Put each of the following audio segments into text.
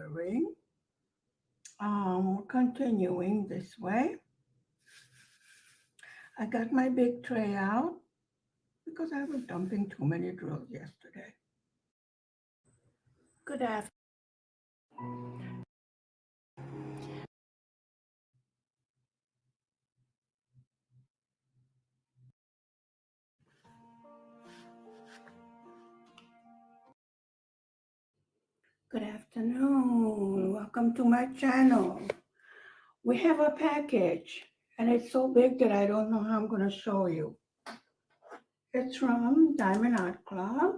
ring. Continuing this way. I got my big tray out because I was dumping too many drills yesterday. Good afternoon. Good afternoon. Welcome to my channel. We have a package and it's so big that I don't know how I'm going to show you. It's from Diamond Art Club.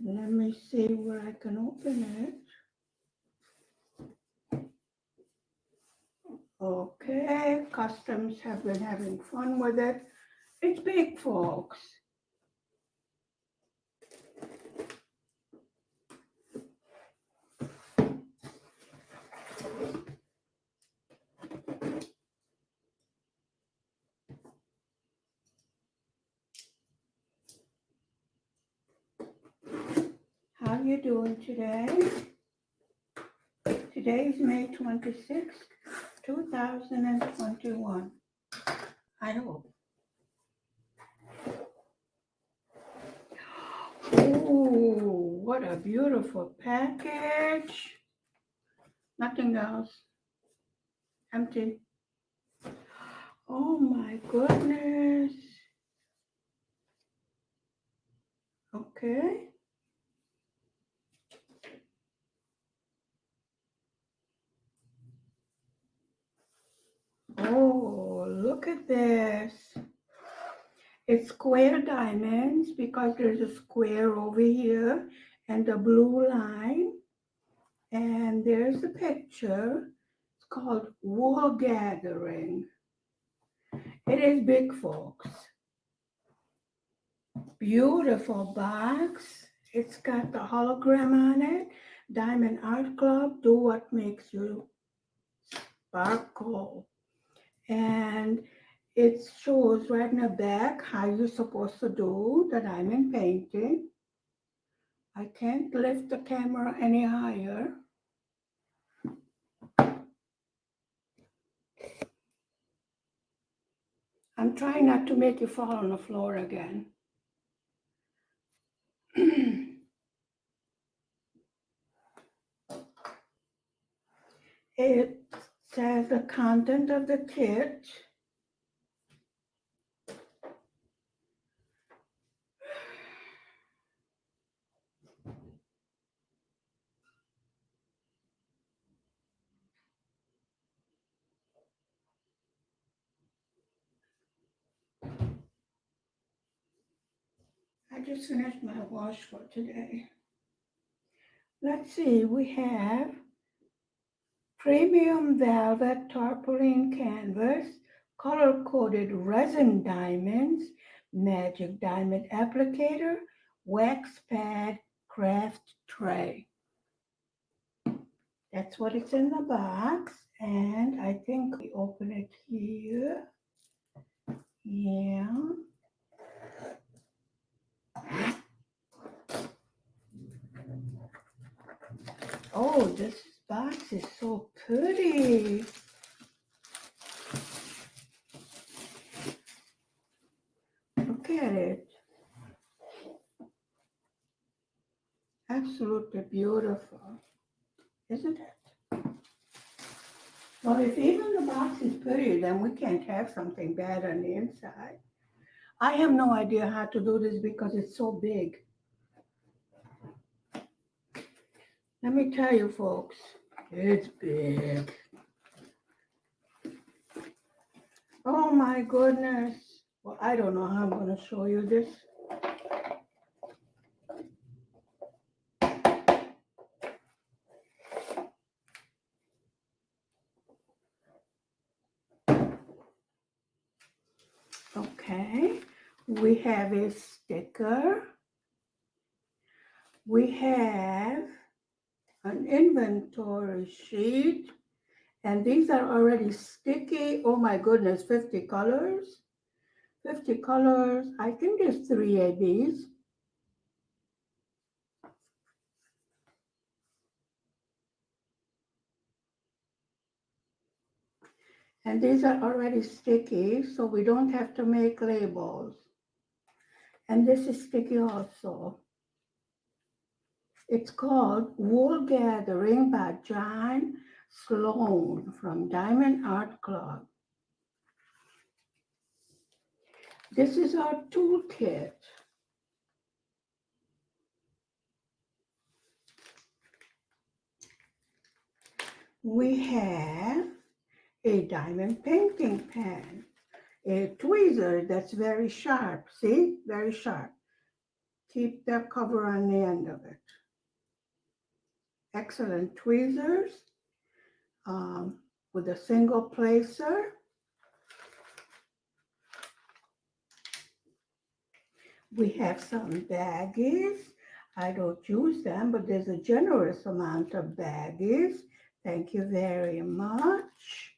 Let me see where I can open it. Okay, customs have been having fun with it. It's big, folks. How you doing today? Today is May 26th, 2021. I hope. Oh, what a beautiful package. Nothing else. Empty. Oh my goodness. Okay. Oh, look at this. It's square diamonds because there's a square over here and a blue line. And there's the picture. It's called Wool Gathering. It is big, folks. Beautiful box. It's got the hologram on it. Diamond Art Club, do what makes you sparkle. And it shows right in the back how you're supposed to do the diamond painting. I can't lift the camera any higher. I'm trying not to make you fall on the floor again. It says the content of the kit. I just finished my wash for today. Let's see, we have premium velvet tarpaulin canvas, color-coded resin diamonds, magic diamond applicator, wax pad, craft tray. That's what it's in the box, and I think we open it here. Yeah. Oh, this box is so pretty. Look at it. Absolutely beautiful, isn't it? Well, if even the box is pretty, then we can't have something bad on the inside. I have no idea how to do this because it's so big. Let me tell you, folks, it's big. Oh my goodness. Well, I don't know how I'm going to show you this. Okay, we have a sticker. We have an inventory sheet, and these are already sticky. Oh my goodness, 50 colors. 50 colors. I think there's 3 of these. And these are already sticky, so we don't have to make labels. And this is sticky also. It's called Wool Gathering by John Sloan from Diamond Art Club. This is our toolkit. We have a diamond painting pen, a tweezer that's very sharp, see, very sharp. Keep the cover on the end of it. Excellent tweezers with a single placer. We have some baggies. I don't use them, but there's a generous amount of baggies. Thank you very much.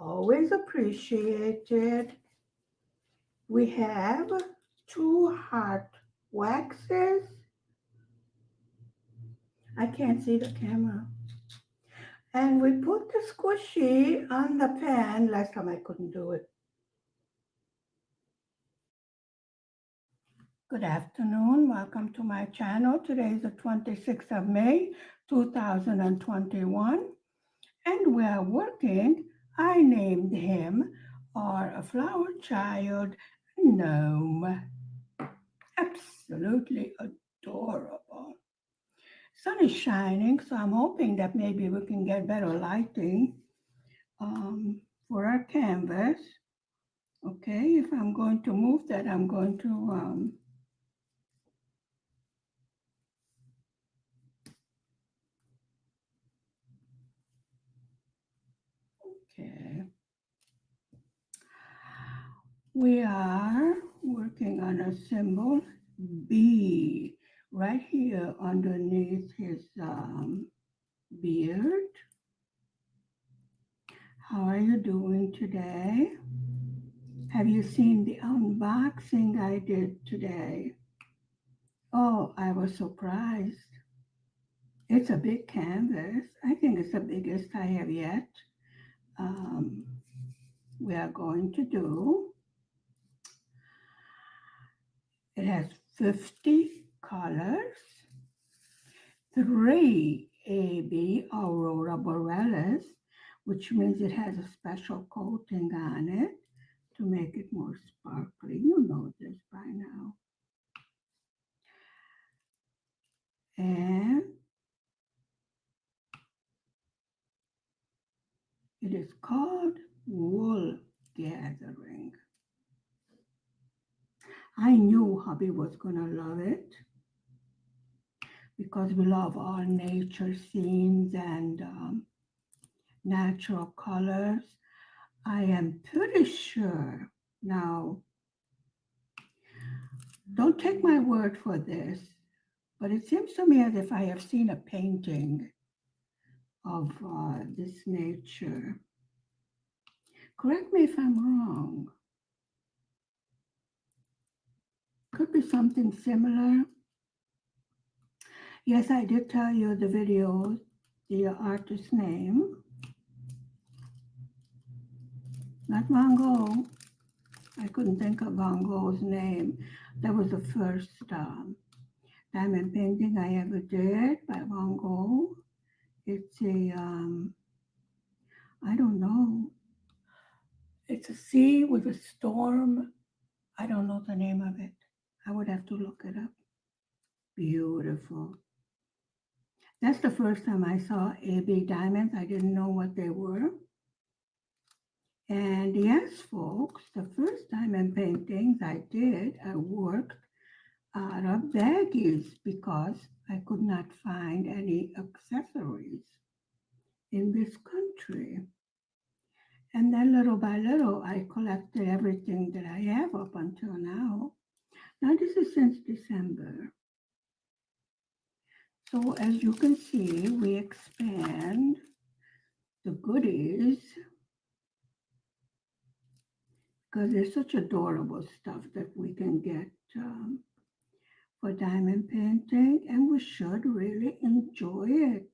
Always appreciated. We have 2 heart waxes. I can't see the camera. And we put the squishy on the pan. Last time I couldn't do it. Good afternoon. Welcome to my channel. Today is the 26th of May, 2021. And we are working. I named him our flower child gnome. Absolutely adorable. Sun is shining, so I'm hoping that maybe we can get better lighting for our canvas. Okay, if I'm going to move that, I'm going to okay. We are working on a symbol B right here underneath his beard. How are you doing today? Have you seen the unboxing I did today? Oh, I was surprised. It's a big canvas. I think it's the biggest I have yet. We are going to do. It has 50 colors, 3 AB Aurora Borealis, which means it has a special coating on it to make it more sparkly. You know this by now. And it is called Wool Gathering. I knew hubby was gonna love it because we love all nature scenes and natural colors. I am pretty sure, now, don't take my word for this, but it seems to me as if I have seen a painting of this nature. Correct me if I'm wrong. Could be something similar. Yes, I did tell you the video, the artist's name. Not Van Gogh. I couldn't think of Van Gogh's name. That was the first diamond painting I ever did by Van Gogh. It's a, I don't know. It's a sea with a storm. I don't know the name of it. I would have to look it up. Beautiful. That's the first time I saw AB diamonds. I didn't know what they were. And yes, folks, the first diamond paintings I did, I worked out of baggies because I could not find any accessories in this country. And then little by little, I collected everything that I have up until now. Now this is since December. So as you can see, we expand the goodies because there's such adorable stuff that we can get for diamond painting, and we should really enjoy it.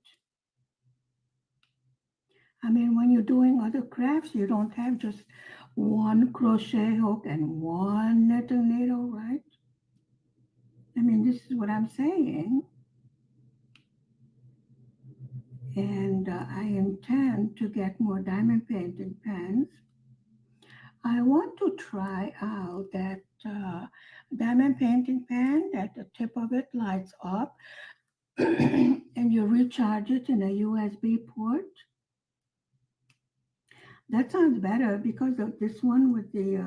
I mean, when you're doing other crafts, you don't have just one crochet hook and one knitting needle, right? I mean, this is what I'm saying. And I intend to get more diamond painting pens. I want to try out that diamond painting pen that the tip of it lights up and you recharge it in a USB port. That sounds better because of this one with the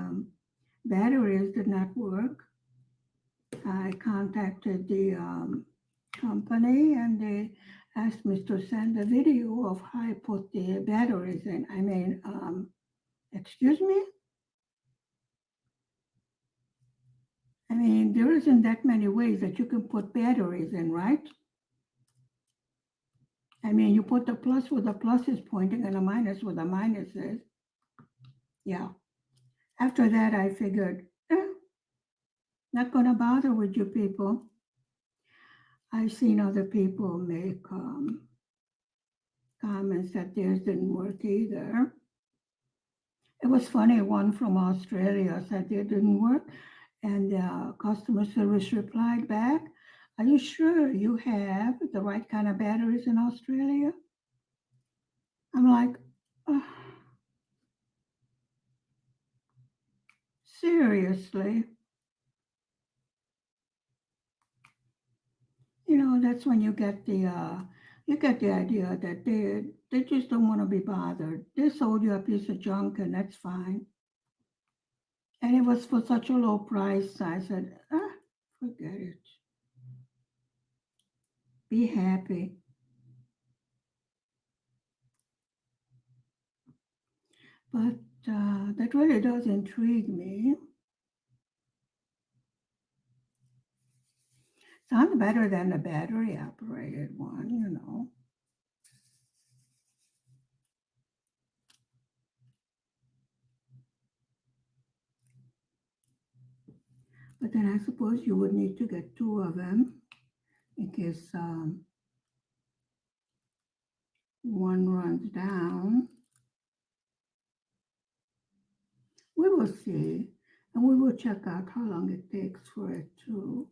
batteries did not work. I contacted the company and they asked me to send a video of how I put the batteries in. I mean, excuse me? I mean, there isn't that many ways that you can put batteries in, right? I mean, you put the plus where the plus is pointing and a minus where the minus is. Yeah. After that, I figured, not gonna bother with you people. I've seen other people make comments that theirs didn't work either. It was funny, one from Australia said it didn't work, and the customer service replied back, "Are you sure you have the right kind of batteries in Australia?" I'm like, "Ugh, seriously?" That's when you get the idea that they just don't want to be bothered. They sold you a piece of junk, and that's fine. And it was for such a low price. I said, forget it. Be happy. But that really does intrigue me. Sounds better than the battery operated one. But then I suppose you would need to get two of them in case one runs down. We will see, and we will check out how long it takes for it to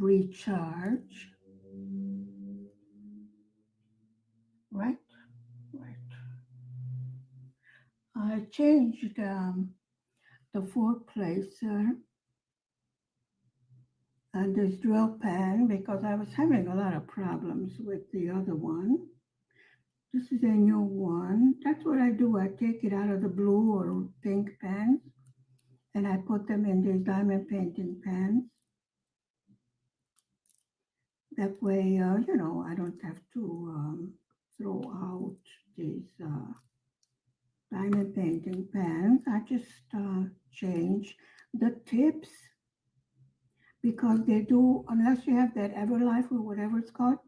recharge. Right, right. I changed the four placer and this drill pen because I was having a lot of problems with the other one. This is a new one. That's what I do. I take it out of the blue or pink pens and I put them in these diamond painting pens. That way, I don't have to throw out these diamond painting pens. I just change the tips because they do, unless you have that Everlife or whatever it's called,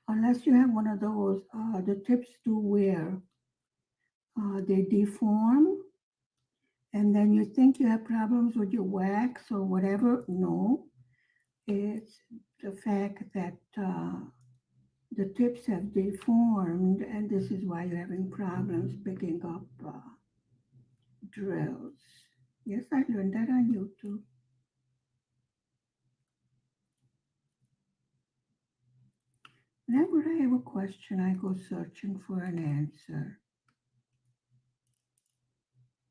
unless you have one of those, the tips do wear. They deform, and then you think you have problems with your wax or whatever. No, it's the fact that the tips have deformed, and this is why you're having problems picking up drills. Yes, I learned that on YouTube. Whenever I have a question, I go searching for an answer.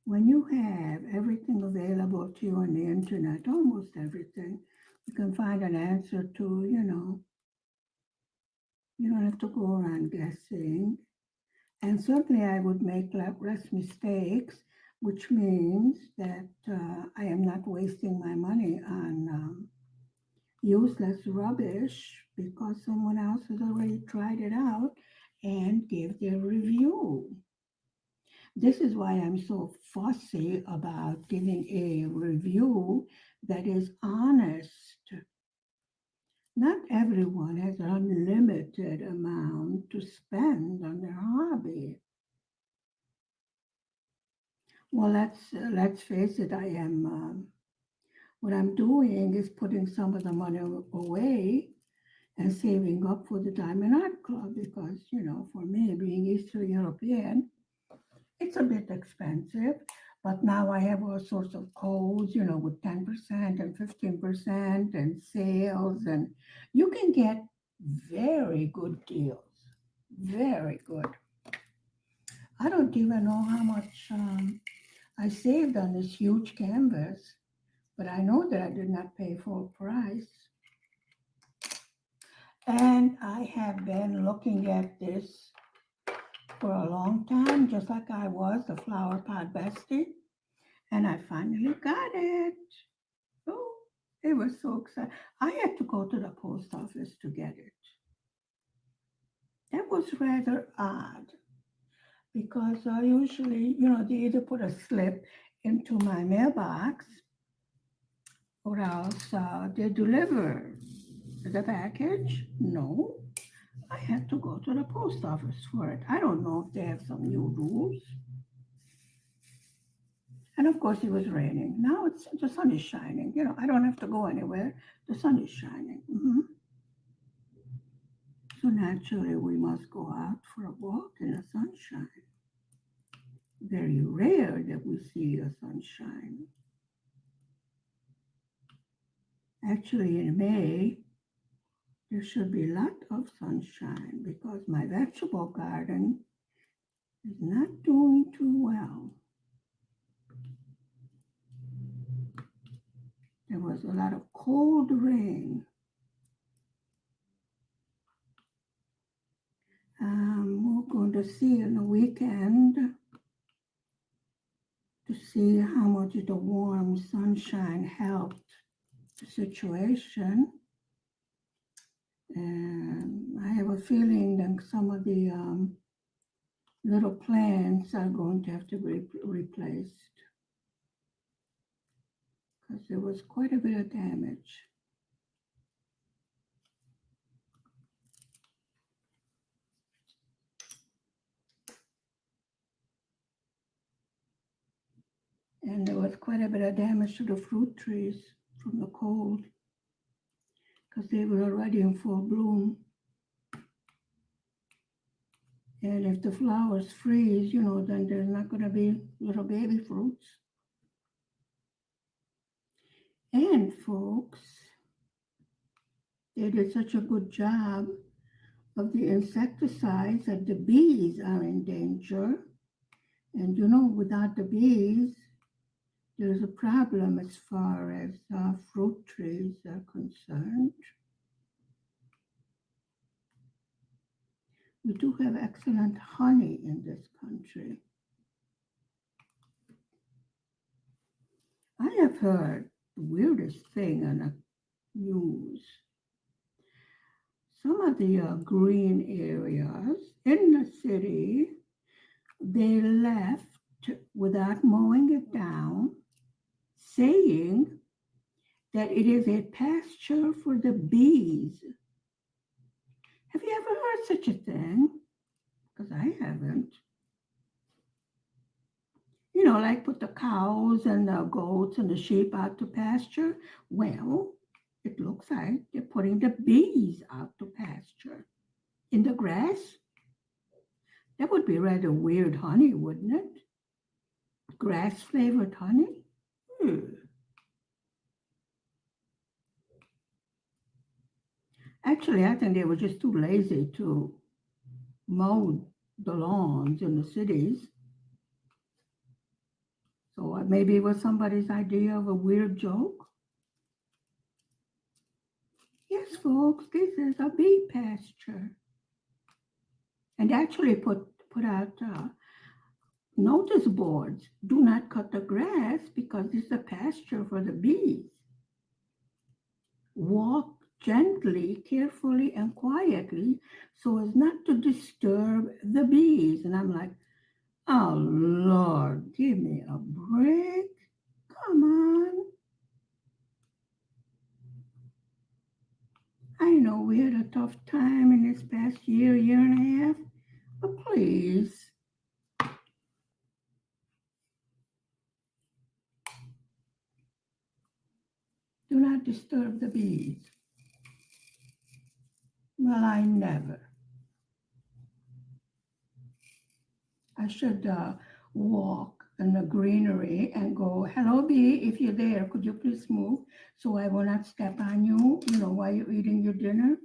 When you have everything available to you on the internet, almost everything, you can find an answer to. You don't have to go around guessing. And certainly I would make less mistakes, which means that I am not wasting my money on useless rubbish because someone else has already tried it out and gave their review. This is why I'm so fussy about giving a review that is honest. Not everyone has an unlimited amount to spend on their hobby. Well, let's face it. I am what I'm doing is putting some of the money away, and saving up for the Diamond Art Club because, for me, being Eastern European, it's a bit expensive. But now I have all sorts of codes, with 10% and 15% and sales, and you can get very good deals. Very good. I don't even know how much I saved on this huge canvas, but I know that I did not pay full price. And I have been looking at this for a long time, just like I was the Flower Pot Bestie. And I finally got it. Oh, it was so exciting. I had to go to the post office to get it. That was rather odd because usually, they either put a slip into my mailbox or else they deliver the package. No, I had to go to the post office for it. I don't know if they have some new rules. And of course, it was raining. Now the sun is shining. I don't have to go anywhere. The sun is shining. So naturally, we must go out for a walk in the sunshine. Very rare that we see the sunshine. Actually, in May, there should be a lot of sunshine because my vegetable garden is not doing too well. There was a lot of cold rain. We're going to see in the weekend to see how much the warm sunshine helped the situation. And I have a feeling that some of the little plants are going to have to be replaced because there was quite a bit of damage. And there was quite a bit of damage to the fruit trees from the cold because they were already in full bloom. And if the flowers freeze, then there's not going to be little baby fruits. And folks, they did such a good job of the insecticides that the bees are in danger. And without the bees, there's a problem as far as fruit trees are concerned. We do have excellent honey in this country. I have heard the weirdest thing on the news. Some of the green areas in the city, they left without mowing it down, saying that it is a pasture for the bees. Have you ever heard such a thing? Because I haven't. Like put the cows and the goats and the sheep out to pasture. Well, it looks like they're putting the bees out to pasture. In the grass? That would be rather weird honey, wouldn't it? Grass-flavored honey? Actually, I think they were just too lazy to mow the lawns in the cities. So maybe it was somebody's idea of a weird joke. Yes, folks, this is a bee pasture. And actually put out notice boards. Do not cut the grass because it's a pasture for the bees. Walk gently, carefully, and quietly so as not to disturb the bees. And I'm like, oh, Lord, give me a break. Come on. I know we had a tough time in this past year and a half, but please. Do not disturb the bees. Well, I never. I should walk in the greenery and go, hello, bee, if you're there, could you please move so I will not step on you, while you're eating your dinner?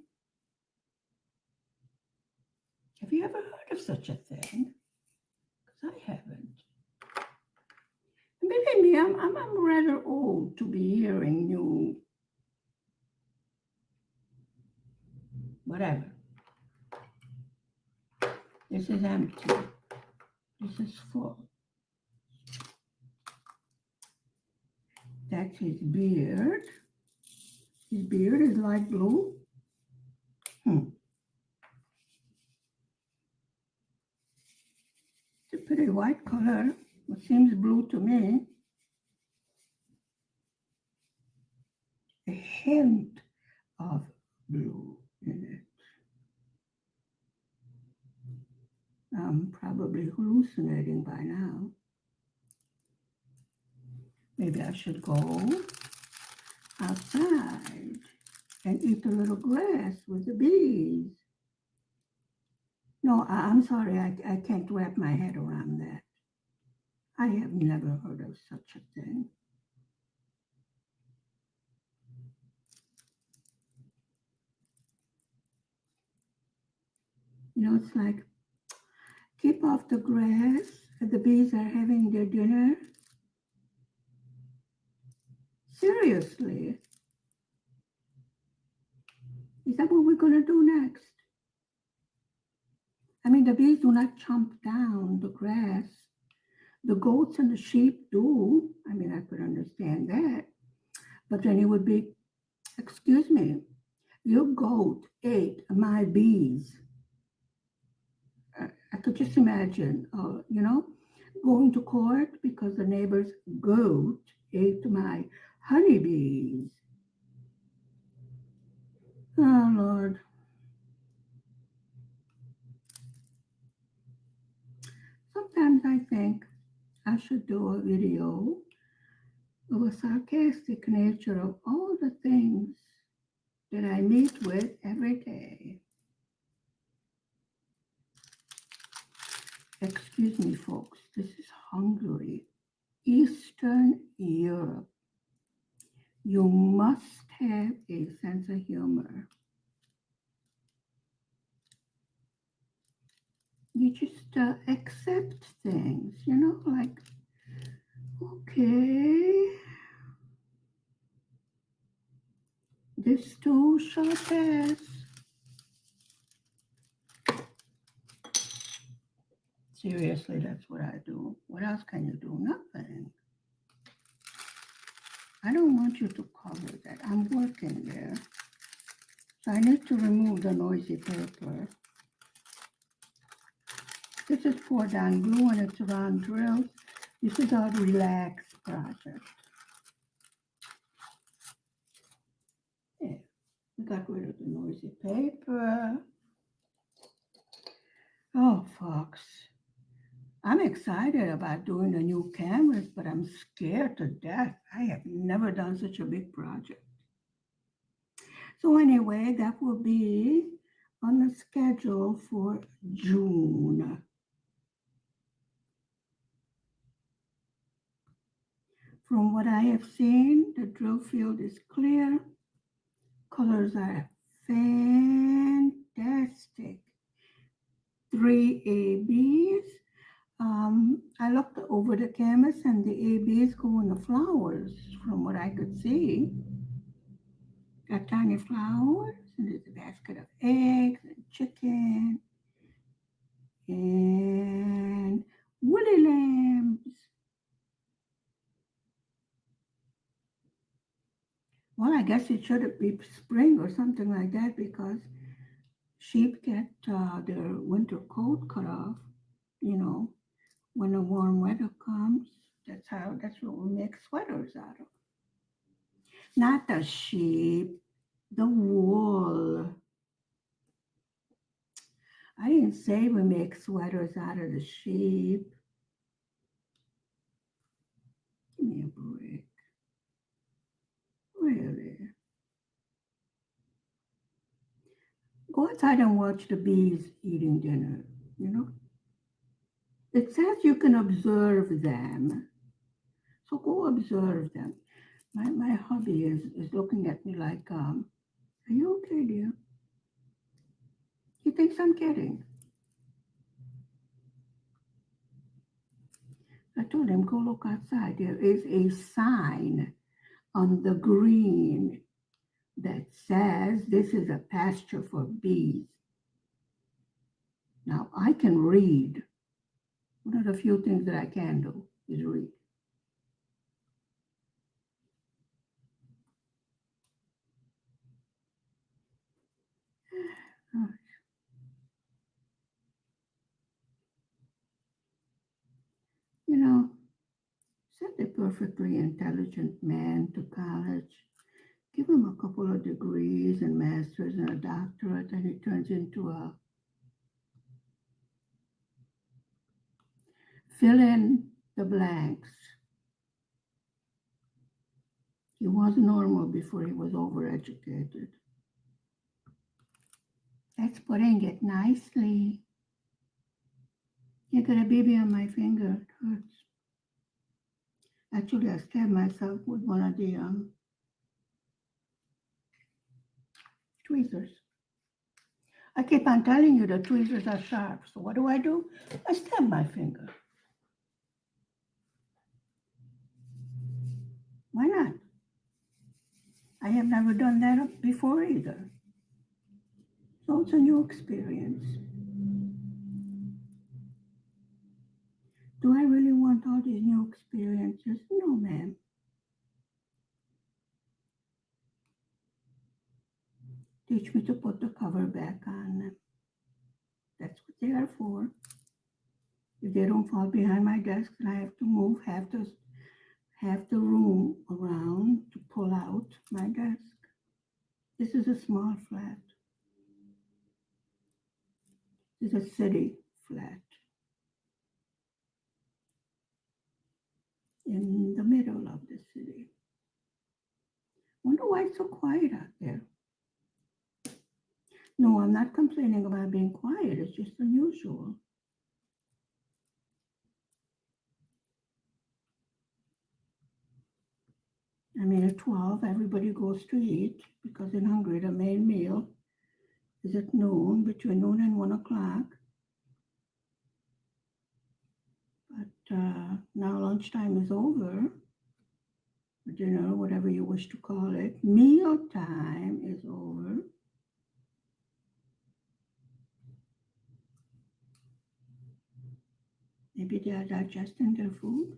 Have you ever heard of such a thing? Because I haven't. And believe me, I'm rather old to be hearing new, whatever. This is empty. This is full. That's his beard. His beard is light blue. It's a pretty white color. It seems blue to me. A hint of blue in it. I'm probably hallucinating by now. Maybe I should go outside and eat a little grass with the bees. No, I'm sorry, I can't wrap my head around that. I have never heard of such a thing. It's like, keep off the grass. The bees are having their dinner. Seriously, is that what we're going to do next? I mean, the bees do not chomp down the grass. The goats and the sheep do. I mean, I could understand that. But then it would be, excuse me, your goat ate my bees. I could just imagine, going to court because the neighbor's goat ate my honeybees. Oh, Lord. Sometimes I think I should do a video of a sarcastic nature of all the things that I meet with every day. Excuse me, folks, this is Hungary, Eastern Europe. You must have a sense of humor. You just accept things, like, okay, this too shall pass. Seriously, that's what I do. What else can you do? Nothing. I don't want you to cover that. I'm working there. So I need to remove the noisy paper. This is for Dan Glue and it's round drills. This is our relax project. Yeah, we got rid of the noisy paper. Oh, folks. I'm excited about doing the new cameras, but I'm scared to death. I have never done such a big project. So anyway, that will be on the schedule for June. From what I have seen, the drill field is clear. Colors are fantastic. 3 ABs. I looked over the canvas and the ABs go in the flowers from what I could see. Got tiny flowers and there's a basket of eggs and chicken and woolly lambs. Well, I guess it should be spring or something like that because sheep get their winter coat cut off, when the warm weather comes. That's what we make sweaters out of. Not the sheep, the wool. I didn't say we make sweaters out of the sheep. Give me a break. Really? Go Go outside and watch the bees eating dinner, you know. It says you can observe them. So go observe them. My hubby is looking at me like, are you okay, dear? He thinks I'm kidding. I told him, go look outside. There is a sign on the green that says this is a pasture for bees. Now, I can read. One of the few things that I can do is read. You know, send a perfectly intelligent man to college, give him a couple of degrees and masters and a doctorate, and he turns into a fill in the blanks. He was normal before he was overeducated. That's putting it nicely. You got a baby on my finger. It hurts. Actually, I stabbed myself with one of the tweezers. I keep on telling you the tweezers are sharp. So what do? I stab my finger. Why not? I have never done that before either. So it's a new experience. Do I really want all these new experiences? No, ma'am. Teach me to put the cover back on. That's what they are for. If they don't fall behind my desk, then I have to move half the room around to pull out my desk. This is a small flat. This is a city flat in the middle of the city. Wonder why it's so quiet out there. No, I'm not complaining about being quiet. It's just unusual. I mean, at 12, everybody goes to eat because in Hungary, the main meal is at noon, between noon and 1 o'clock. But now lunchtime is over, dinner, whatever you wish to call it. Meal time is over. Maybe they are digesting their food.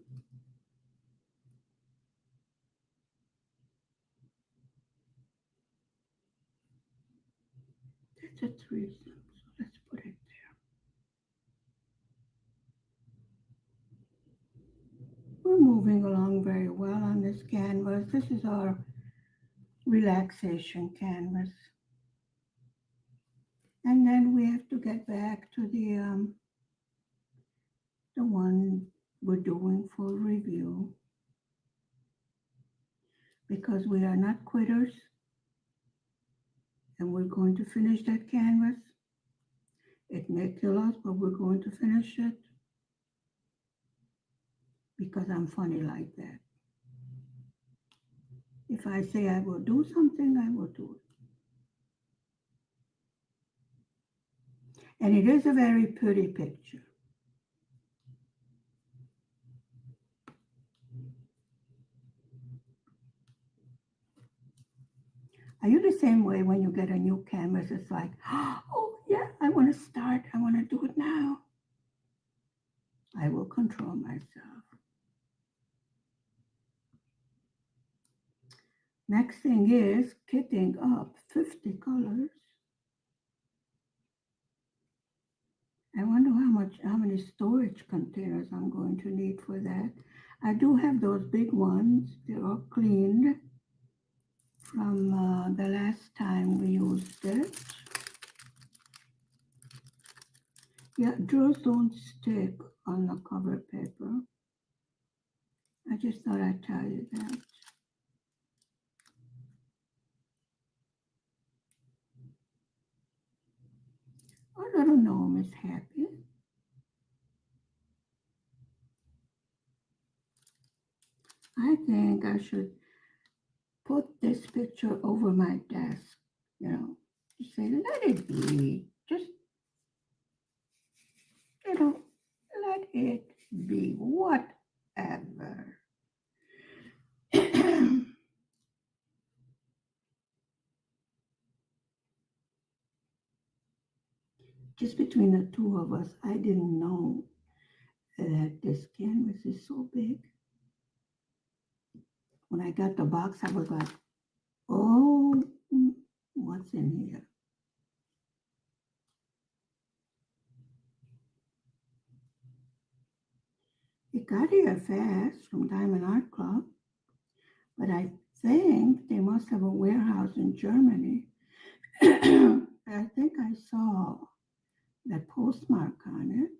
That's a threesome, so let's put it there. We're moving along very well on this canvas. This is our relaxation canvas. And then we have to get back to the one we're doing for review, because we are not quitters, and we're going to finish that canvas. It may kill us, but we're going to finish it because I'm funny like that. If I say I will do something, I will do it. And it is a very pretty picture. Are you the same way when you get a new canvas? It's like, oh yeah, I want to start. I want to do it now. I will control myself. Next thing is kitting up 50 colors. I wonder how many storage containers I'm going to need for that. I do have those big ones. They're all cleaned from the last time we used it. Yeah, drawers don't stick on the cover paper. I just thought I'd tell you that. think I should put this picture over my desk, say, let it be. Just, let it be. Whatever. Just between the two of us, I didn't know that this canvas is so big. When I got the box, I was like, oh, what's in here? It got here fast from Diamond Art Club, but I think they must have a warehouse in Germany. I think I saw that postmark on it,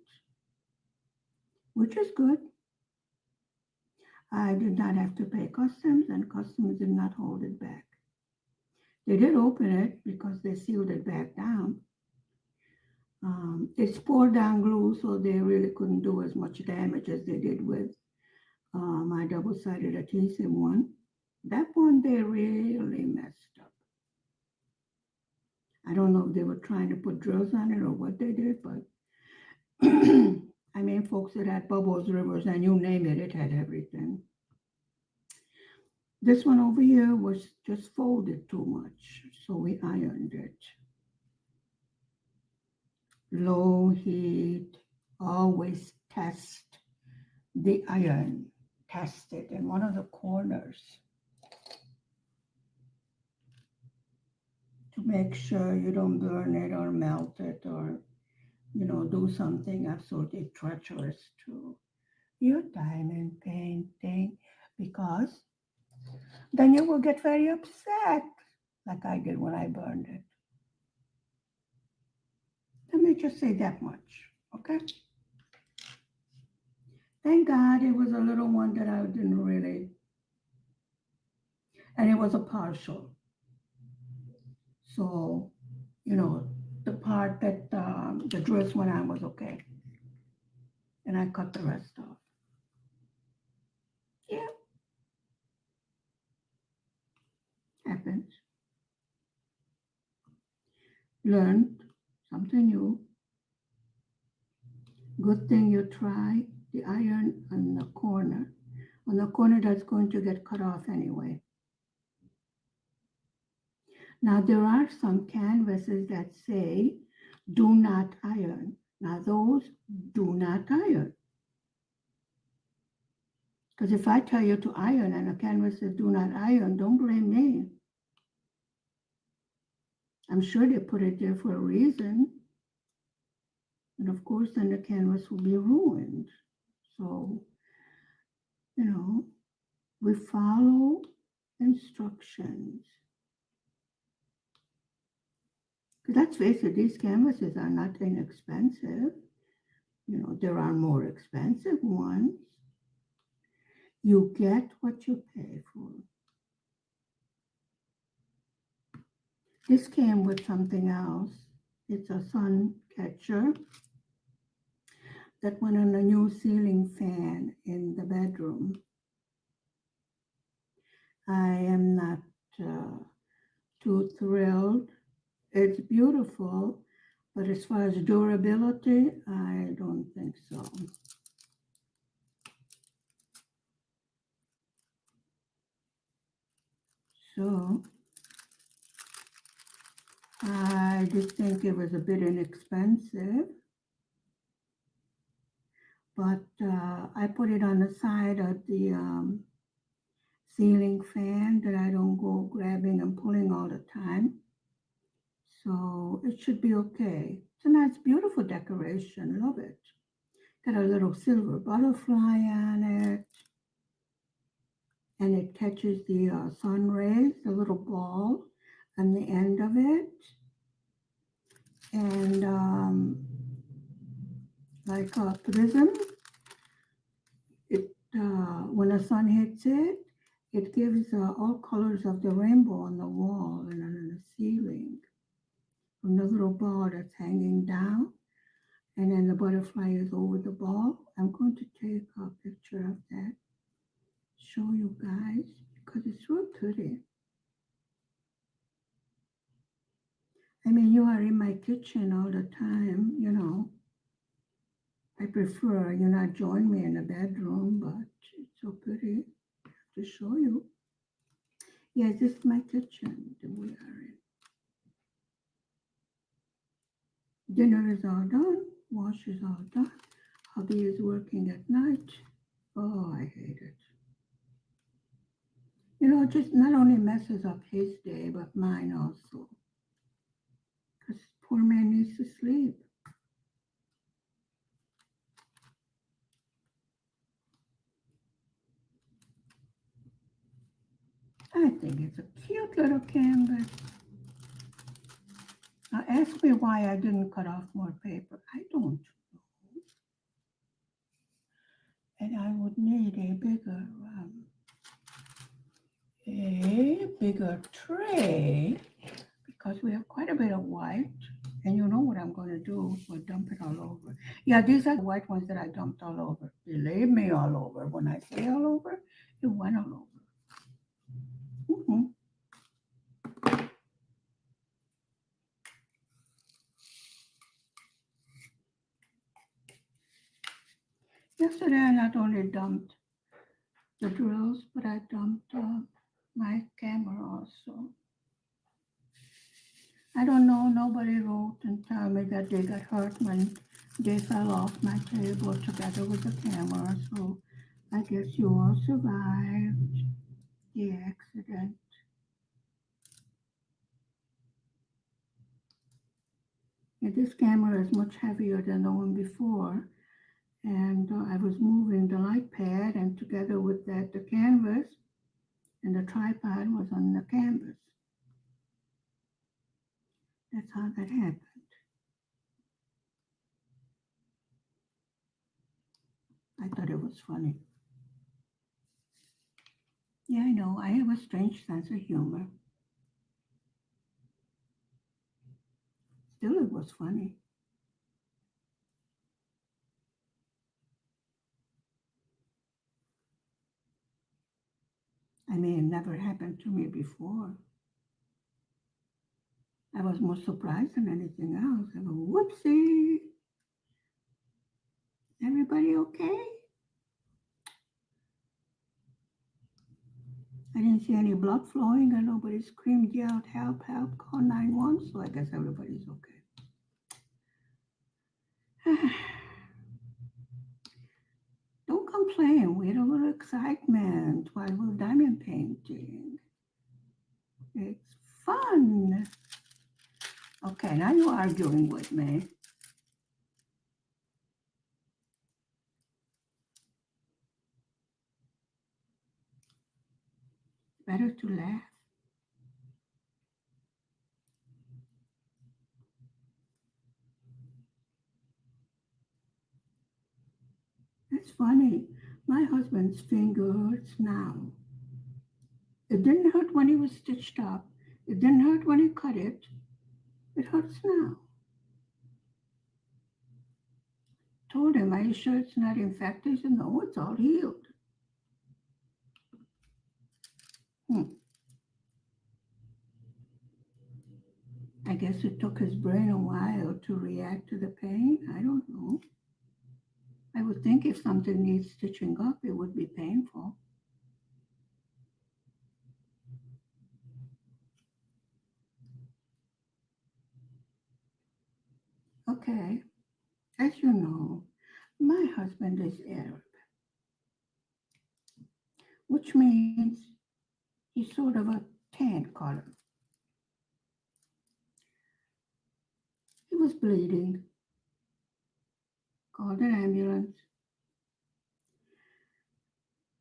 which is good. I did not have to pay customs, and customs did not hold it back. They did open it because they sealed it back down. It's poured down glue, so they really couldn't do as much damage as they did with my double-sided adhesive one. That one they really messed up. I don't know if they were trying to put drills on it or what they did, but I mean, folks, it had bubbles, rivers, and you name it, it had everything. This one over here was just folded too much, so we ironed it. Low heat, always test the iron. Test it in one of the corners to make sure you don't burn it or melt it or, do something absolutely treacherous to your diamond painting, because then you will get very upset, like I did when I burned it. Let me just say that much, okay? Thank God it was a little one that I didn't really, and it was a partial. So, the part that the dress went on was okay. And I cut the rest off. Yeah, happens. Learned something new. Good thing you try the iron on the corner. On the corner that's going to get cut off anyway. Now there are some canvases that say do not iron. Now those do not iron. Because if I tell you to iron and a canvas says do not iron, don't blame me. I'm sure they put it there for a reason. And of course, then the canvas will be ruined. So, we follow instructions. Because let's face it, these canvases are not inexpensive. There are more expensive ones. You get what you pay for. This came with something else. It's a sun catcher that went on a new ceiling fan in the bedroom. I am not too thrilled. It's beautiful, but as far as durability, I don't think so. So I did think it was a bit inexpensive, but I put it on the side of the ceiling fan that I don't go grabbing and pulling all the time. So it should be okay. It's a nice, beautiful decoration. Love it. Got a little silver butterfly on it. And it catches the sun rays, the little ball on the end of it. And like a prism, when the sun hits it, it gives all colors of the rainbow on the wall and on the ceiling. From the little ball that's hanging down, and then the butterfly is over the ball. I'm going to take a picture of that show you guys because it's real pretty. I mean, you are in my kitchen all the time, you know. I prefer you not join me in the bedroom, but it's so pretty to show you. Yes, this is my kitchen that we are in. Dinner is all done, wash is all done. Hubby is working at night. Oh, I hate it. You know, it just not only messes up his day, but mine also. Because poor man needs to sleep. I think it's a cute little canvas. Now ask me why I didn't cut off more paper. I don't know. And I would need a bigger tray because we have quite a bit of white. And you know what I'm going to do? We'll dump it all over. Yeah, these are the white ones that I dumped all over. Believe me, all over. When I say all over, it went all over. Mhm. Yesterday, I not only dumped the drills, but I dumped my camera also. I don't know, nobody wrote and told me that they got hurt when they fell off my table together with the camera. So I guess you all survived the accident. And this camera is much heavier than the one before. And I was moving the light pad, and together with that, the canvas and the tripod was on the canvas. That's how that happened. I thought it was funny. Yeah, I know. I have a strange sense of humor. Still, it was funny. I mean, it never happened to me before. I was more surprised than anything else. I go, whoopsie. Everybody okay? I didn't see any blood flowing and nobody screamed, yelled, help, help, call 911. So I guess everybody's okay. Don't complain. We had a little excitement while we were diamond painting. It's fun. Okay, now you're arguing with me. Better to laugh. It's funny. My husband's finger hurts now. It didn't hurt when he was stitched up. It didn't hurt when he cut it. It hurts now. Told him, are you sure it's not infected? He said, no, it's all healed. Hmm. I guess it took his brain a while to react to the pain. I don't know. I would think if something needs stitching up, it would be painful. Okay, as you know, my husband is Arab, which means he's sort of a tan color. He was bleeding, called an ambulance.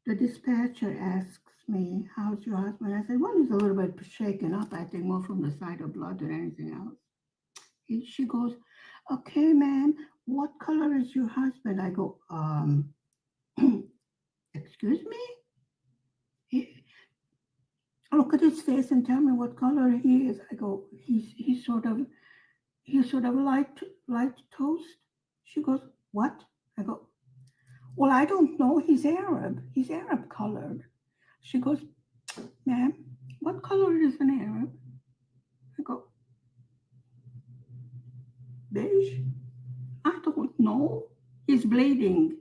The dispatcher asks me, how's your husband? I said, well, he's a little bit shaken up, I think more from the sight of blood than anything else. She goes, okay, ma'am, what color is your husband? I go, excuse me? He, look at his face and tell me what color he is. I go, he's sort of light toast. She goes, what? I go, Well, I don't know. He's Arab. He's Arab colored. She goes, ma'am, what color is an Arab? I go, beige. I don't know. He's bleeding.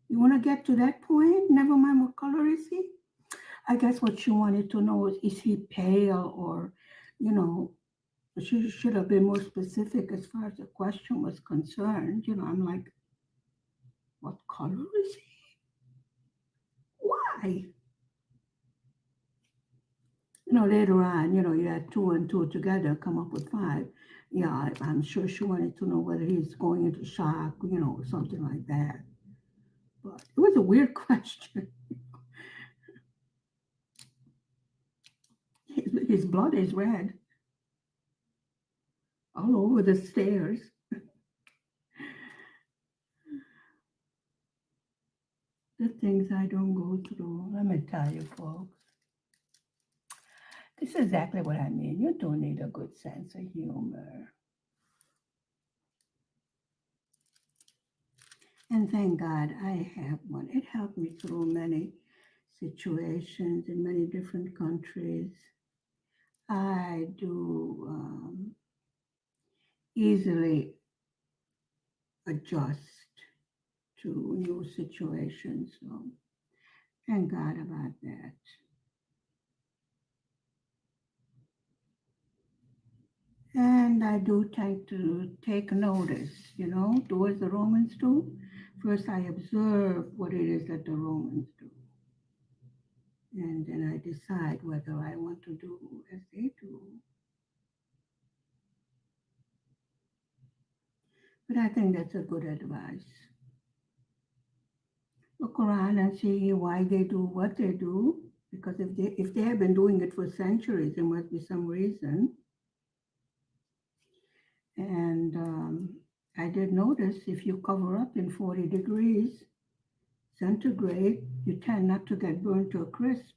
You want to get to that point? Never mind what color is he? I guess what she wanted to know is he pale or, you know, she should have been more specific as far as the question was concerned. I'm like, what color is he? Why? Later on, you had two and two together, come up with five. Yeah, I'm sure she wanted to know whether he's going into shock, or something like that. But it was a weird question. His blood is red all over the stairs. The things I don't go through, let me tell you, folks. This is exactly what I mean. You do need a good sense of humor. And thank God I have one. It helped me through many situations in many different countries. I do easily adjust to new situations. So thank God about that. And I do tend to take notice, do as the Romans do. First, I observe what it is that the Romans do. And then I decide whether I want to do as they do. But I think that's a good advice. Look around and see why they do what they do. Because if they have been doing it for centuries, there must be some reason. And I did notice if you cover up in 40 degrees centigrade, you tend not to get burned to a crisp.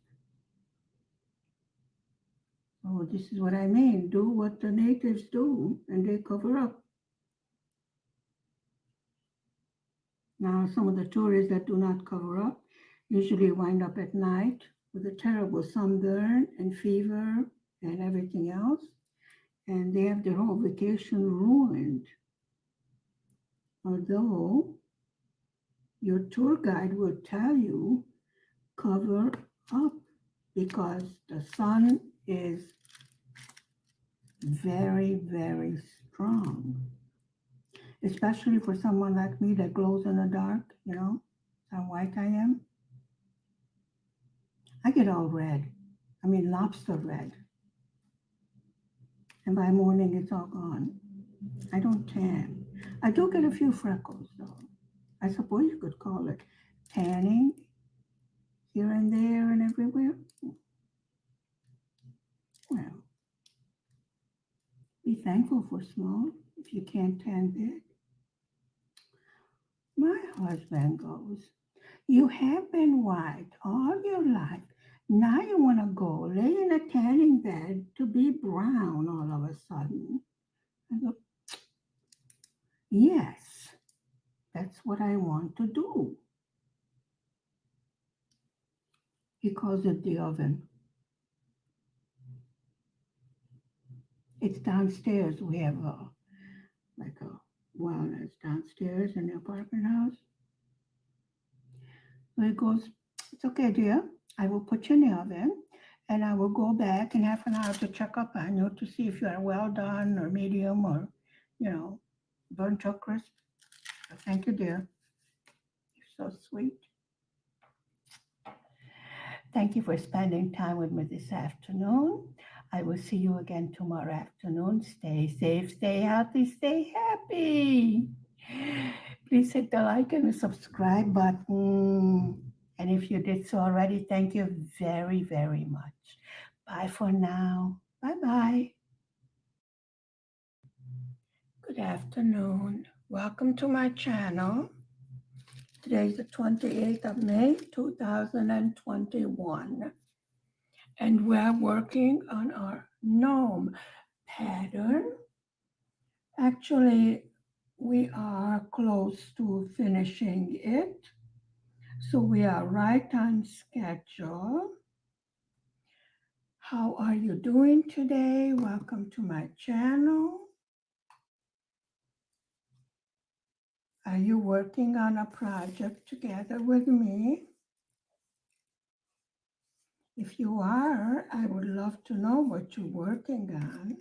So this is what I mean. Do what the natives do, and they cover up. Now, some of the tourists that do not cover up usually wind up at night with a terrible sunburn and fever and everything else, and they have their whole vacation ruined. Although your tour guide will tell you cover up because the sun is very, very strong, especially for someone like me that glows in the dark, how white I am. I get all red. I mean, lobster red. And by morning, it's all gone. I don't tan. I do get a few freckles, though. I suppose you could call it tanning here and there and everywhere. Well, be thankful for small if you can't tan big. My husband goes, you have been white all your life. Now you want to go lay in a tanning bed to be brown all of a sudden. I go, yes, that's what I want to do. He calls it the oven. It's downstairs. We have like a wellness downstairs in the apartment house. So he goes, it's okay, dear. I will put you in the oven and I will go back in half an hour to check up on you to see if you're well done or medium or, burnt to crisp. So thank you, dear. You're so sweet. Thank you for spending time with me this afternoon. I will see you again tomorrow afternoon. Stay safe, stay healthy, stay happy. Please hit the like and the subscribe button. And if you did so already, thank you very, very much. Bye for now. Bye bye. Good afternoon. Welcome to my channel. Today is the 28th of May, 2021. And we're working on our gnome pattern. Actually, we are close to finishing it. So we are right on schedule. How are you doing today? Welcome to my channel. Are you working on a project together with me? If you are, I would love to know what you're working on.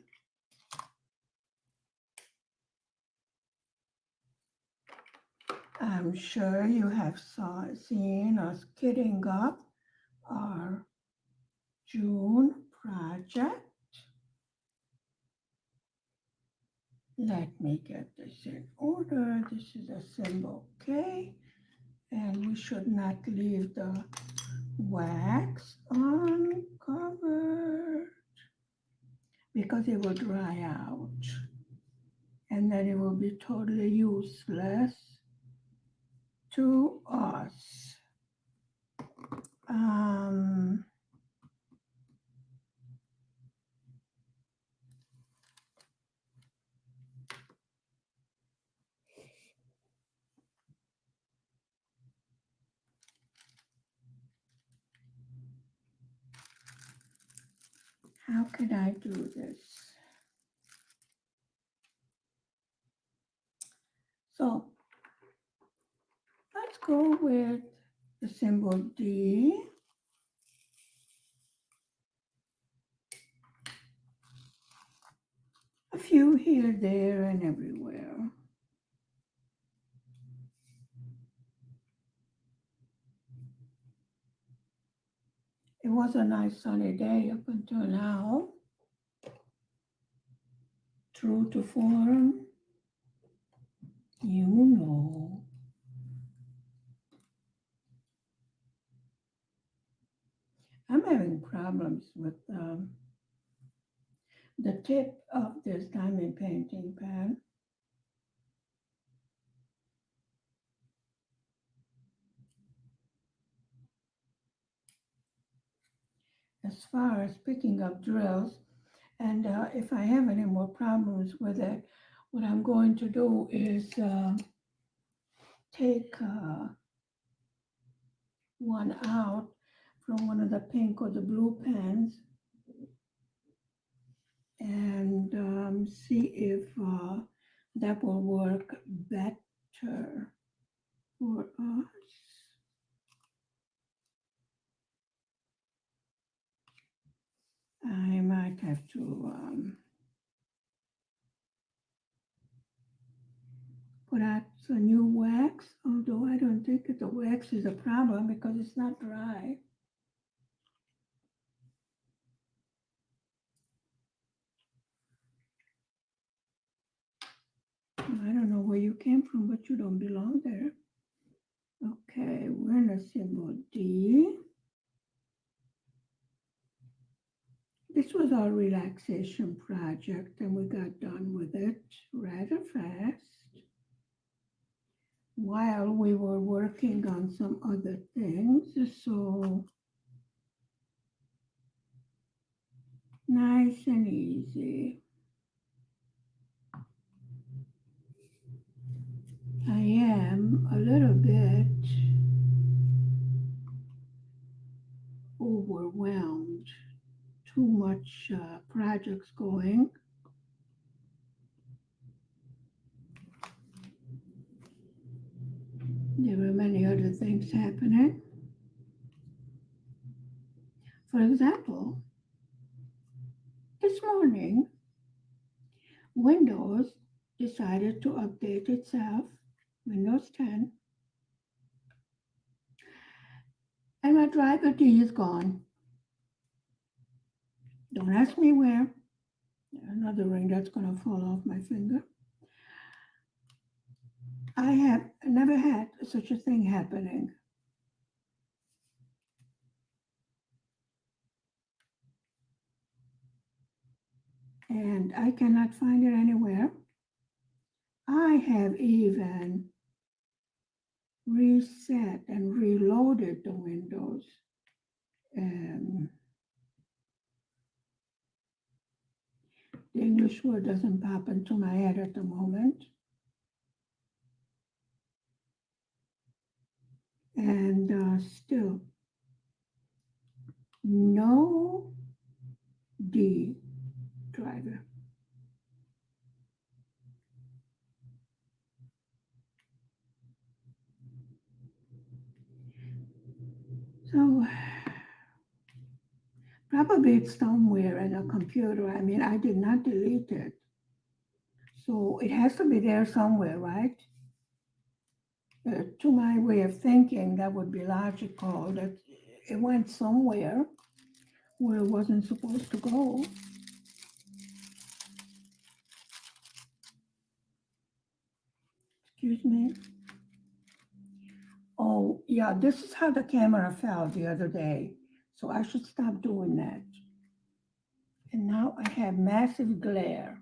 I'm sure you have seen us kitting up our June project. Let me get this in order. This is a symbol K, and we should not leave the wax uncovered because it will dry out and then it will be totally useless to us. How can I do this? So let's go with the symbol D. A few here, there, and everywhere. It was a nice sunny day up until now. True to form, you know. I'm having problems with the tip of this diamond painting pen. As far as picking up drills, and if I have any more problems with it, what I'm going to do is take one out from one of the pink or the blue pens and see if that will work better for us. I might have to put out some new wax, although I don't think that the wax is a problem because it's not dry. I don't know where you came from, but you don't belong there. Okay, we're in a symbol D. This was our relaxation project and we got done with it rather fast while we were working on some other things. So nice and easy. I am a little bit overwhelmed. Too much projects going. There were many other things happening. For example, this morning, Windows decided to update itself, Windows 10, and my driver D is gone. Don't ask me where. Another ring that's going to fall off my finger. I have never had such a thing happening. And I cannot find it anywhere. I have even reset and reloaded the Windows. The English word doesn't pop into my head at the moment. and still no D driver. So probably it's somewhere in a computer. I mean, I did not delete it. So it has to be there somewhere, right? To my way of thinking, that would be logical that it went somewhere where it wasn't supposed to go. Excuse me. Oh, yeah, this is how the camera fell the other day. So I should stop doing that. And now I have massive glare.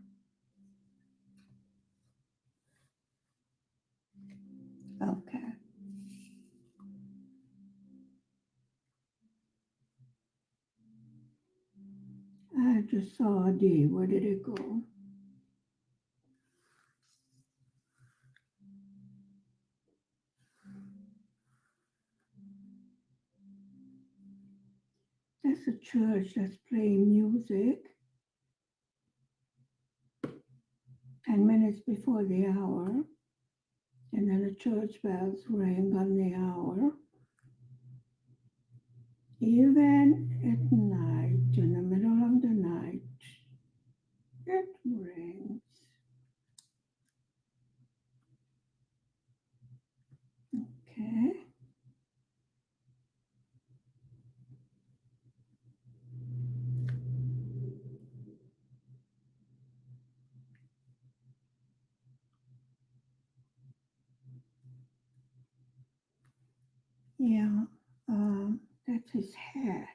Okay. I just saw a D. Where did it go? That's a church that's playing music 10 minutes before the hour. And then the church bells rang on the hour. Even at night, in the middle of the night, it rings. Okay. Yeah, that's his hat.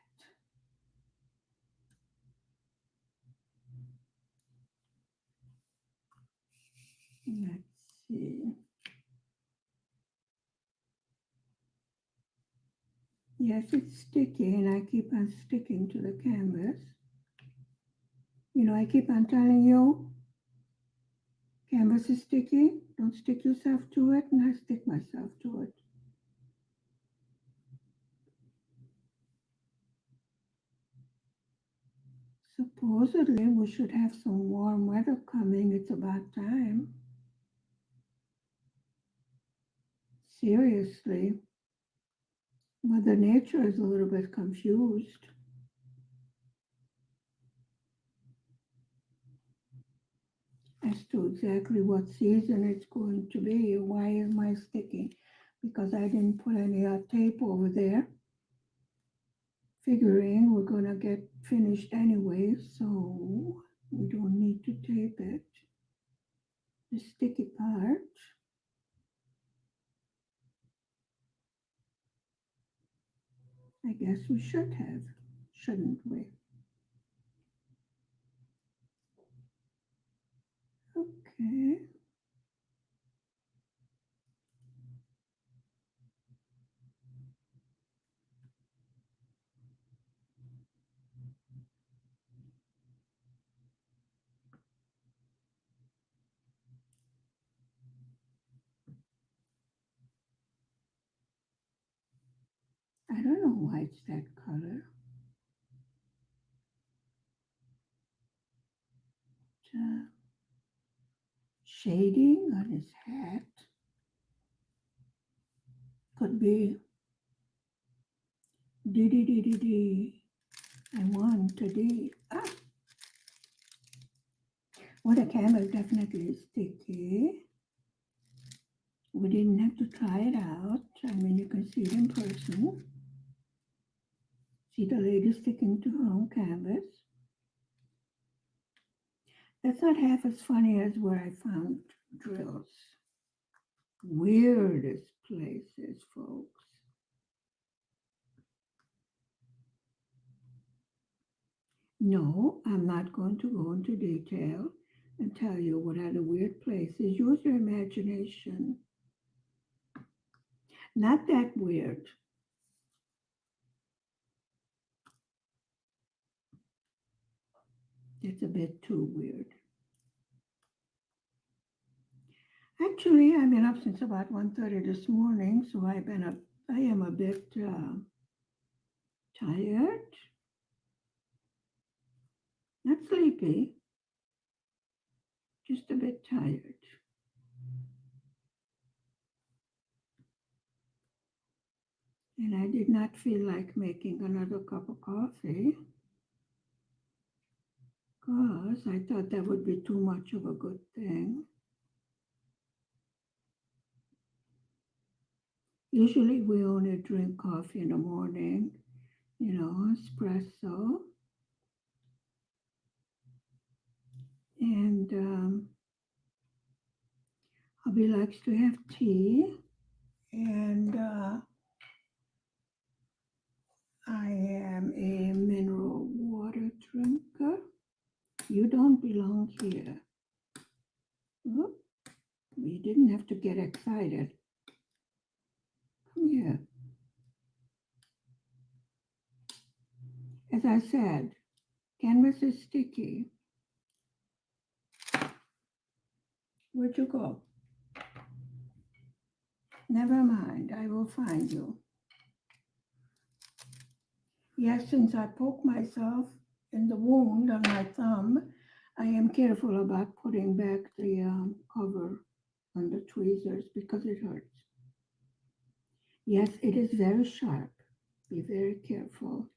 Let's see. Yes, it's sticky, and I keep on sticking to the canvas. You know, I keep on telling you, canvas is sticky. Don't stick yourself to it, and I stick myself to it. Supposedly, we should have some warm weather coming. It's about time. Seriously, Mother Nature is a little bit confused as to exactly what season it's going to be. Why am I sticking? Because I didn't put any tape over there, figuring we're going to get finished anyway, so we don't need to tape it. The sticky part, I guess we should have, shouldn't we? Okay. I don't know why it's that color. Uh, Shading on his hat could be D D D D D. I want to D. Ah, well, the camera definitely is sticky. We didn't have to try it out. I mean, you can see it in person. See the lady sticking to her own canvas. That's not half as funny as where I found drills. Weirdest places, folks. No, I'm not going to go into detail and tell you what are the weird places. Use your imagination. Not that weird. It's a bit too weird. Actually, I've been up since about 1:30 this morning, so I've been up I am a bit tired, not sleepy, just a bit tired. And I did not feel like making another cup of coffee because I thought that would be too much of a good thing. Usually we only drink coffee in the morning, espresso. And hubby likes to have tea. And I am a mineral water drinker. You don't belong here. Whoop. You didn't have to get excited. Come here. As I said, canvas is sticky. Where'd you go? Never mind, I will find you. Yes, since I poked myself in the wound on my thumb, I am careful about putting back the cover on the tweezers because it hurts. Yes, it is very sharp. Be very careful,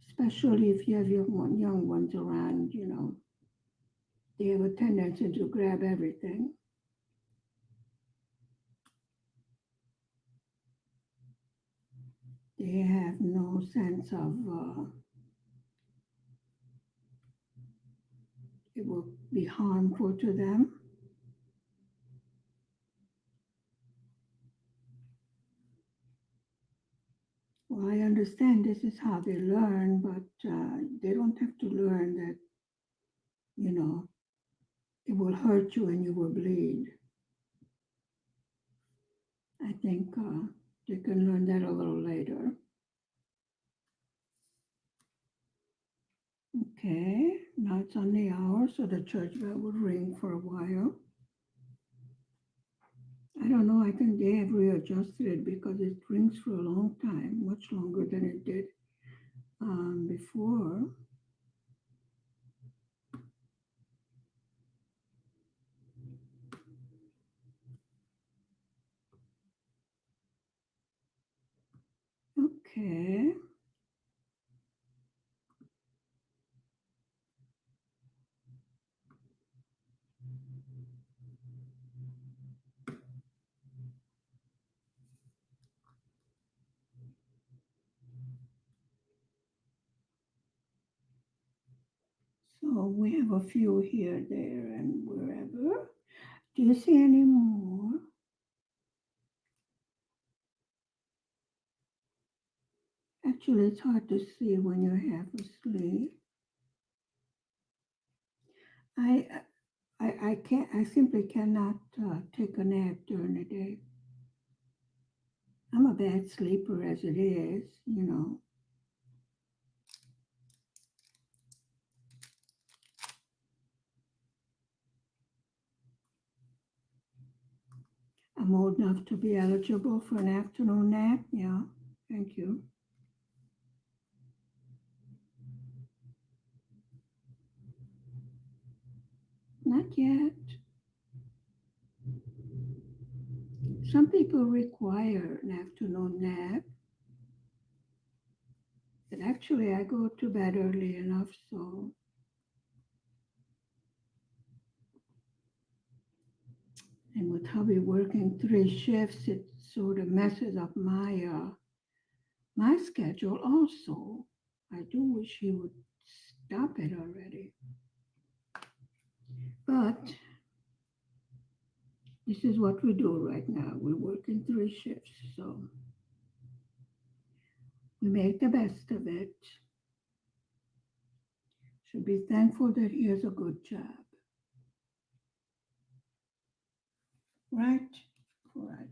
especially if you have young ones around, They have a tendency to grab everything. They have no sense of it will be harmful to them. Well, I understand this is how they learn, but they don't have to learn that, you know, it will hurt you and you will bleed. I think they can learn that a little later. Okay, now it's on the hour, so the church bell will ring for a while. I don't know, I think they have readjusted it because it rings for a long time, much longer than it did before. Okay. So we have a few here, there, and wherever. Do you see any more? Actually, it's hard to see when you're half asleep. I, I can't. I simply cannot take a nap during the day. I'm a bad sleeper as it is. I'm old enough to be eligible for an afternoon nap. Yeah, thank you. Not yet. Some people require an afternoon nap. But actually, I go to bed early enough, so. And with hubby working 3 shifts, it sort of messes up my schedule also. I do wish he would stop it already. But this is what we do right now. We work in 3 shifts, so we make the best of it. Should be thankful that he has a good job. Right? Right.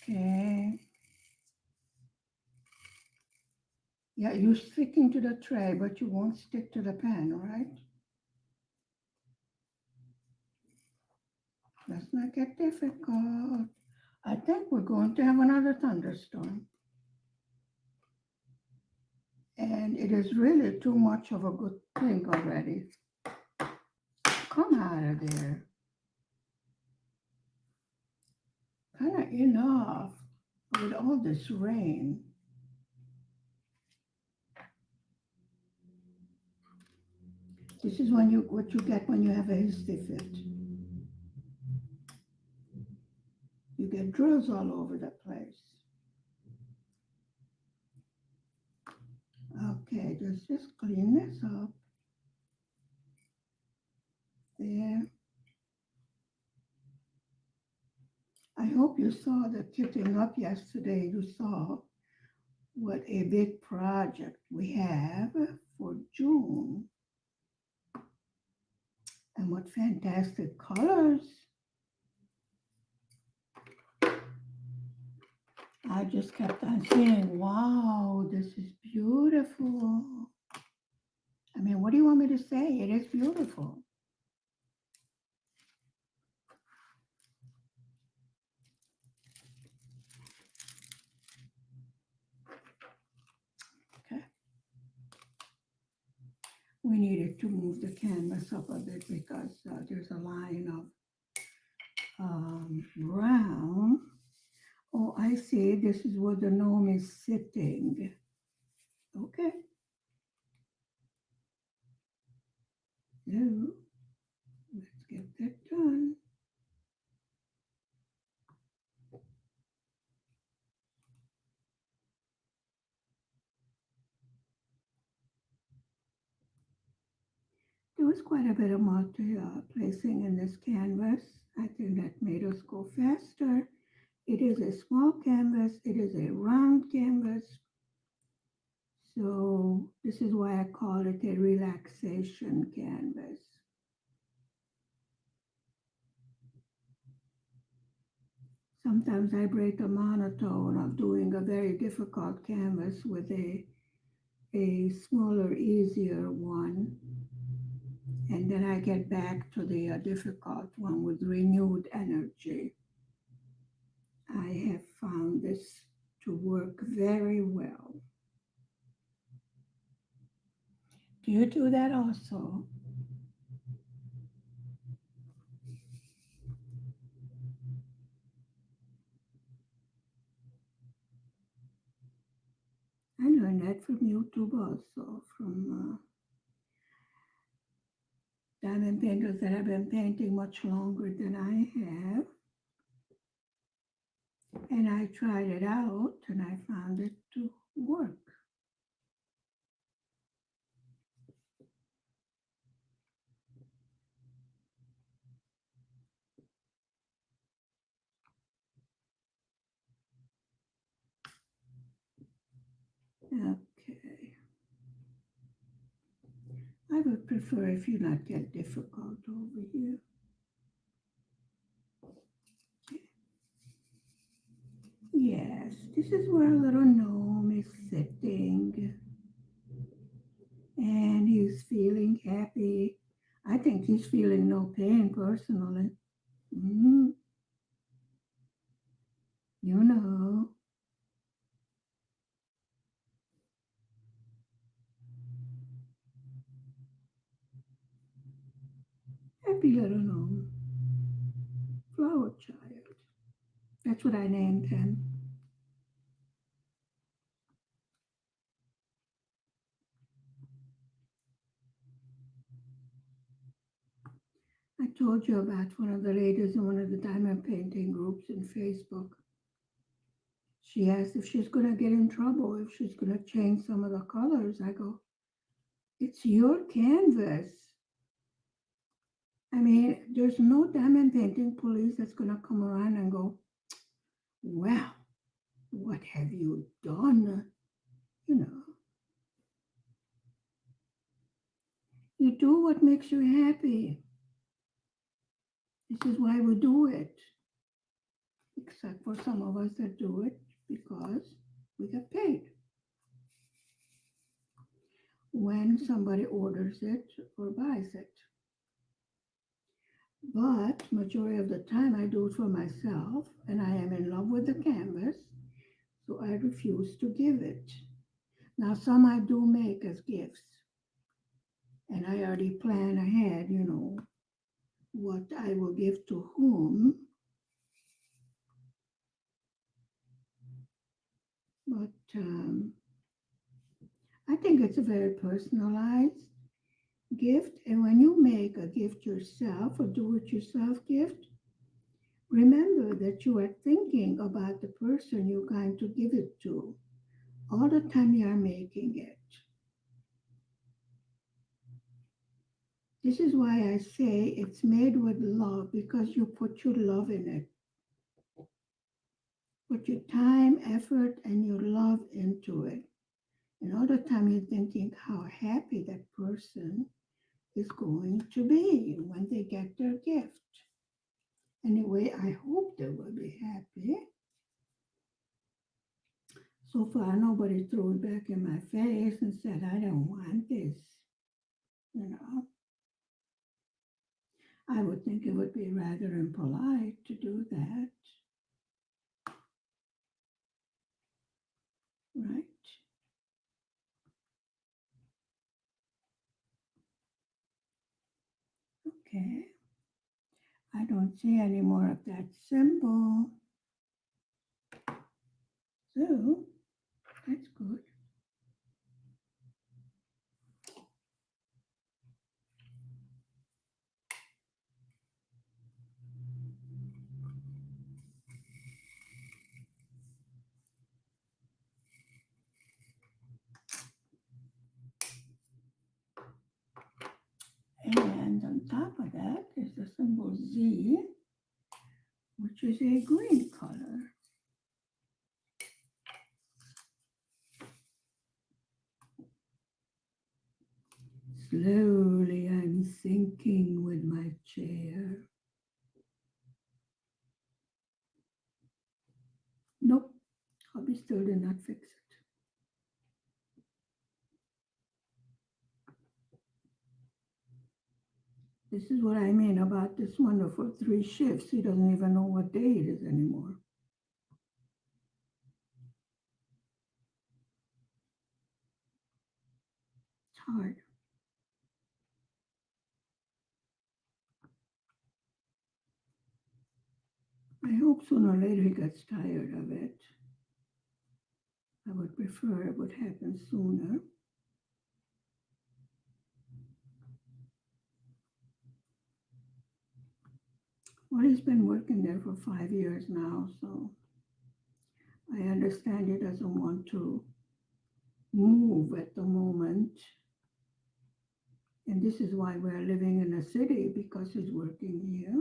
Okay. Yeah, you're sticking to the tray, but you won't stick to the pan, all right? Let's not get difficult. I think we're going to have another thunderstorm. And it is really too much of a good thing already. Come out of there. Kind of enough with all this rain. This is what you get when you have a hissy fit. You get drills all over the place. Okay, just clean this up. There. I hope you saw the tipping up yesterday. You saw what a big project we have for June. And what fantastic colors. I just kept on saying, wow, this is beautiful. I mean, what do you want me to say? It is beautiful. Okay. We needed to move the canvas up a bit because there's a line of brown. Oh, I see. This is where the gnome is sitting. Okay. So let's get that done. There was quite a bit of multi-placing in this canvas. I think that made us go faster. It is a small canvas. It is a round canvas. So this is why I call it a relaxation canvas. Sometimes I break the monotone of doing a very difficult canvas with a smaller, easier one. And then I get back to the difficult one with renewed energy. I have found this to work very well. Do you do that also? I learned that from YouTube also, from diamond painters that have been painting much longer than I have. And I tried it out and I found it to work. Okay. I would prefer if you not get difficult over here. Yes, this is where a little gnome is sitting. And he's feeling happy. I think he's feeling no pain personally. Mm, you know. Happy little gnome. Flower child. That's what I named him. I told you about one of the ladies in one of the diamond painting groups in Facebook. She asked if she's going to get in trouble, if she's going to change some of the colors. I go, it's your canvas. I mean, there's no diamond painting police that's going to come around and go, well, what have you done? You know, you do what makes you happy. This is why we do it. Except for some of us that do it because we get paid. When somebody orders it or buys it. But majority of the time I do it for myself and I am in love with the canvas, so I refuse to give it. Now some I do make as gifts and I already plan ahead, what I will give to whom. But I think it's a very personalized gift. And when you make a gift yourself, a do it yourself gift, remember that you are thinking about the person you're going to give it to all the time you are making it. This is why I say it's made with love because you put your love in it. Put your time, effort, and your love into it. And all the time you're thinking how happy that person is going to be when they get their gift. Anyway, I hope they will be happy. So far, nobody threw it back in my face and said, I don't want this. You know, I would think it would be rather impolite to do that, right? Okay, I don't see any more of that symbol. So, that's good. And on top of that is the symbol Z, which is a green color. Slowly I'm sinking with my chair. Nope, hubby still did not fix it. This is what I mean about this wonderful 3 shifts. He doesn't even know what day it is anymore. It's hard. I hope sooner or later he gets tired of it. I would prefer it would happen sooner. Well, he's been working there for 5 years now, so I understand he doesn't want to move at the moment. And this is why we're living in a city because he's working here.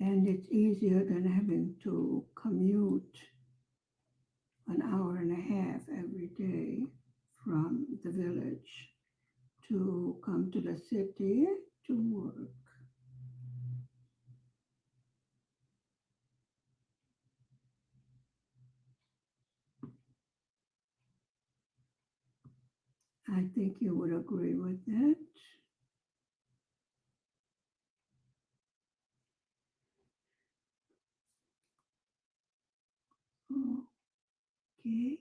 And it's easier than having to commute an hour and a half every day from the village to come to the city to work. I think you would agree with that. Okay.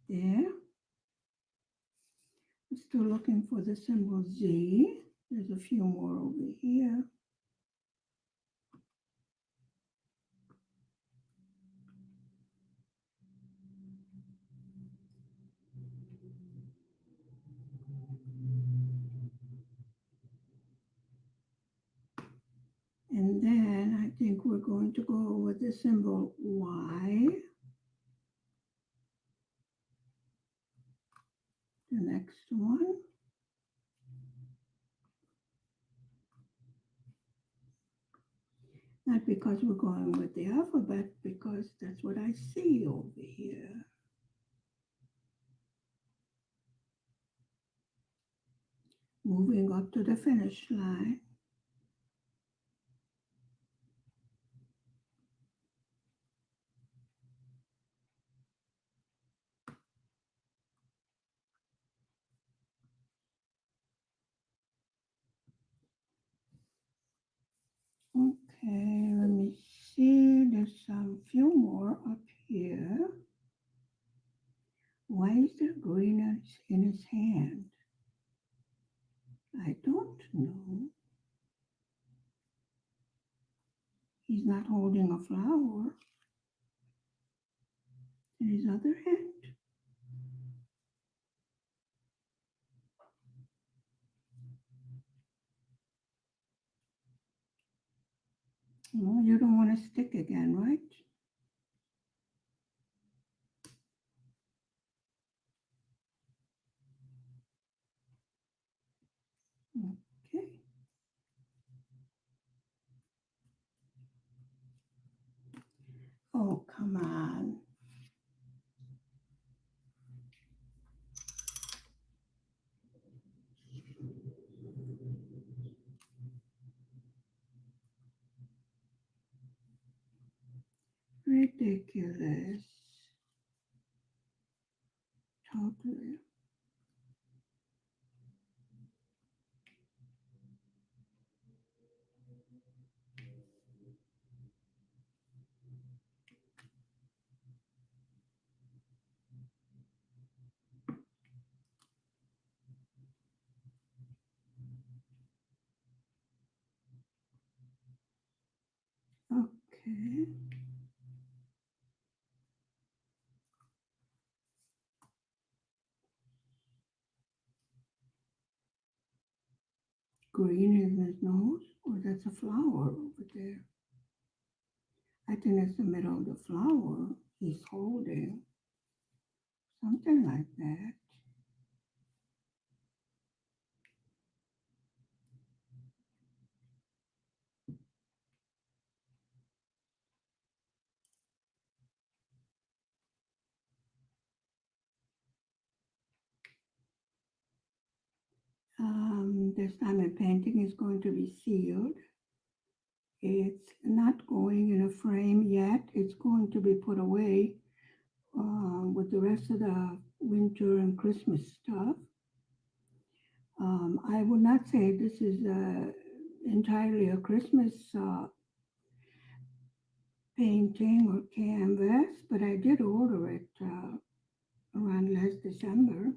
There. I'm still looking for the symbol Z. There's a few more over here. And then I think we're going to go with the symbol Y. The next one. Not because we're going with the alphabet, because that's what I see over here. Moving up to the finish line. Okay, let me see. There's some few more up here. Why is there green in his hand? I don't know. He's not holding a flower in his other hand. Oh, you don't want to stick again, right? Okay. Oh, come on. Ridiculous. Totally. Okay. Green in his nose? Or that's a flower over there. I think it's the middle of the flower he's holding. Something like that. This time a painting is going to be sealed. It's not going in a frame yet. It's going to be put away with the rest of the winter and Christmas stuff. I would not say this is entirely a Christmas painting or canvas, but I did order it around last December.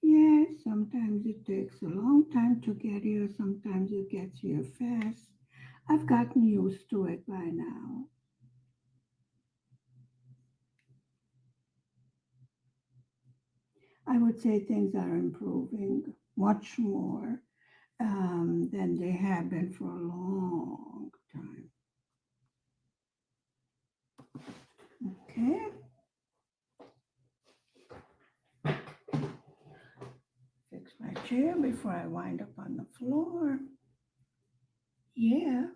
Yes, sometimes it takes a long time to get here, sometimes it gets here fast. I've gotten used to it by now. I would say things are improving much more than they have been for a long time. Okay, fix my chair before I wind up on the floor. Yeah,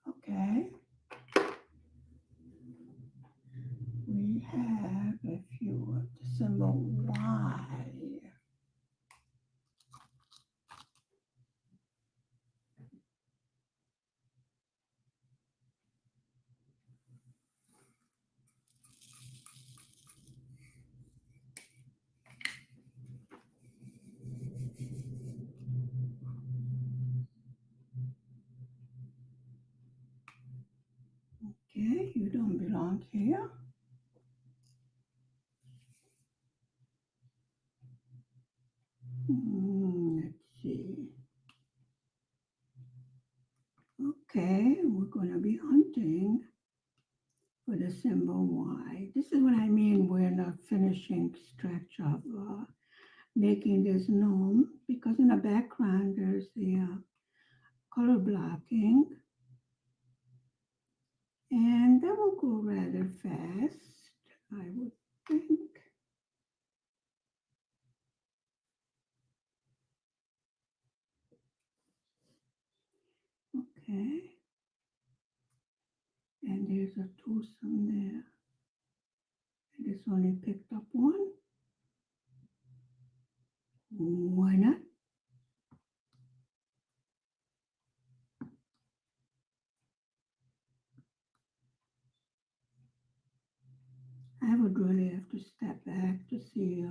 okay. We have a few of the symbol Y. Okay, you don't belong here. Let's see. Okay, we're going to be hunting for the symbol Y. This is what I mean we're in the finishing stretch of making this gnome because in the background there's the color blocking and that will go rather fast, I would think. Okay, and there's a twosome there. I just only picked up one. Why not? would really have to step back to see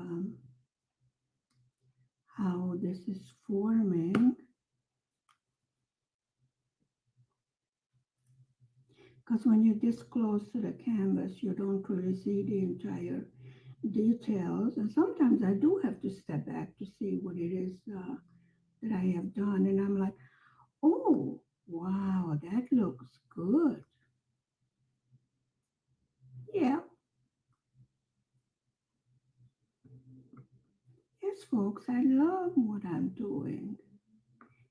how this is forming. Because when you're this close to the canvas, you don't really see the entire details. And sometimes I do have to step back to see what it is that I have done. And I'm like, oh, wow, that looks good. Yeah, yes, folks, I love what I'm doing.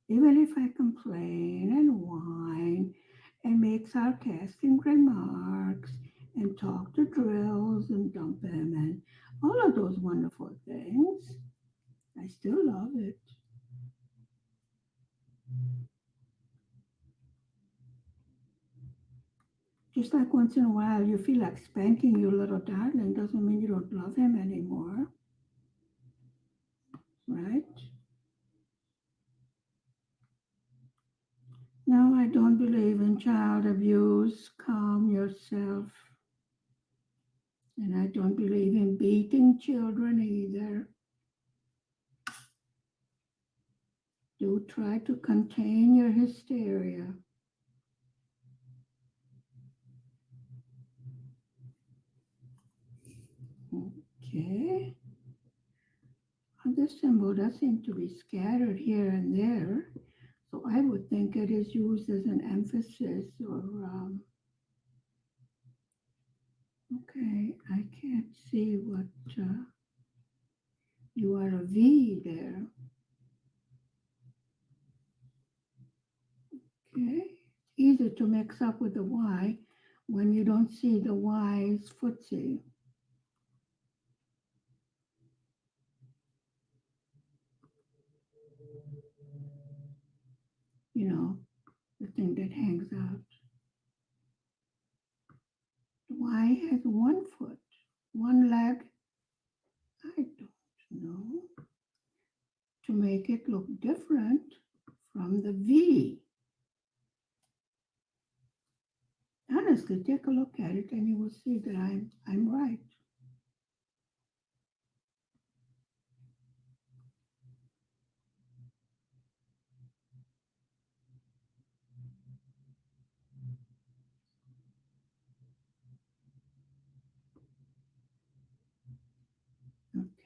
Even if I complain and whine and make sarcastic remarks and talk to drills and dump them and all of those wonderful things, I still love it. Just like once in a while you feel like spanking your little darling doesn't mean you don't love him anymore, right? No, I don't believe in child abuse. Calm yourself. And I don't believe in beating children either. Do try to contain your hysteria. Okay. And the symbol does seem to be scattered here and there. So I would think it is used as an emphasis or, okay, I can't see what, you are a V there. Okay. Easy to mix up with the Y when you don't see the Y's footsie. You know, the thing that hangs out. The Y has one foot, one leg. I don't know. To make it look different from the V. Honestly, take a look at it and you will see that I'm right.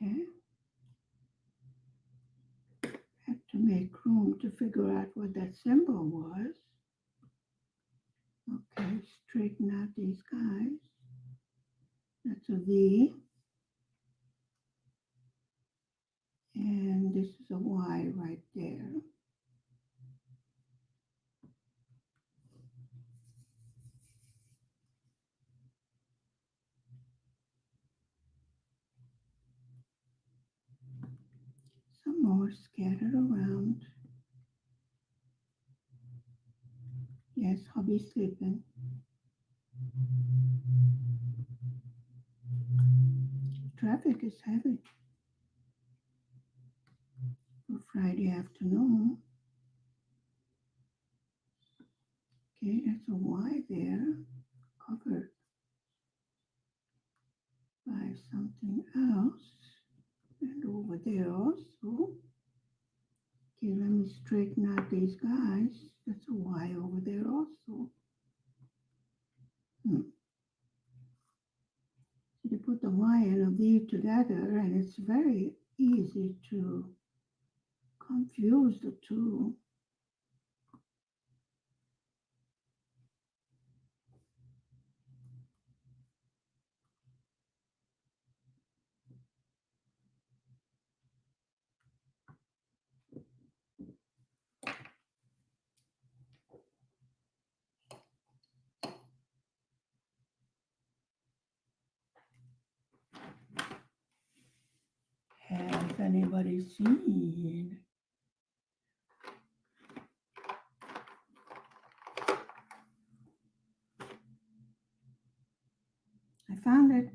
Okay. Had to make room to figure out what that symbol was. Okay, straighten out these guys. That's a V. And this is a Y right there. Some more scattered around. Yes, hubby's sleeping. Traffic is heavy for Friday afternoon. Okay, that's a Y there, covered by something else. And over there also. Okay, let me straighten out these guys. That's a Y over there also. Hmm. So you put the Y and a V together and it's very easy to confuse the two. Has anybody seen? I found it.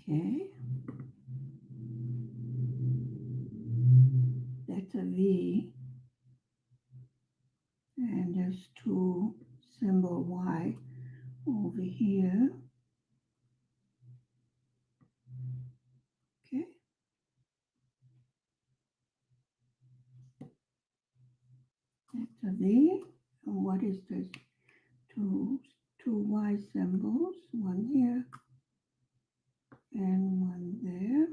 Okay, that's a V, and there's two symbol Y over here. Okay, that's a V. And what is this? Two Y symbols, one here and one there.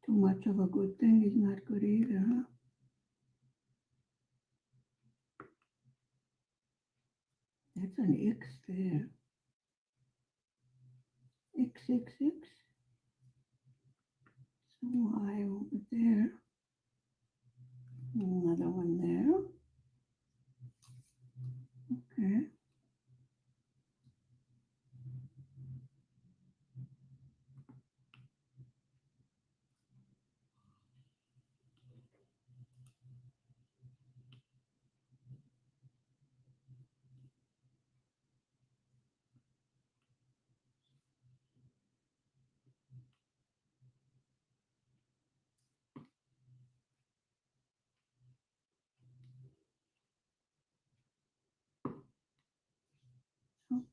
Too much of a good thing is not good either, huh? That's an X there. X, X, X. So Y over there. Another one there. Okay.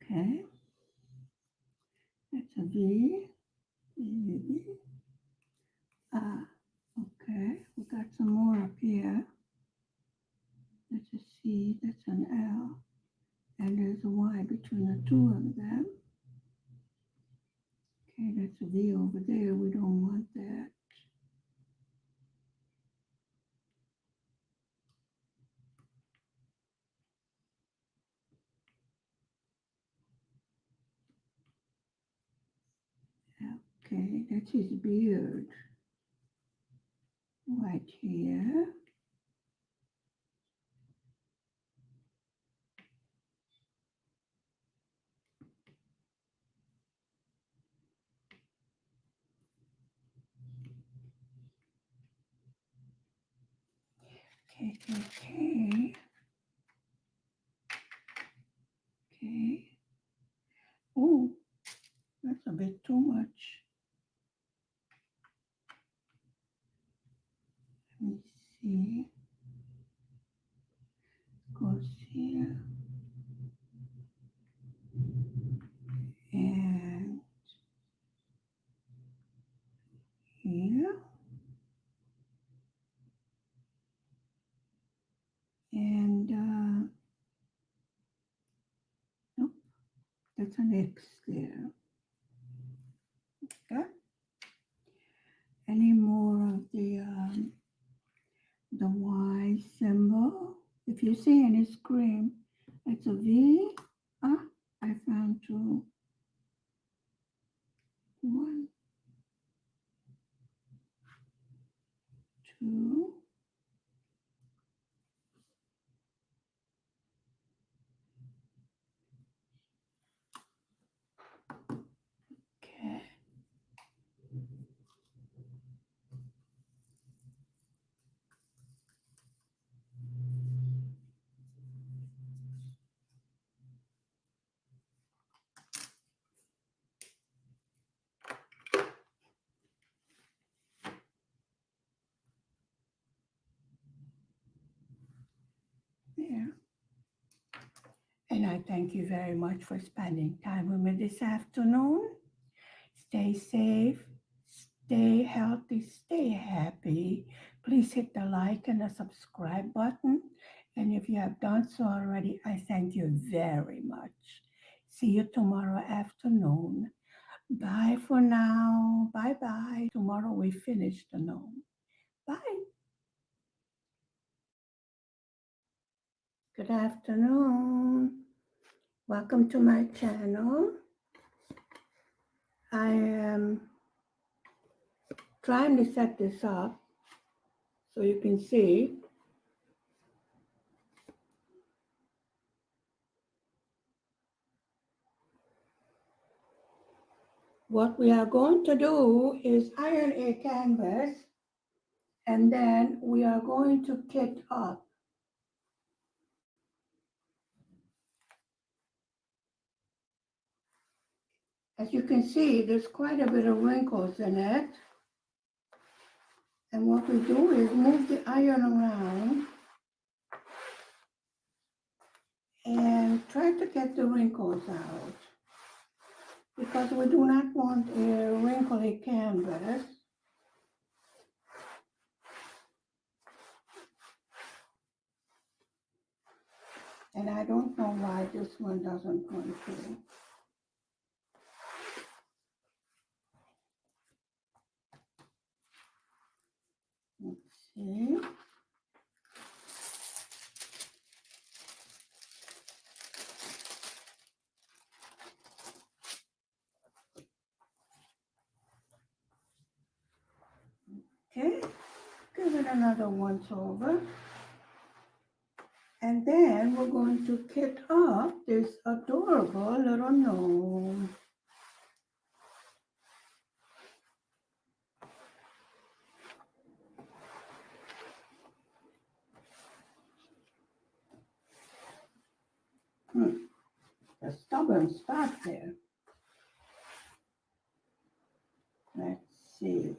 Okay. That's a V. V. Ah. Okay. We got some more up here. That's a C. That's an L. And there's a Y between the two of them. Okay, that's a V over there. We don't want that. Okay, that's his beard. Right here. Okay, okay, okay. Oh, that's a bit too much. Let me see. Goes here and here and nope, that's an X there. Okay. Any more of the Y symbol? If you see any scream, it's a V. Ah, I found two. One, two. Okay. There. And I thank you very much for spending time with me this afternoon. Stay safe, stay healthy, stay happy. Please hit the like and the subscribe button. And if you have done so already, I thank you very much. See you tomorrow afternoon. Bye for now. Bye bye. Tomorrow we finish the gnome. Bye. Good afternoon. Welcome to my channel. I am trying to set this up so you can see. What we are going to do is iron a canvas, and then we are going to kit up. As you can see, there's quite a bit of wrinkles in it. And what we do is move the iron around and try to get the wrinkles out, because we do not want a wrinkly canvas. And I don't know why this one doesn't want to. Let's see. Okay, give it another once over. And then we're going to kit up this adorable little gnome. A stubborn spot there. Let's see.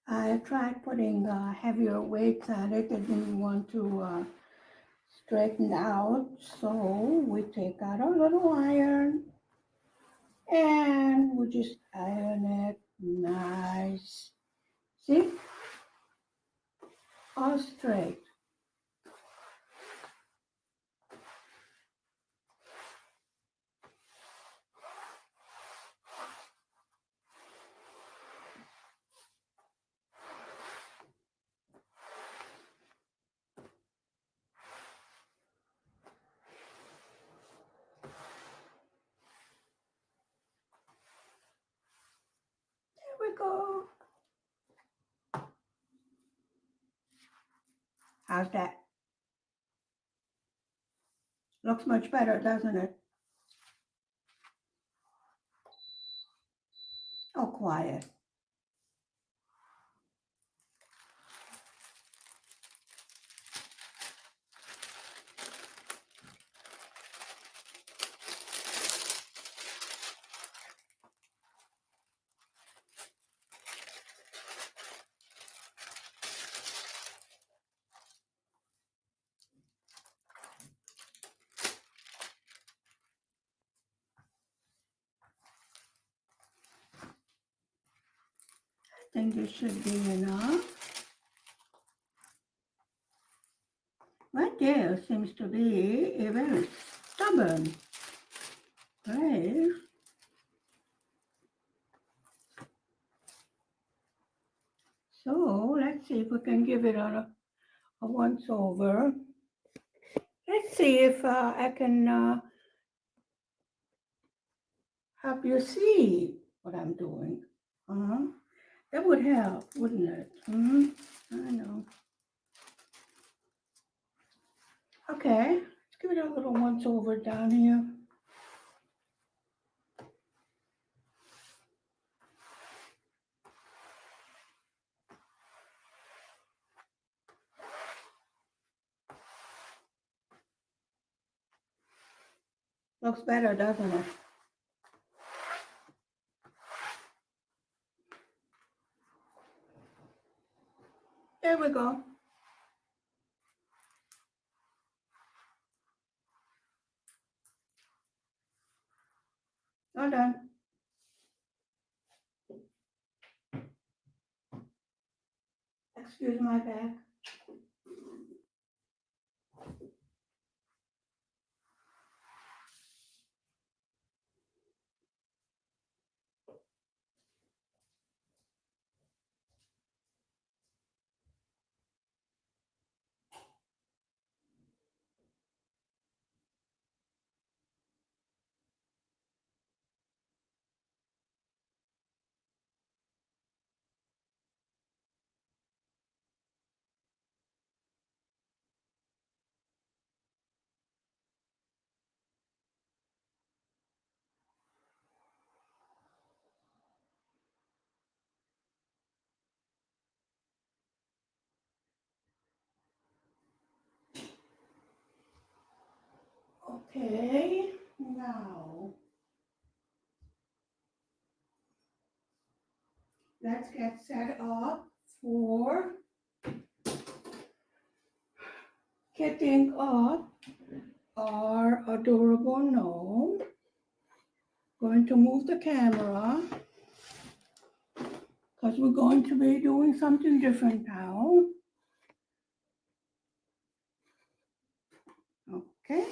I tried putting heavier weights on it. I didn't want to straighten out, so we take out our little iron and we just iron it nice. See? All straight. There we go. How's that? Looks much better, doesn't it? Oh, quiet. I think this should be enough. Right there seems to be a very stubborn place. So let's see if we can give it a once over. Let's see if I can help you see what I'm doing. That would help, wouldn't it? I know. Okay, let's give it a little once over down here. Looks better, doesn't it? There we go. All done. Excuse my back. Okay, now let's get set up for getting up our adorable gnome. Going to move the camera because we're going to be doing something different now. Okay.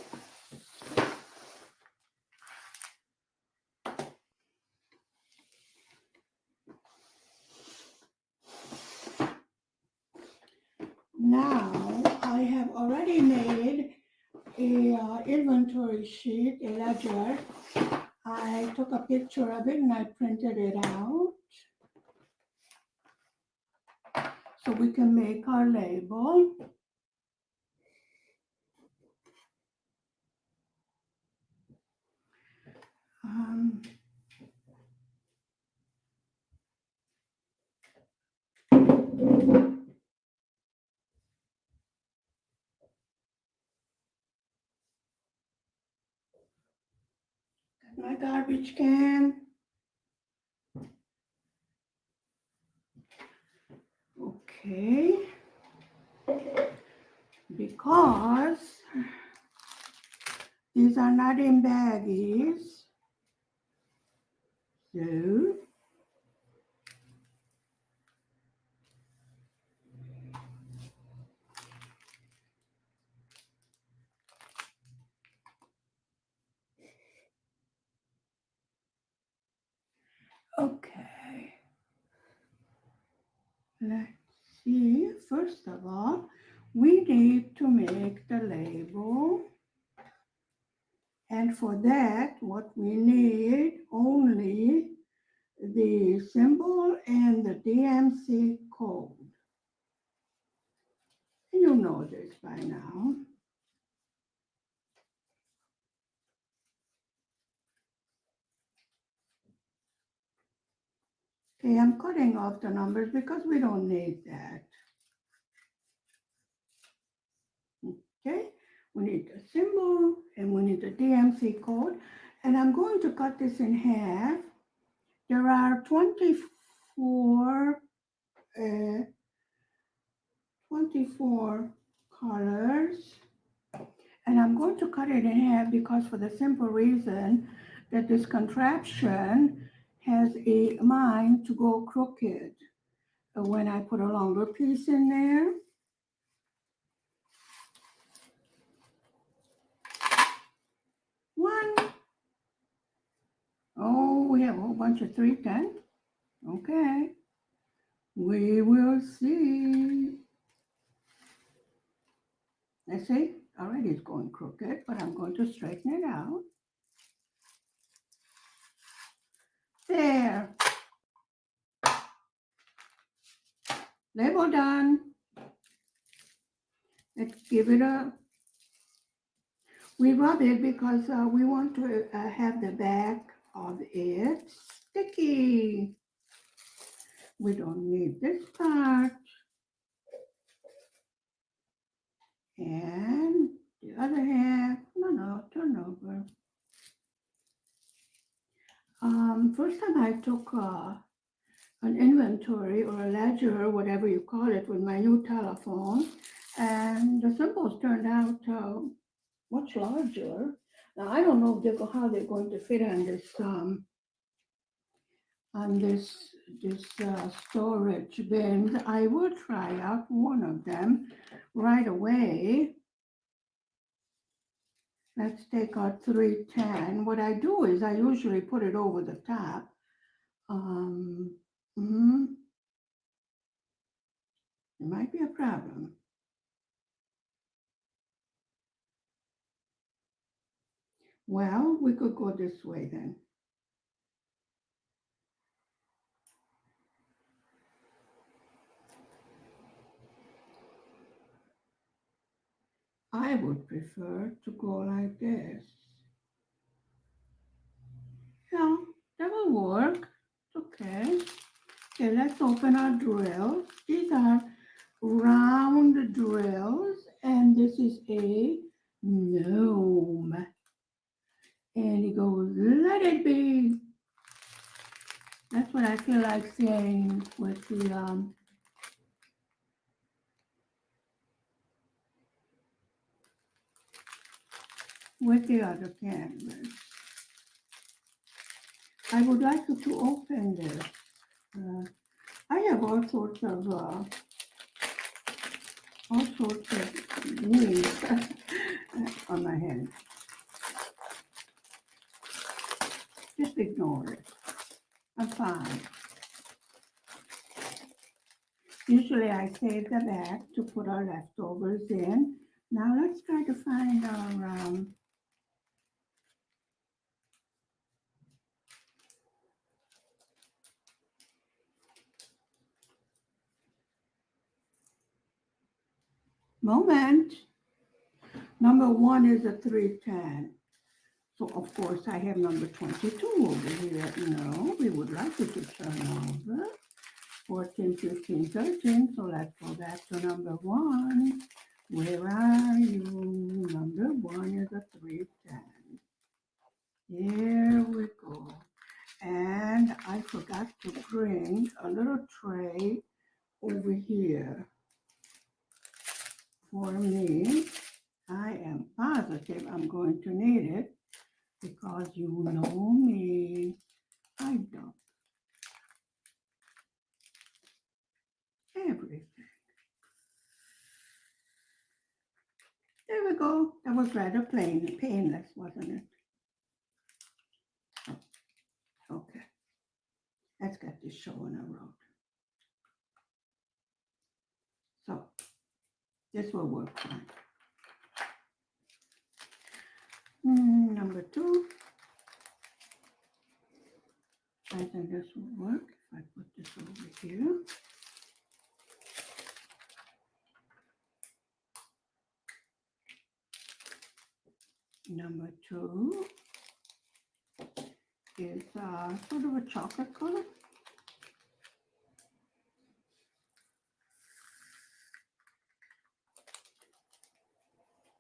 Now I have already made a inventory sheet, a ledger. I took a picture of it and I printed it out so we can make our label. Um, my garbage can. Okay. Because these are not in baggies. So okay. Let's see. First of all, we need to make the label. And for that, what we need only the symbol and the DMC code. You know this by now. Okay, I'm cutting off the numbers because we don't need that. Okay, we need the symbol and we need the DMC code. And I'm going to cut this in half. There are 24 colors, and I'm going to cut it in half because for the simple reason that this contraption has a mind to go crooked when I put a longer piece in there. One. Oh, we have a whole bunch of 310. Okay. We will see. Let's see. Already it's going crooked, but I'm going to straighten it out. There. Label done. Let's give it a, we rub it because we want to have the back of it sticky. We don't need this part. And the other half, no, turn over. First time I took an inventory or a ledger, whatever you call it, with my new telephone, and the symbols turned out much larger. Now I don't know if how they're going to fit on this storage bins. I will try out one of them right away. Let's take our 310. What I do is I usually put it over the top. It might be a problem. Well, we could go this way then. I would prefer to go like this. Yeah, that will work. Okay. Okay, let's open our drills. These are round drills, and this is a gnome. And he goes, let it be. That's what I feel like saying with the other canvas. I would like you to open this. I have all sorts of knees on my hand. Just ignore it. I'm fine. Usually I save the back to put our leftovers in. Now let's try to find our moment. Number 1 is a 310. So of course I have number 22 over here. No, we would like it to turn over. 14, 15, 13. So let's go back to number 1. Where are you? Number 1 is a 310. Here we go. And I forgot to bring a little tray over here for me. I am positive I'm going to need it because you know me. I dump everything. There we go. That was rather painless, wasn't it? Okay. Let's get this show on the road. So this will work fine. Number 2. I think this will work if I put this over here. Number 2 is sort of a chocolate color.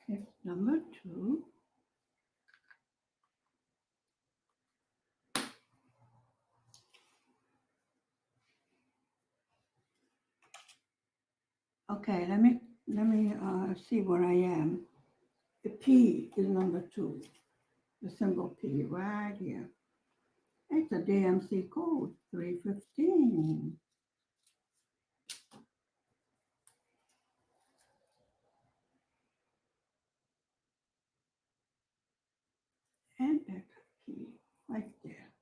It's number 2. Okay, let me see where I am. The P is number 2. The symbol P right here. It's a DMC code 315. And that's a P right there.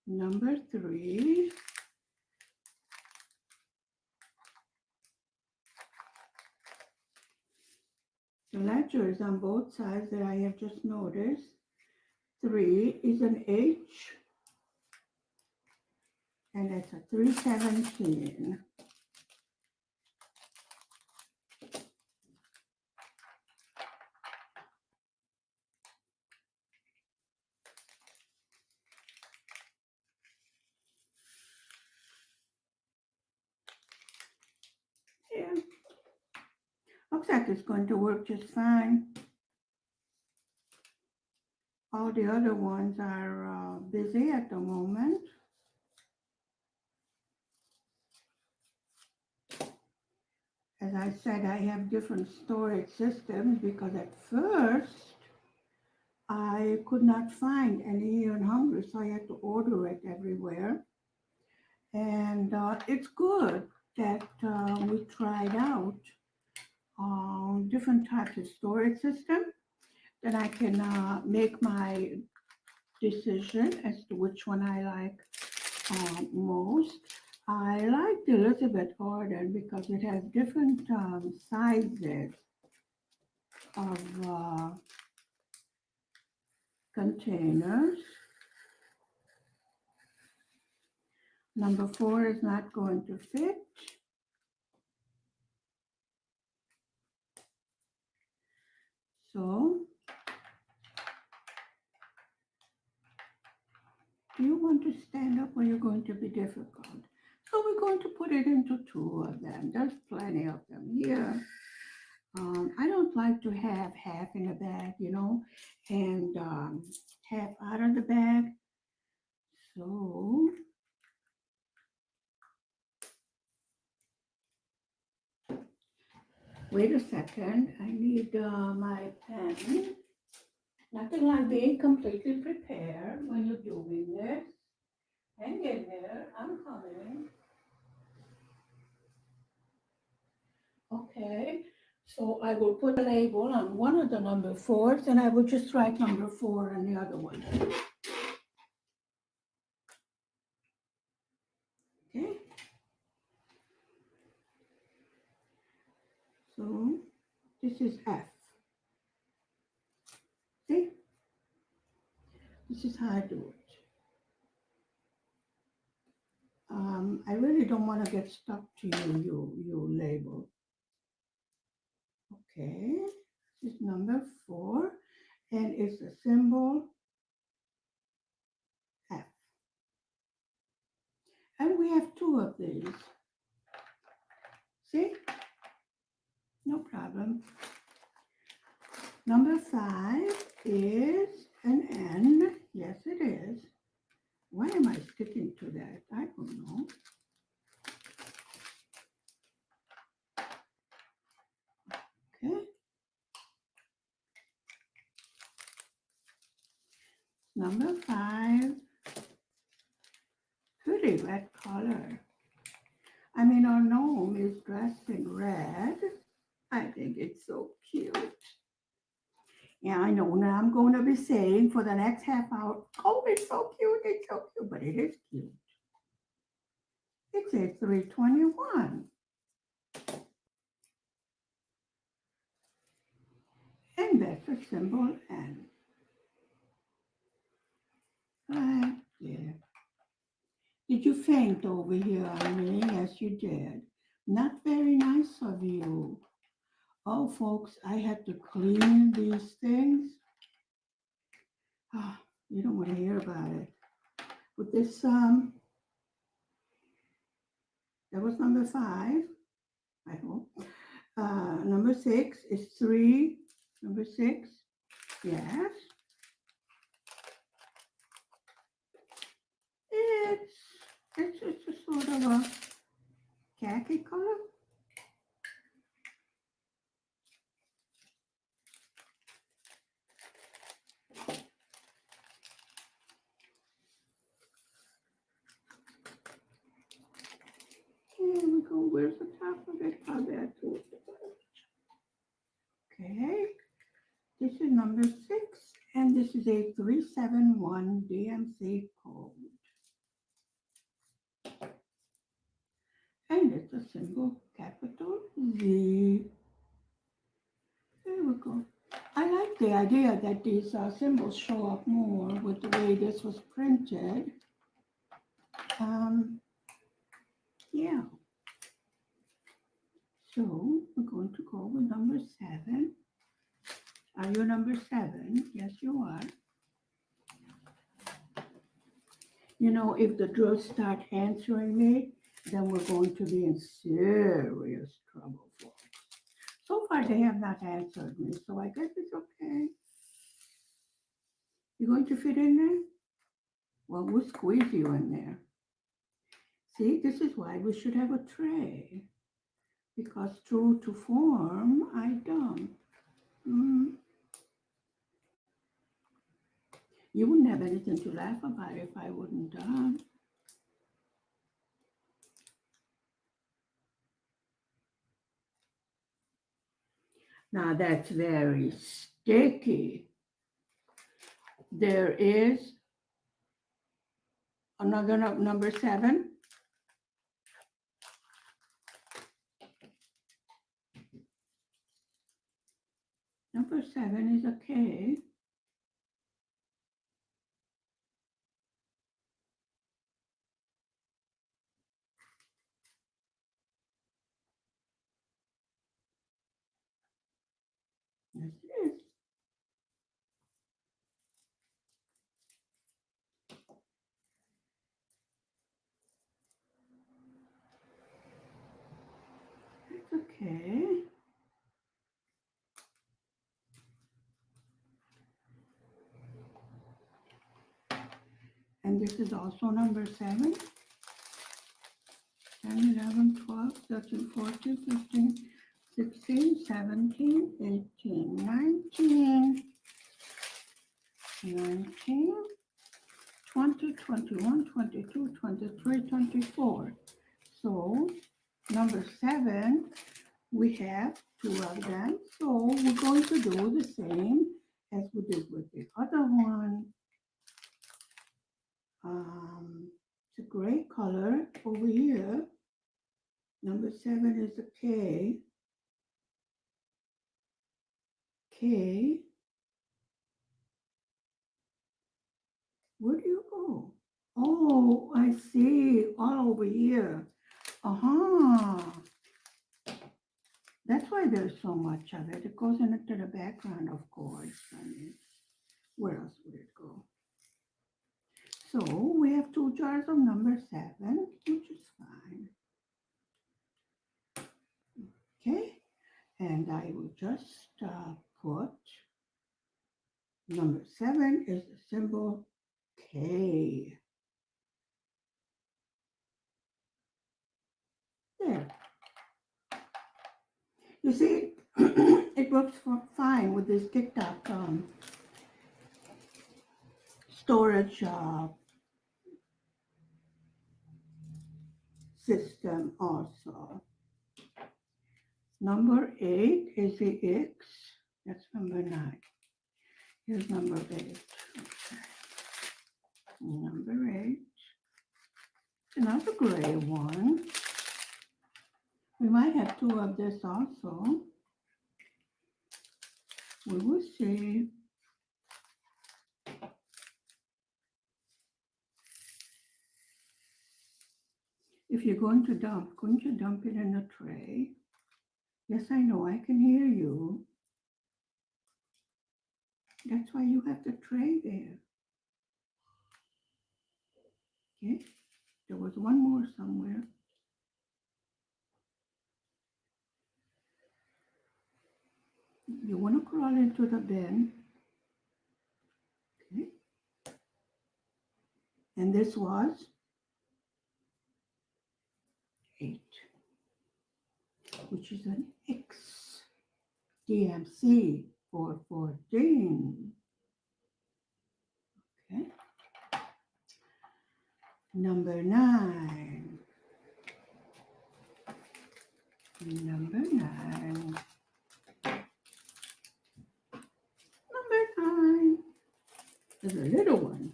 Number 3. The ledger is on both sides that I have just noticed. 3 is an H, and that's a 317. Yeah, looks like it's going to work just fine. All the other ones are busy at the moment. As I said, I have different storage systems because at first I could not find any here in Hungary, so I had to order it everywhere. And it's good that we tried out different types of storage system, that I can make my decision as to which one I like most. I like the Elizabeth Arden because it has different sizes of containers. Number 4 is not going to fit. So, do you want to stand up or you're going to be difficult? So we're going to put it into 2 of them. There's plenty of them here. I don't like to have half in a bag, and half out of the bag. So wait a second, I need my pen. Nothing like being completely prepared when you're doing this. Hang in there, I'm coming. Okay, so I will put a label on one of the number fours and I will just write number four on the other one. Okay, so this is F. See, this is how I do it. I really don't want to get stuck to you label. Okay, this is number four, and it's a symbol F. And we have two of these. See? No problem. Number five is an N. Yes, it is. Why am I sticking to that? I don't know. Okay. Number five. Pretty red color. I mean, our gnome is dressed in red. I think it's so cute. Yeah, I know. Now I'm going to be saying for the next half hour, oh, it's so cute, it's so cute, but it is cute. It says 321. And that's a symbol N. Right there. Did you faint over here on me? Yes, you did. Not very nice of you. Oh, folks, I had to clean these things. Ah, you don't want to hear about it. With this, that was number five, I hope. Number six is three. Number six, yes. It's it's a sort of a khaki color. Here we go. Where's the top of it? How that to Okay. This is number six, and this is a 371 DMC code. And it's a symbol capital Z. There we go. I like the idea that these symbols show up more with the way this was printed. Yeah. So we're going to go with number seven. Are you number seven? Yes, you are. You know, if the drills start answering me, then we're going to be in serious trouble, folks. So far, they have not answered me, so I guess it's okay. You going to fit in there? Well, we'll squeeze you in there. See, this is why we should have a tray. Because true to form, I don't. You wouldn't have anything to laugh about if I wouldn't. Now that's very sticky. There is another number seven. Number seven is a K. Yes, it is. It's okay. And this is also number 7. 10, 11, 12, 13, 14, 15, 16, 17, 18, 19, 19, 20, 21, 22, 23, 24. So number 7, we have 2 of them. So we're going to do the same as we did with the other one. It's a gray color over here. Number 7 is a K. K. Where do you go? Oh, I see. All over here. Uh-huh. That's why there's so much of it. It goes into the background, of course. I mean, where else would it go? So we have 2 jars of number 7, which is fine. Okay. And I will just put number 7 is the symbol K. There. You see, it works fine with this TikTok storage system also. Number 8 is the X. That's number 9. Here's number 8. Okay. Number 8. Another gray one. We might have 2 of this also. We will see. If you're going to dump, couldn't you dump it in a tray? Yes, I know, I can hear you. That's why you have the tray there. Okay, there was one more somewhere. You want to crawl into the bin. Okay. And this was 8, which is an X. DMC 414. Okay. Number 9. Number 9. Number 9. There's a little one.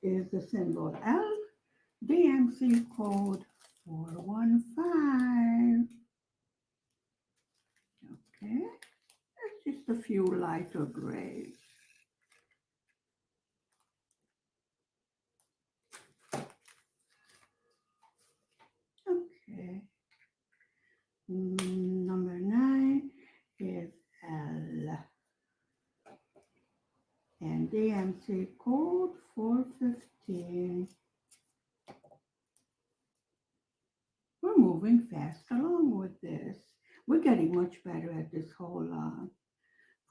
Is the symbol L. DMC code 415. Okay. That's just a few lighter grays. Okay. Number 9 is L. And DMC code 415. We're moving fast along with this. We're getting much better at this whole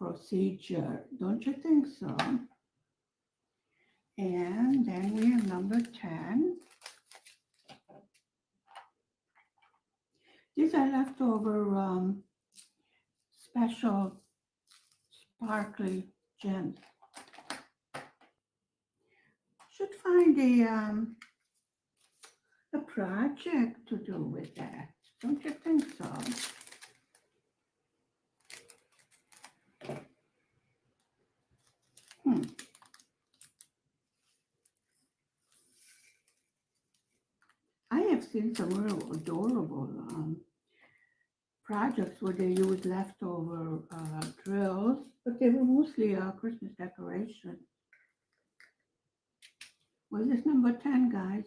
procedure, don't you think so? And then we have number 10. These are leftover special sparkly gems. Should find a project to do with that. Don't you think so? I have seen some real adorable projects where they use leftover drills, but they were mostly Christmas decoration. Was this number 10, guys?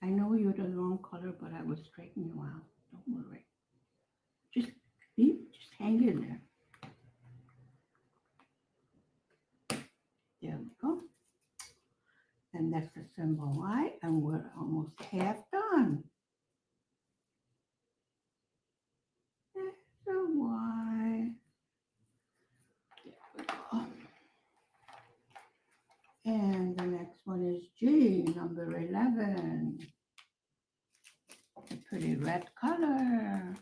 I know you're the wrong color, but I will straighten you out. Don't worry. Just hang in there. There we go. And that's the symbol Y, and we're almost half done. There's a Y. There we go. number 11. A pretty red color.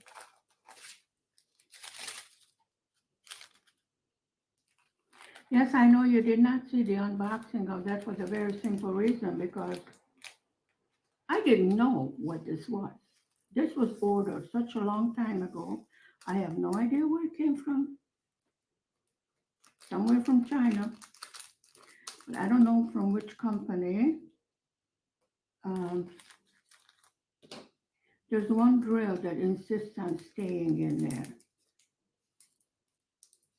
Yes, I know you did not see the unboxing of that for the very simple reason because I didn't know what this was. This was ordered such a long time ago. I have no idea where it came from. Somewhere from China. But I don't know from which company. Um, there's one drill that insists on staying in there.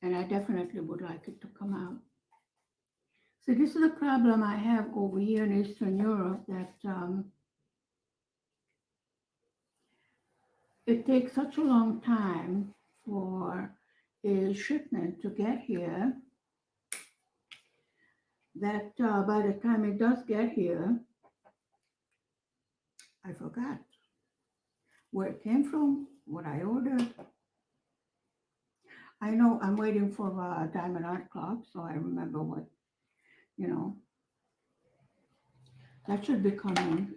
And I definitely would like it to come out. So this is a problem I have over here in Eastern Europe that it takes such a long time for a shipment to get here that by the time it does get here, I forgot where it came from, what I ordered. I know I'm waiting for a Diamond Art Club, so I remember what, you know, that should be coming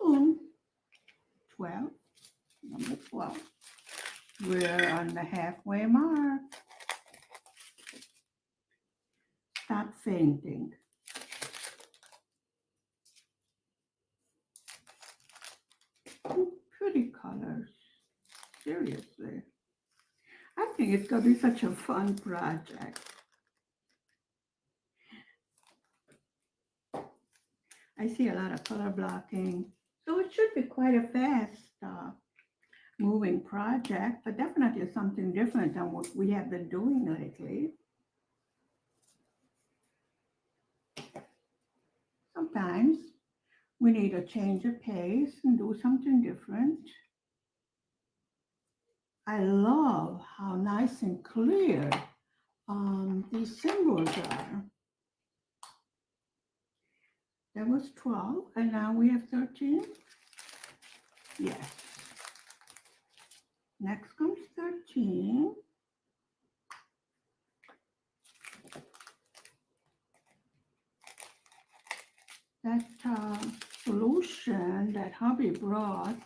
soon. 12, number 12. We're on the halfway mark. Stop fainting. Pretty colors. Seriously. I think it's going to be such a fun project. I see a lot of color blocking. So it should be quite a fast moving project, but definitely something different than what we have been doing lately. Sometimes we need a change of pace and do something different. I love how nice and clear these symbols are. That was 12, and now we have 13. Yes. Next comes 13. That solution that hubby brought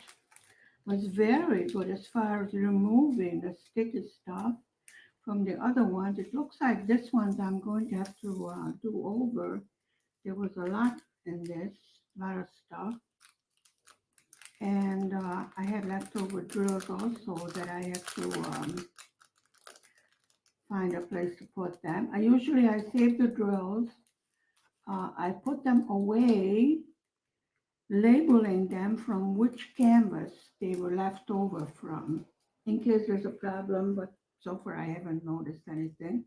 was very good as far as removing the sticky stuff from the other ones. It looks like this one I'm going to have to do over. There was a lot in this, a lot of stuff. And I had leftover drills also that I have to find a place to put them. I save the drills. I put them away, labeling them from which canvas they were left over from, in case there's a problem, but so far I haven't noticed anything.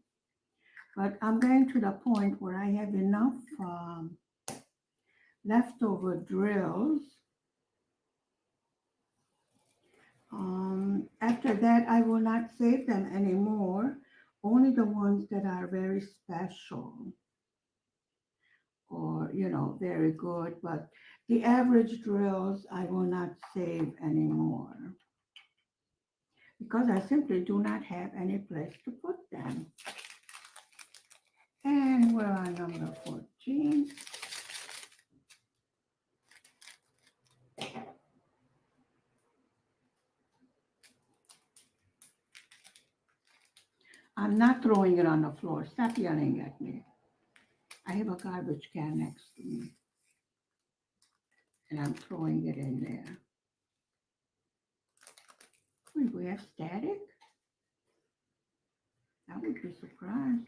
But I'm getting to the point where I have enough leftover drills. After that, I will not save them anymore, only the ones that are very special or, very good. But the average drills, I will not save anymore because I simply do not have any place to put them. And we're on number 14. I'm not throwing it on the floor. Stop yelling at me. I have a garbage can next to me. And I'm throwing it in there. Wait, we have static? I would be surprised.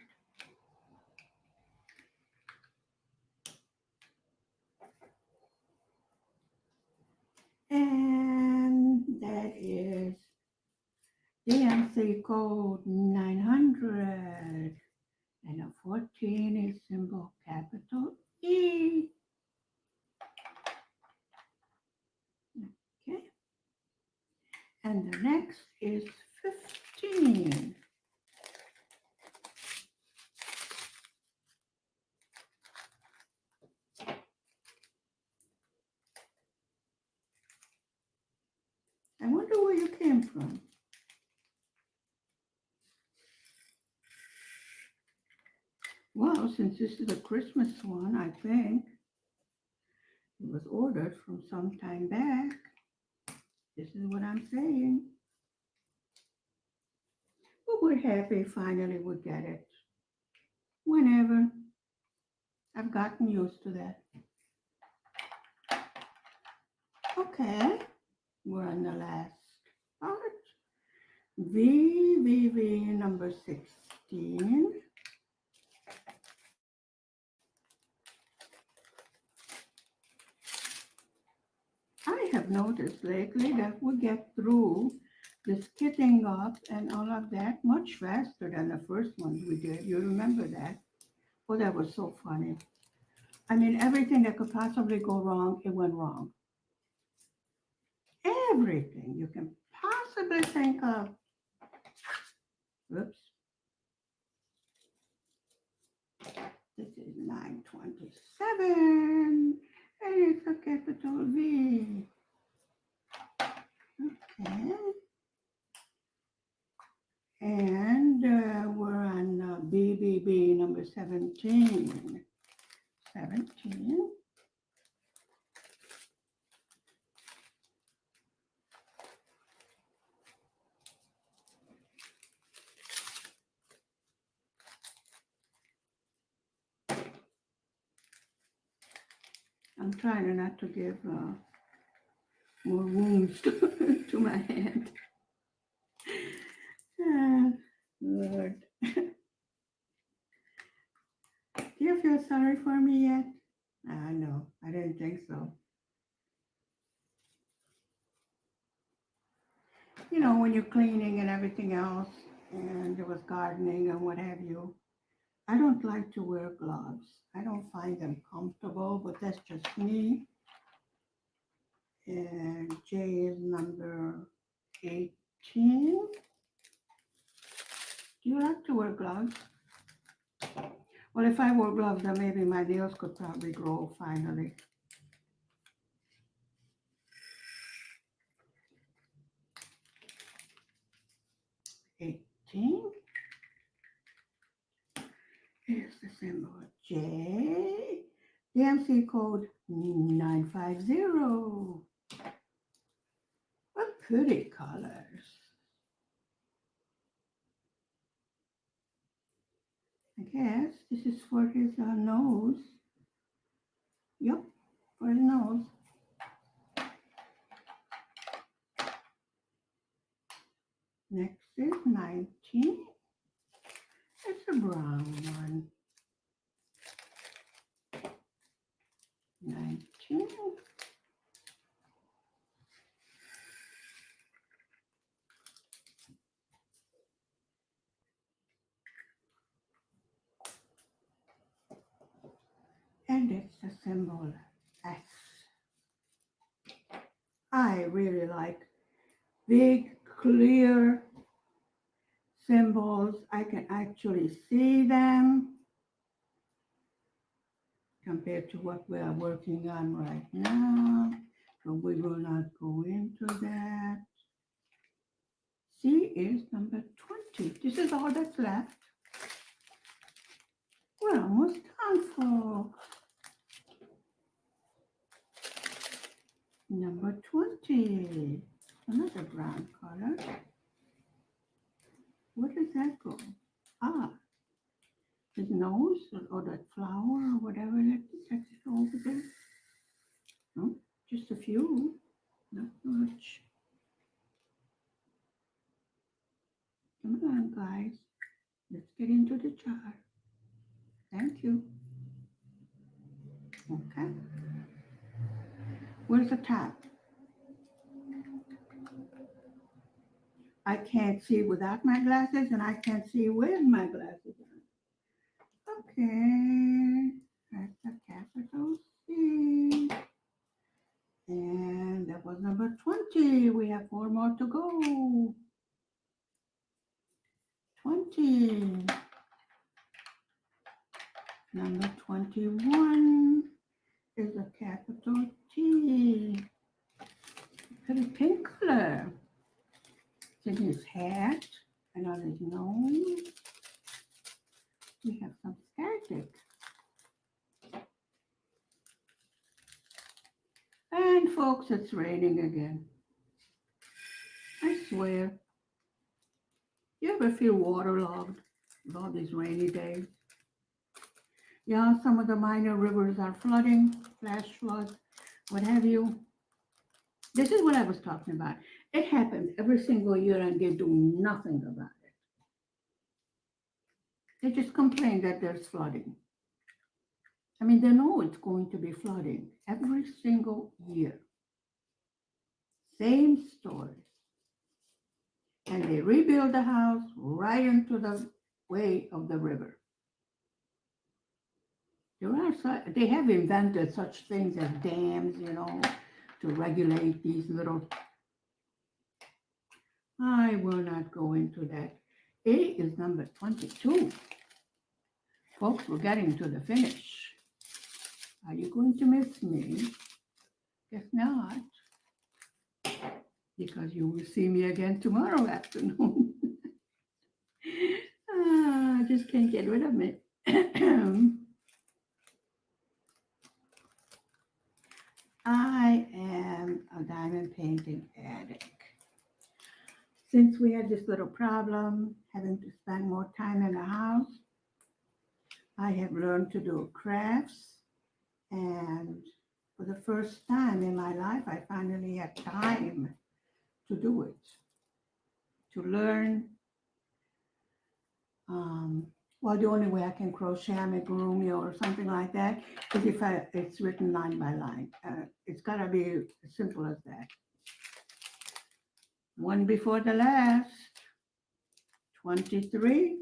And that is DMC code 900. And a 14 is symbol capital E. Okay. And the next is 15. I wonder where you came from. Well, since this is a Christmas one, I think it was ordered from some time back. This is what I'm saying. But we're happy finally we get it. Whenever. I've gotten used to that. Okay, we're on the last part. V number 16. I have noticed lately that we get through the skitting up and all of that much faster than the first ones we did. You remember that? Oh, that was so funny. I mean, everything that could possibly go wrong, it went wrong. Everything you can possibly think of. Oops. This is 927. And it's a capital V. Okay. And we're on BBB number 17. 17. I'm trying not to give more wounds to my hand. Lord. Do you feel sorry for me yet? No, I didn't think so. You know, when you're cleaning and everything else, and there was gardening and what have you, I don't like to wear gloves. I don't find them comfortable, but that's just me. And J is number 18. Do you like to wear gloves? Well, if I wore gloves, then maybe my nails could probably grow finally. 18 is the symbol J. The MC code 950. What pretty colors. I guess this is for his nose. Yep, for his nose. Next is 19. It's a brown one. 19. And it's the symbol S. I really like big, clear symbols. I can actually see them compared to what we are working on right now. But we will not go into that. C is number 20. This is all that's left. We're almost done, folks. Number 20. Another brown color. Where does that go? Ah, his nose or that flower or whatever that's over there. No, just a few, not much. Come on, guys. Let's get into the jar. Thank you. Okay. Where's the top? I can't see without my glasses and I can't see with my glasses on. Okay. That's a capital C. And that was number 20. We have 4 more to go. 20. Number 21 is a capital T. Pretty pink color. It's in his hat and on his nose. We have some scar folks, it's raining again. I swear. You ever feel waterlogged with all these rainy days? Yeah, some of the minor rivers are flooding, flash floods, what have you. This is what I was talking about. It happens every single year and they do nothing about it. They just complain that there's flooding. I mean, they know it's going to be flooding every single year. Same story. And they rebuild the house right into the way of the river. They have invented such things as dams, to regulate these little. I will not go into that. A is number 22. Folks, we're getting to the finish. Are you going to miss me? Guess not, because you will see me again tomorrow afternoon. I just can't get rid of me. I am a diamond painting addict. Since we had this little problem, having to spend more time in the house, I have learned to do crafts. And for the first time in my life, I finally had time to do it, to learn. Well, the only way I can crochet amigurumi or something like that is if it's written line by line. It's got to be as simple as that. One before the last, 23.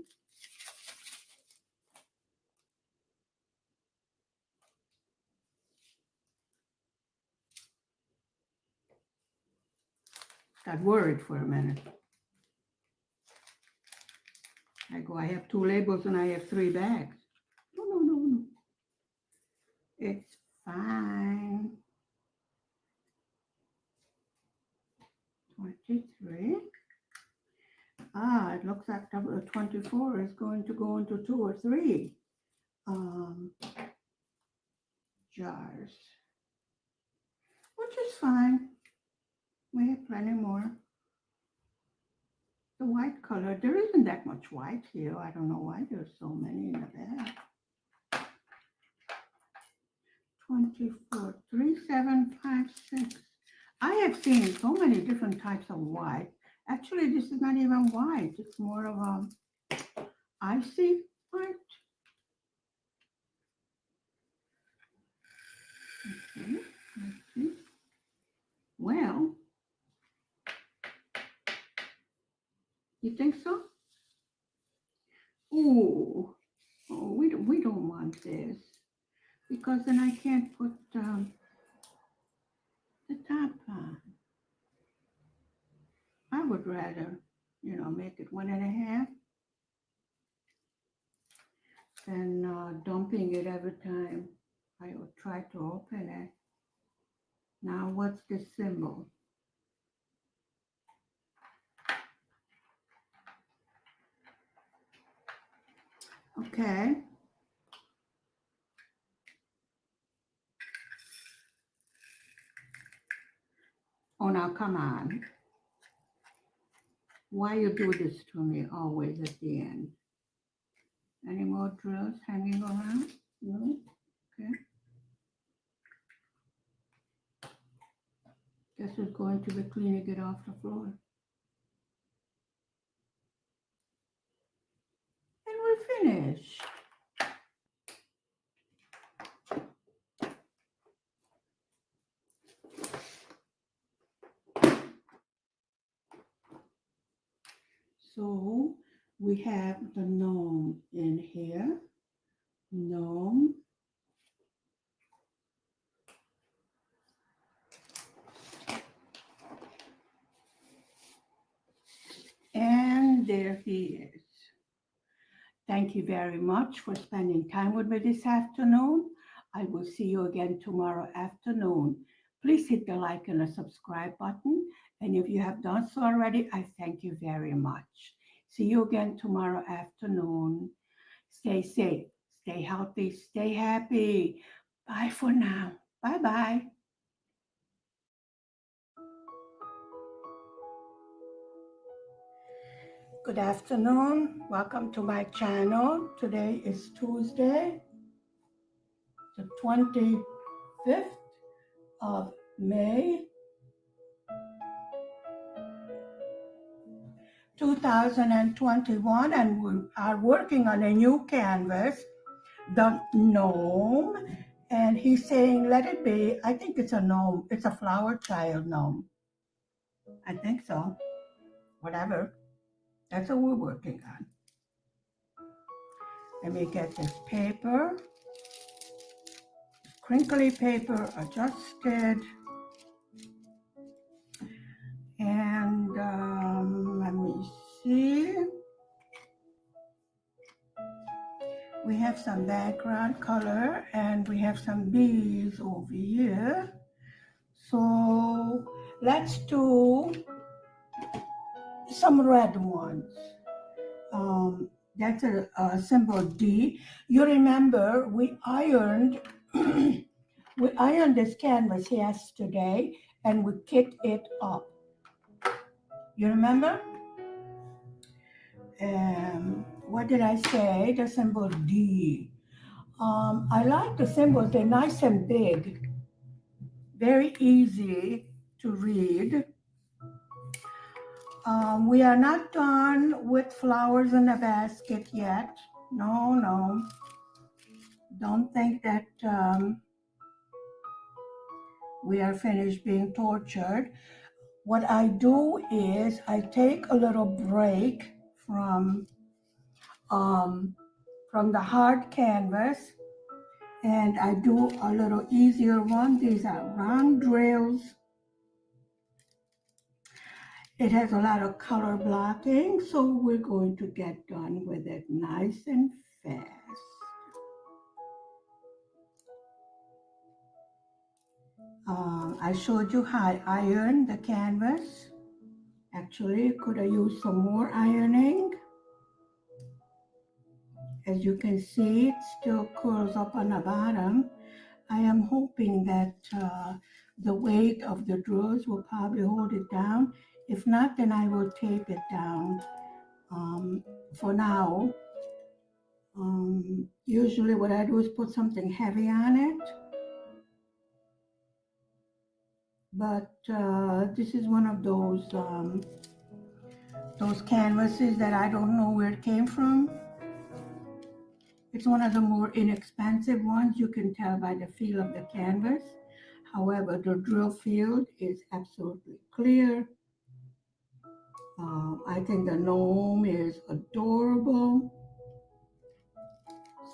Got worried for a minute. I have 2 labels and I have 3 bags. No. It's fine. 23. It looks like 24 is going to go into 2 or 3 jars, which is fine. We have plenty more. The white color, there isn't that much white here. I don't know why there's so many in the bag. 24, 3, 7, 5, 6. I have seen so many different types of white. Actually, this is not even white. It's more of a icy white. Okay, let's see. Well, you think so? Oh, we don't want this because then I can't put the top on. I would rather, make it 1.5 than dumping it every time I would try to open it. Now, what's this symbol? Okay. Oh, now come on. Why you do this to me always at the end? Any more drills hanging around? No? Okay. Guess who's going to be cleaning it off the floor? And we're finished. So we have the gnome in here. Gnome. And there he is. Thank you very much for spending time with me this afternoon. I will see you again tomorrow afternoon. Please hit the like and the subscribe button. And if you have done so already, I thank you very much. See you again tomorrow afternoon. Stay safe, stay healthy, stay happy. Bye for now. Bye-bye. Good afternoon. Welcome to my channel. Today is Tuesday, the 25th of May, 2021, and we are working on a new canvas, the gnome. And he's saying, let it be. I think it's a gnome. It's a flower child gnome. I think so. Whatever. That's what we're working on. Let me get this paper. Crinkly paper adjusted. And let me see. We have some background color and we have some bees over here. So let's do some red ones. That's a symbol D. You remember we ironed this canvas yesterday and we kicked it up. You remember? What did I say? The symbol D. I like the symbols. They're nice and big. Very easy to read. We are not done with flowers in a basket yet. No. Don't think that we are finished being tortured. What I do is I take a little break from the hard canvas and I do a little easier one. These are round drills. It has a lot of color blocking, so we're going to get done with it nice and fast. I showed you how I ironed the canvas. Actually, could have used some more ironing. As you can see, it still curls up on the bottom. I am hoping that the weight of the drills will probably hold it down. If not, then I will tape it down. For now, usually what I do is put something heavy on it. But this is one of those canvases that I don't know where it came from. It's one of the more inexpensive ones. You can tell by the feel of the canvas. However, the drill field is absolutely clear. I think the gnome is adorable.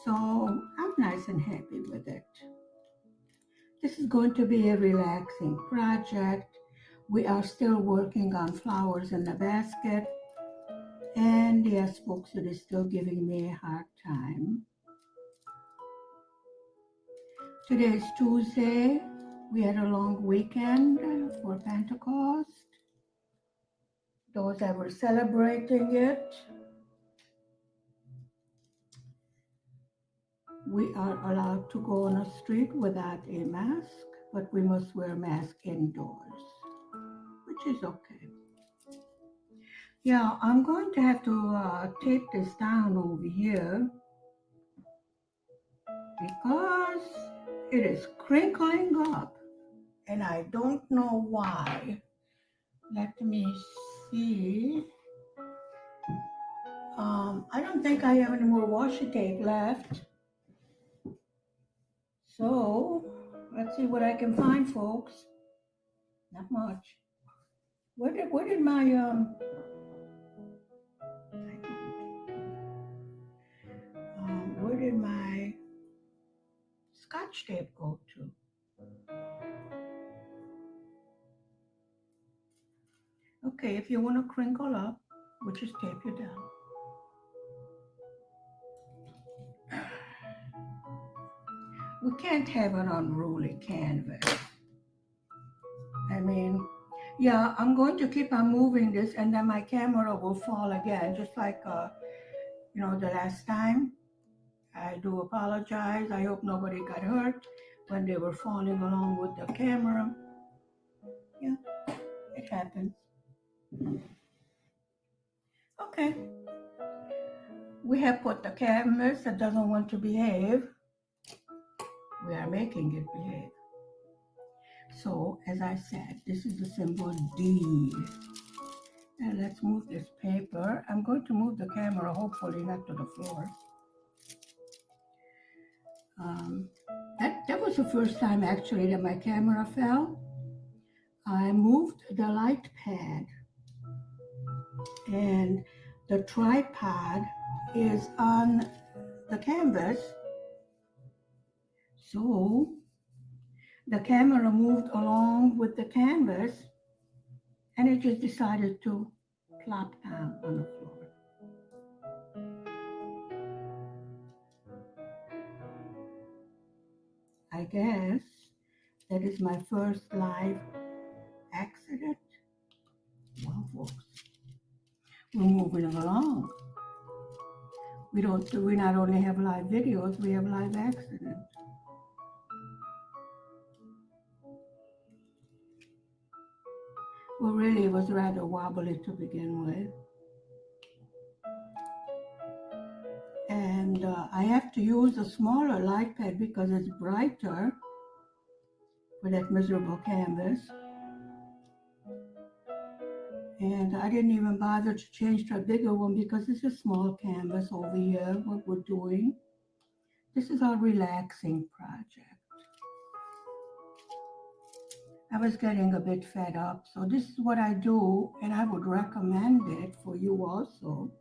So I'm nice and happy with it. This is going to be a relaxing project. We are still working on flowers in the basket. And yes, folks, it is still giving me a hard time. Today is Tuesday. We had a long weekend for Pentecost. Those that were celebrating it, we are allowed to go on the street without a mask, but we must wear a mask indoors, which is okay. Yeah, I'm going to have to tape this down over here because it is crinkling up and I don't know why. Let me see. I don't think I have any more washi tape left. So let's see what I can find, folks. Not much. Where did my where did my Scotch tape go to? Okay, if you want to crinkle up, we'll just tape you down. We can't have an unruly canvas. I mean, yeah, I'm going to keep on moving this and then my camera will fall again, just like, you know, the last time. I do apologize. I hope nobody got hurt when they were falling along with the camera. Yeah, it happens. Okay, we have put the canvas that doesn't want to behave. We are making it behave. So, as I said, this is the symbol D. Now let's move this paper. I'm going to move the camera, hopefully not to the floor. That was the first time actually that my camera fell. I moved the light pad and the tripod is on the canvas. So the camera moved along with the canvas and it just decided to plop down on the floor. I guess that is my first live accident. Well, folks, we're moving along. We not only have live videos, we have live accidents. Well, really, it was rather wobbly to begin with. And I have to use a smaller light pad because it's brighter for that miserable canvas. And I didn't even bother to change to a bigger one because it's a small canvas over here, what we're doing. This is our relaxing project. I was getting a bit fed up, so this is what I do, and I would recommend it for you also.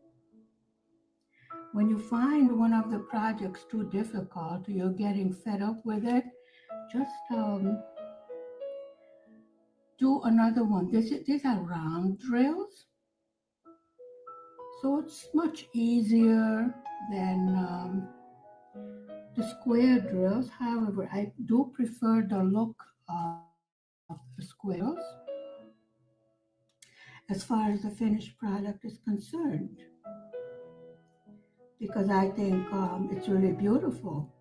When you find one of the projects too difficult, or you're getting fed up with it, just do another one. These are round drills, so it's much easier than the square drills. However, I do prefer the look of the squares as far as the finished product is concerned, because I think it's really beautiful.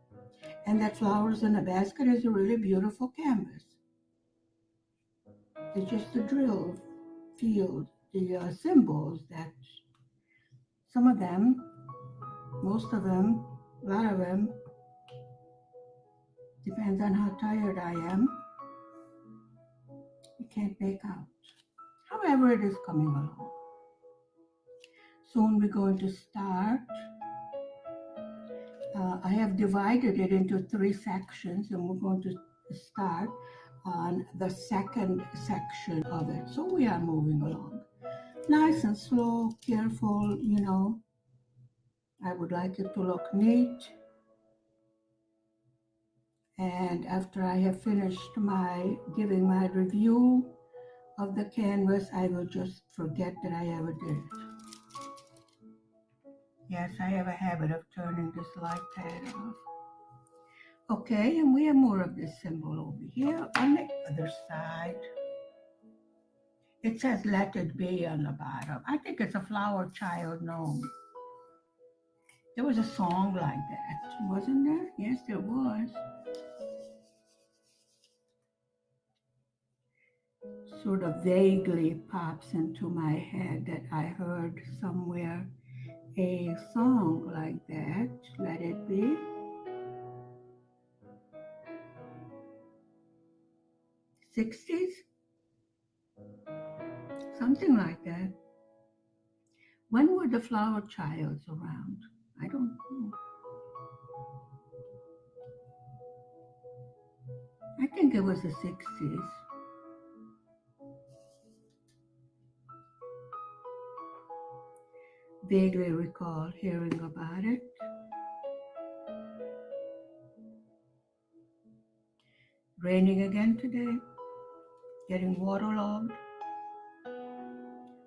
And that Flowers in a Basket is a really beautiful canvas. It's just the drill field, the symbols that some of them, most of them, a lot of them, depends on how tired I am, you can't make out. However, it is coming along. Soon we're going to start. I have divided it into 3 sections and we're going to start on the second section of it. So we are moving along. Nice and slow, careful, you know. I would like it to look neat. And after I have finished giving my review of the canvas, I will just forget that I ever did it. Yes, I have a habit of turning this light pad off. Okay, and we have more of this symbol over here on the other side. It says "Let It Be" on the bottom. I think it's a flower child gnome. There was a song like that, wasn't there? Yes, there was. Sort of vaguely pops into my head that I heard somewhere a song like that, "Let It Be." '60s? Something like that. When were the Flower Childs around? I don't know. I think it was the '60s. Vaguely recall hearing about it. Raining again today, getting waterlogged.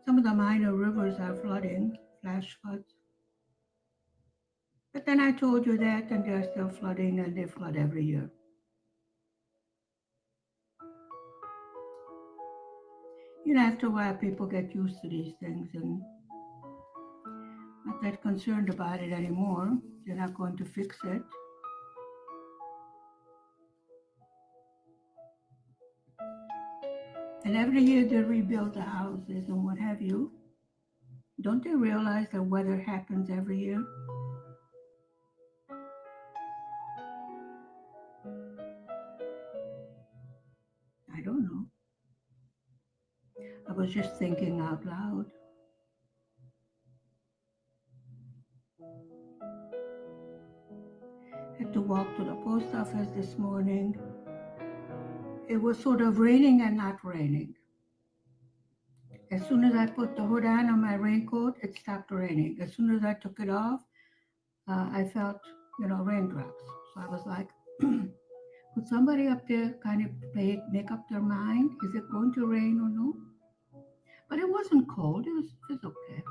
Some of the minor rivers are flooding, flash floods. But then I told you that, and they're still flooding, and they flood every year. You know, after a while, people get used to these things and not that concerned about it anymore. They're not going to fix it. And every year they rebuild the houses and what have you. Don't they realize that weather happens every year? I don't know. I was just thinking out loud. Had to walk to the post office this morning. It was sort of raining and not raining. As soon as I put the hood on my raincoat, it stopped raining. As soon as I took it off, I felt, raindrops. So I was like, could somebody up there kind of make up their mind? Is it going to rain or no? But it wasn't cold. It was okay.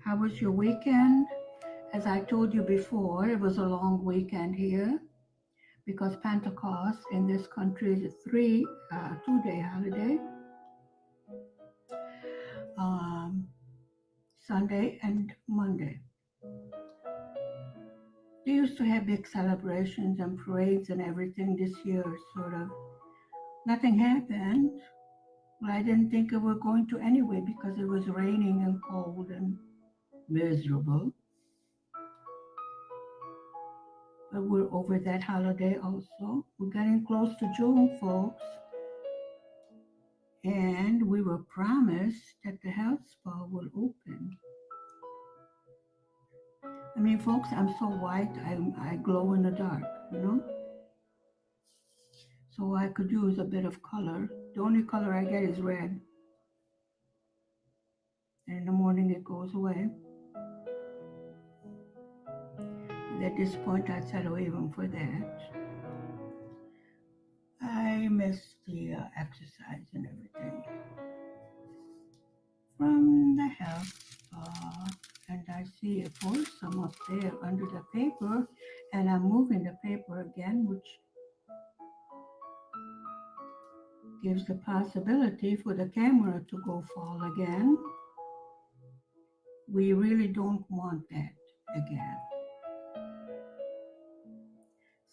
How was your weekend? As I told you before, it was a long weekend here because Pentecost in this country is a 2-day holiday. Sunday and Monday. They used to have big celebrations and parades and everything. This year, sort of, nothing happened. Well, I didn't think it were going to anyway because it was raining and cold and miserable. But we're over that holiday also. We're getting close to June, folks. And we were promised that the health spa will open. I mean, folks, I'm so white, I glow in the dark, So I could use a bit of color. The only color I get is red. And in the morning it goes away. And at this point I'd settle even for that. I miss the exercise and everything. From the health spa, and I see a foursome up there under the paper, and I'm moving the paper again, which gives the possibility for the camera to go fall again. We really don't want that again.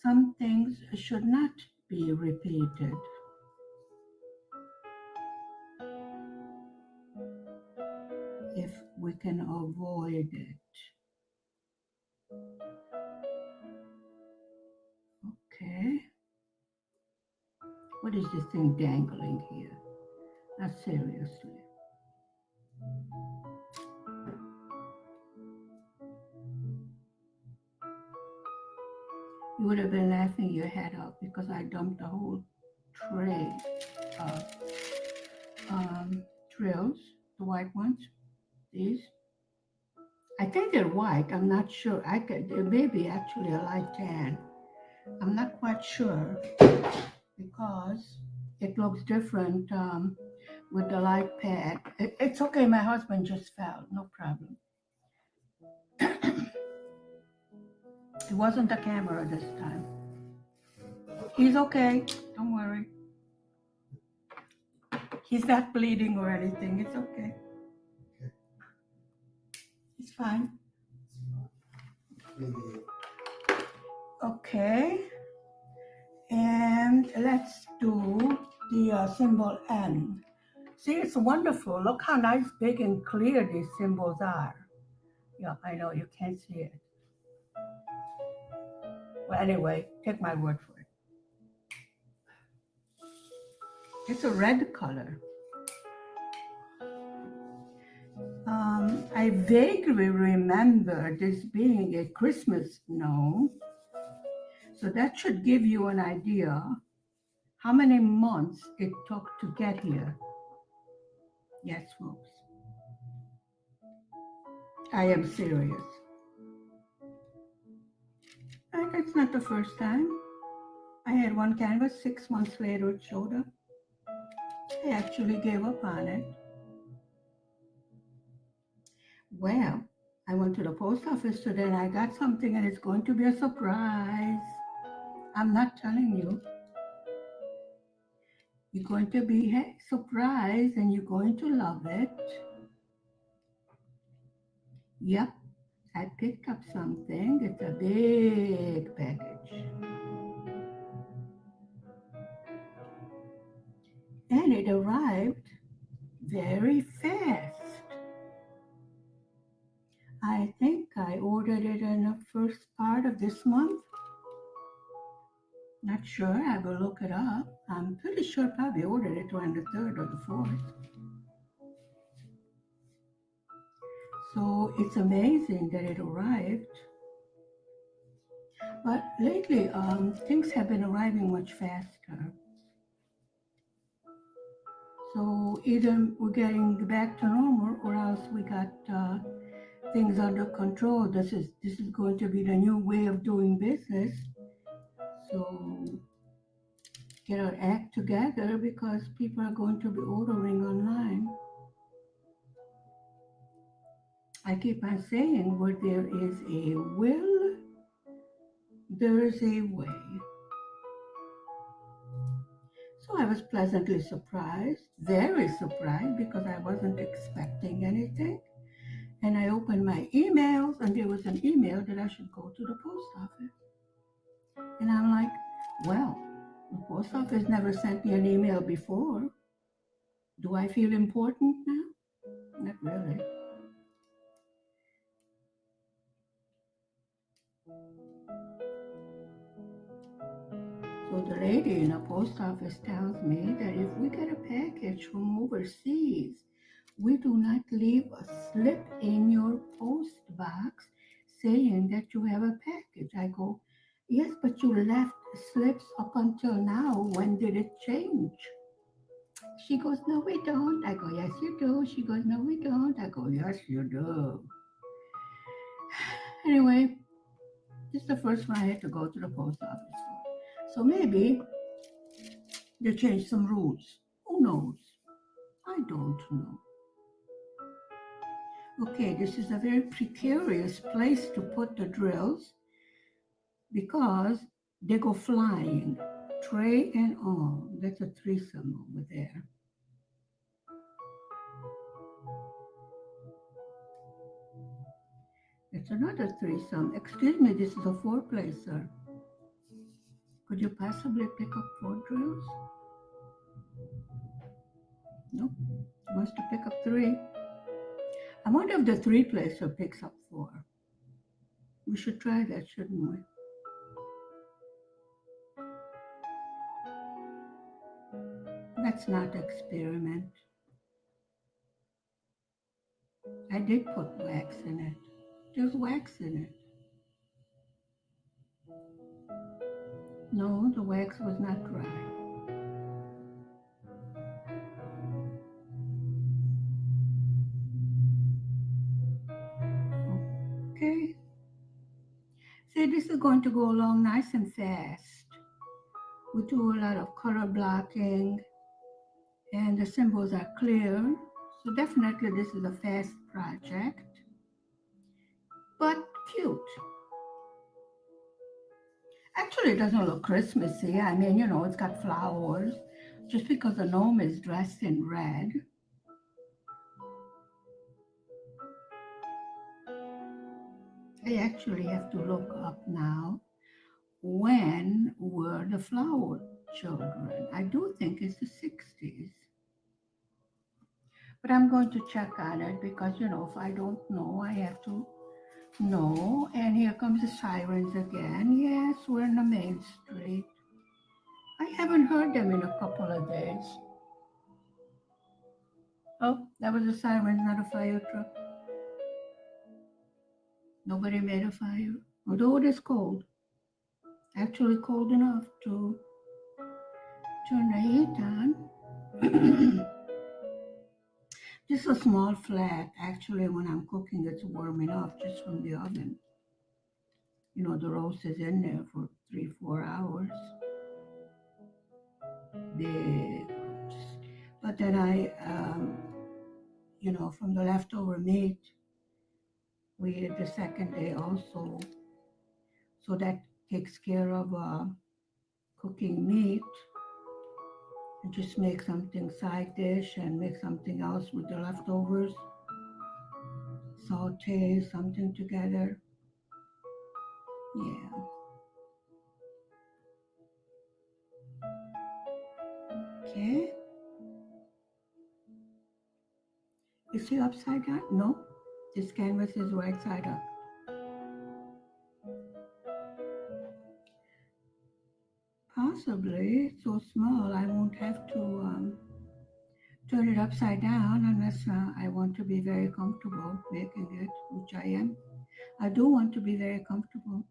Some things should not be repeated. If we can avoid it. Okay. What is this thing dangling here? Not seriously. You would have been laughing your head off because I dumped a whole tray of trills, the white ones, these. I think they're white, I'm not sure. They may be actually a light tan. I'm not quite sure because it looks different with the light pad. It's okay, my husband just fell, no problem. It wasn't the camera this time. He's okay, don't worry. He's not bleeding or anything, it's okay. It's fine. Okay, and let's do the symbol N. See, it's wonderful. Look how nice, big, and clear these symbols are. Yeah, I know you can't see it. Well, anyway, take my word for it. It's a red color. I vaguely remember this being a Christmas gnome. So that should give you an idea how many months it took to get here. Yes, folks. I am serious. And it's not the first time. I had one canvas, 6 months later it showed up. I actually gave up on it. Well, I went to the post office today and I got something and it's going to be a surprise. I'm not telling you. You're going to be surprised and you're going to love it. Yep, I picked up something. It's a big package. And it arrived very fast. I think I ordered it in the first part of this month. Not sure, I will look it up. I'm pretty sure I probably ordered it on the 3rd or the 4th. So it's amazing that it arrived. But lately, things have been arriving much faster. So either we're getting back to normal, or else we got things under control. This is going to be the new way of doing business. So get our act together because people are going to be ordering online. I keep on saying, where there is a will, there is a way. So I was pleasantly surprised, very surprised, because I wasn't expecting anything. And I opened my emails, and there was an email that I should go to the post office. And I'm like, well, the post office never sent me an email before. Do I feel important now? Not really. So the lady in the post office tells me that if we get a package from overseas, we do not leave a slip in your post box saying that you have a package. I go, yes, but you left slips up until now. When did it change? She goes, no, we don't. I go, yes, you do. She goes, no, we don't. I go, yes, you do. Anyway, this is the first one I had to go to the post office for. So maybe they changed some rules. Who knows? I don't know. Okay, this is a very precarious place to put the drills because they go flying, tray and all. That's a threesome over there. It's another threesome. Excuse me, this is a four-placer. Could you possibly pick up 4 drills? Nope. Wants to pick up 3. I wonder if the 3-placer picks up 4. We should try that, shouldn't we? Let's not experiment. I did put wax in it. There's wax in it. No, the wax was not dry. Okay. See, this is going to go along nice and fast. We do a lot of color blocking and the symbols are clear. So definitely this is a fast project, but cute. Actually, it doesn't look Christmassy. I mean, it's got flowers. Just because the gnome is dressed in red. I actually have to look up now when were the flower children. I do think it's the 60s. But I'm going to check on it because, if I don't know, I have to know. And here comes the sirens again. Yes, we're in the main street. I haven't heard them in a couple of days. Oh, that was a siren, not a fire truck. Nobody made a fire. Although it is cold. Actually cold enough to turn the heat on. Just a small flat. Actually, when I'm cooking, it's warming up just from the oven. The roast is in there for 3-4 hours. Big roast. But then from the leftover meat, we ate the second day also. So that takes care of cooking meat. And just make something side dish and make something else with the leftovers. Saute something together. Yeah. Okay. Is he upside down? No, this canvas is right side up. Possibly, it's so small I won't have to turn it upside down unless I want to be very comfortable making it, which I am. I do want to be very comfortable.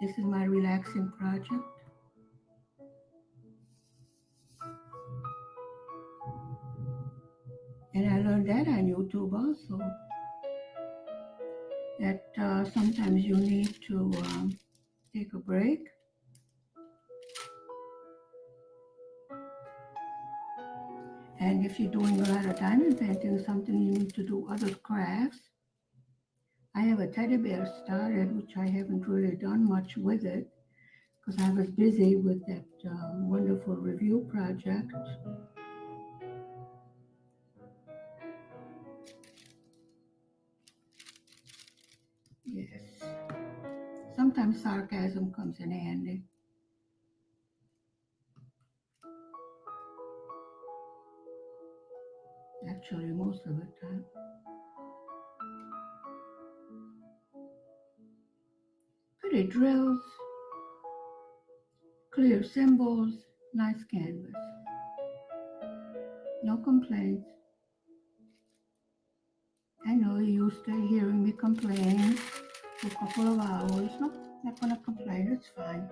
This is my relaxing project. And I learned that on YouTube also, that sometimes you need to take a break. And if you're doing a lot of diamond painting, something you need to do other crafts. I have a teddy bear started, which I haven't really done much with it because I was busy with that wonderful review project. Yes. Sometimes sarcasm comes in handy. Actually, most of the time. Pretty drills, clear symbols, nice canvas. No complaints. I know you used to hearing me complain for a couple of hours. No, not gonna complain, it's fine.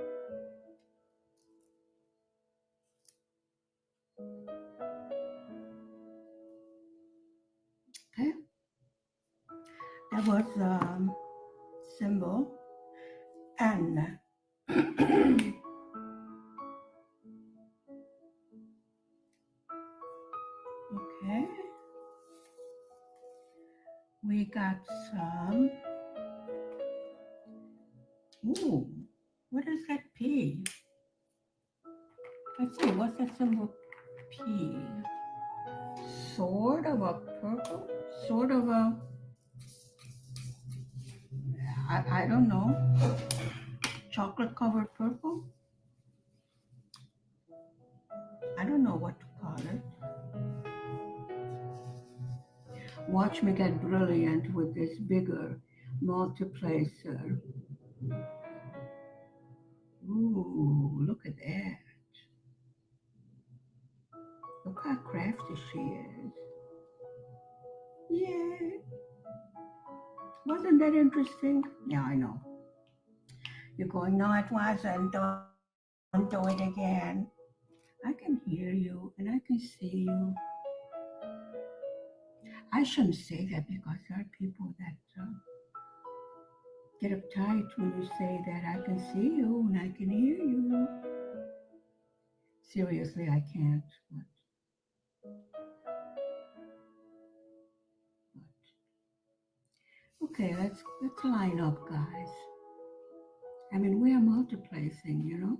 Okay, that was symbol N. Okay, we got some. Ooh, what is that P? Let's see, what's that symbol P? Sort of a purple, sort of a, I don't know, chocolate covered purple. I don't know what to call it. Watch me get brilliant with this bigger multiplacer. Ooh, look at that. Look how crafty she is. Yay. Wasn't that interesting? Yeah, I know. You're going, no, it wasn't. Don't do it again. I can hear you and I can see you. I shouldn't say that because there are people that get uptight when you say that I can see you and I can hear you. Seriously, I can't. Okay, let's line up, guys. I mean, we are multiplacing, you know.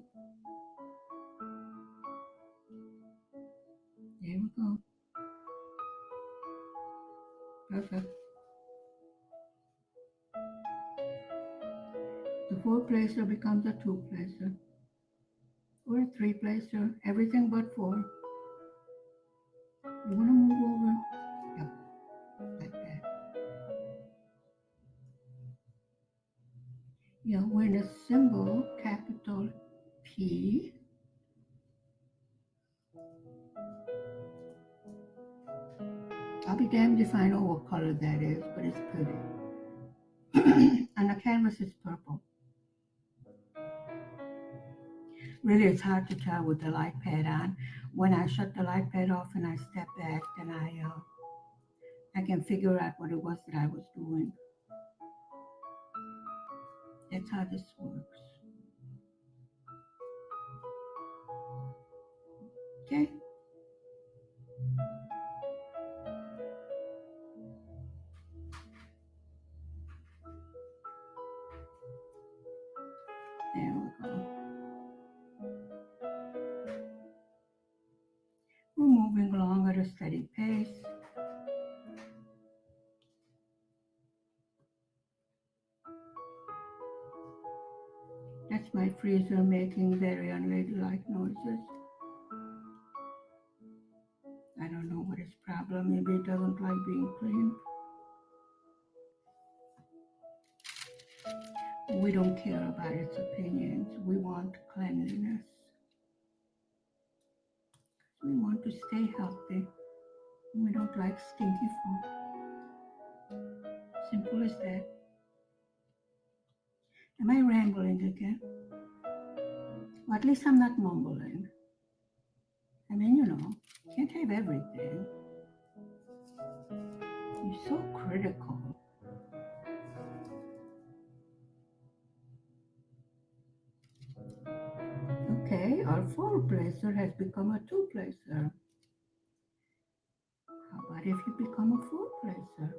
There we go. Perfect. The 4-placer becomes a 2-placer. Or a 3-placer. Everything but 4. You want to move over? Yep, like that. Yeah, when a symbol, capital P, I'll be damned if I know what color that is, but it's pretty. And the canvas is purple. Really, it's hard to tell with the light pad on. When I shut the light pad off and I step back, then I can figure out what it was that I was doing. That's how this works. Okay? There we go. We're moving along at a steady pace. That's my freezer making very unladylike noises. I don't know what his problem problem. Maybe it doesn't like being clean. We don't care about its opinions. We want cleanliness. We want to stay healthy. We don't like stinky food. Simple as that. Am I rambling again? Well, at least I'm not mumbling. I mean, can't have everything. You're so critical. Okay, our four-placer has become a two-placer. How about if you become a four-placer?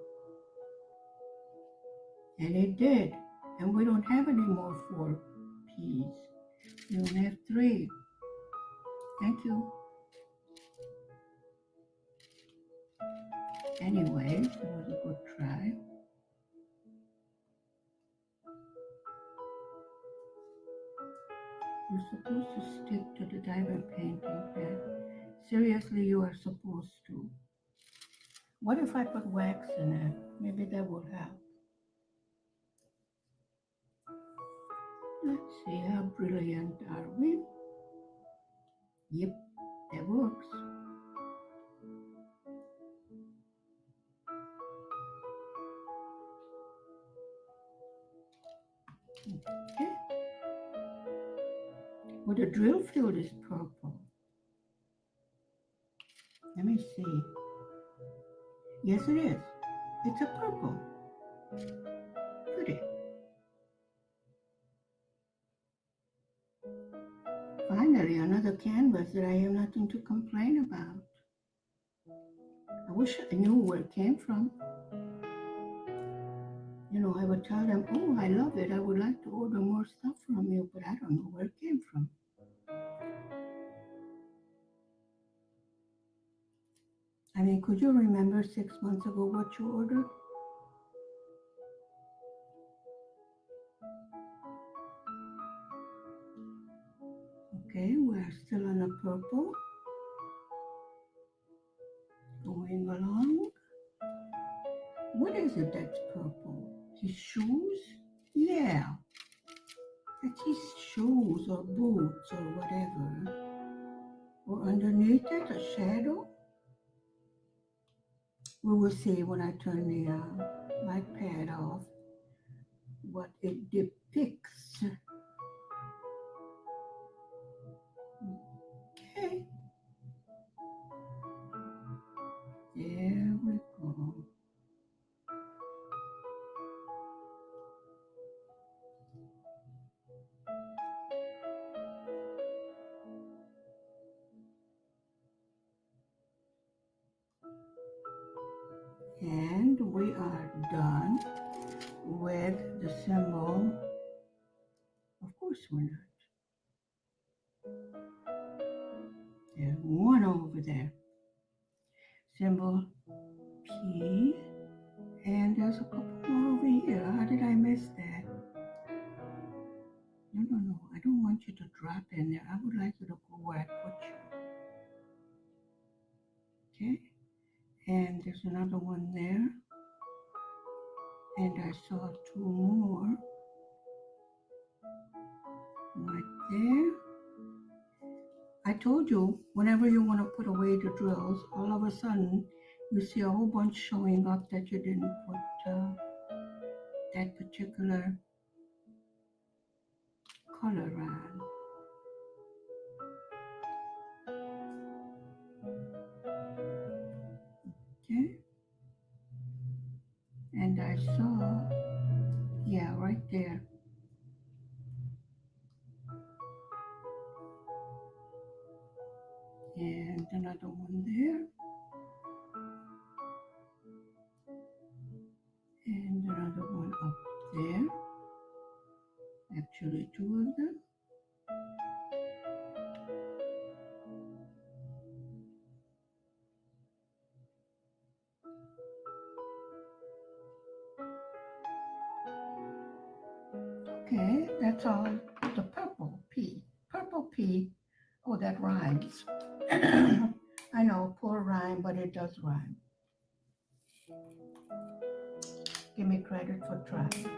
And it did. And we don't have any more 4Ps. We only have 3. Thank you. Anyways, it was a good try. You're supposed to stick to the diamond painting pen. Seriously, you are supposed to. What if I put wax in it? Maybe that will help. Let's see, how brilliant are we? Yep, that works. Okay. Well, the drill field is purple. Let me see. Yes, it is. It's a purple. Pretty. Finally, another canvas that I have nothing to complain about. I wish I knew where it came from. I would tell them, oh, I love it. I would like to order more stuff from you, but I don't know where it came from. I mean, could you remember 6 months ago what you ordered? Okay, we're still on the purple. Going along. What is it that's purple? His shoes? Yeah. That's his shoes or boots or whatever. Or underneath it, a shadow? We will see when I turn the light pad off what it depicts. Okay. There we go. And we are done with the symbol. Of course we're not. There's one over there. Symbol P. And there's a couple more over here. How did I miss that? No. I don't want you to drop in there. I would like you to go where I put you. Okay? And there's another one there. And I saw 2 more right there. I told you, whenever you want to put away the drills, all of a sudden you see a whole bunch showing up that you didn't put that particular color on. Okay? And I saw, yeah, right there. And another one there. And another one up there. Actually, 2 of them. Okay, that's all the purple P. Purple P. Oh, that rhymes. I know, poor rhyme, but it does rhyme. Give me credit for trying.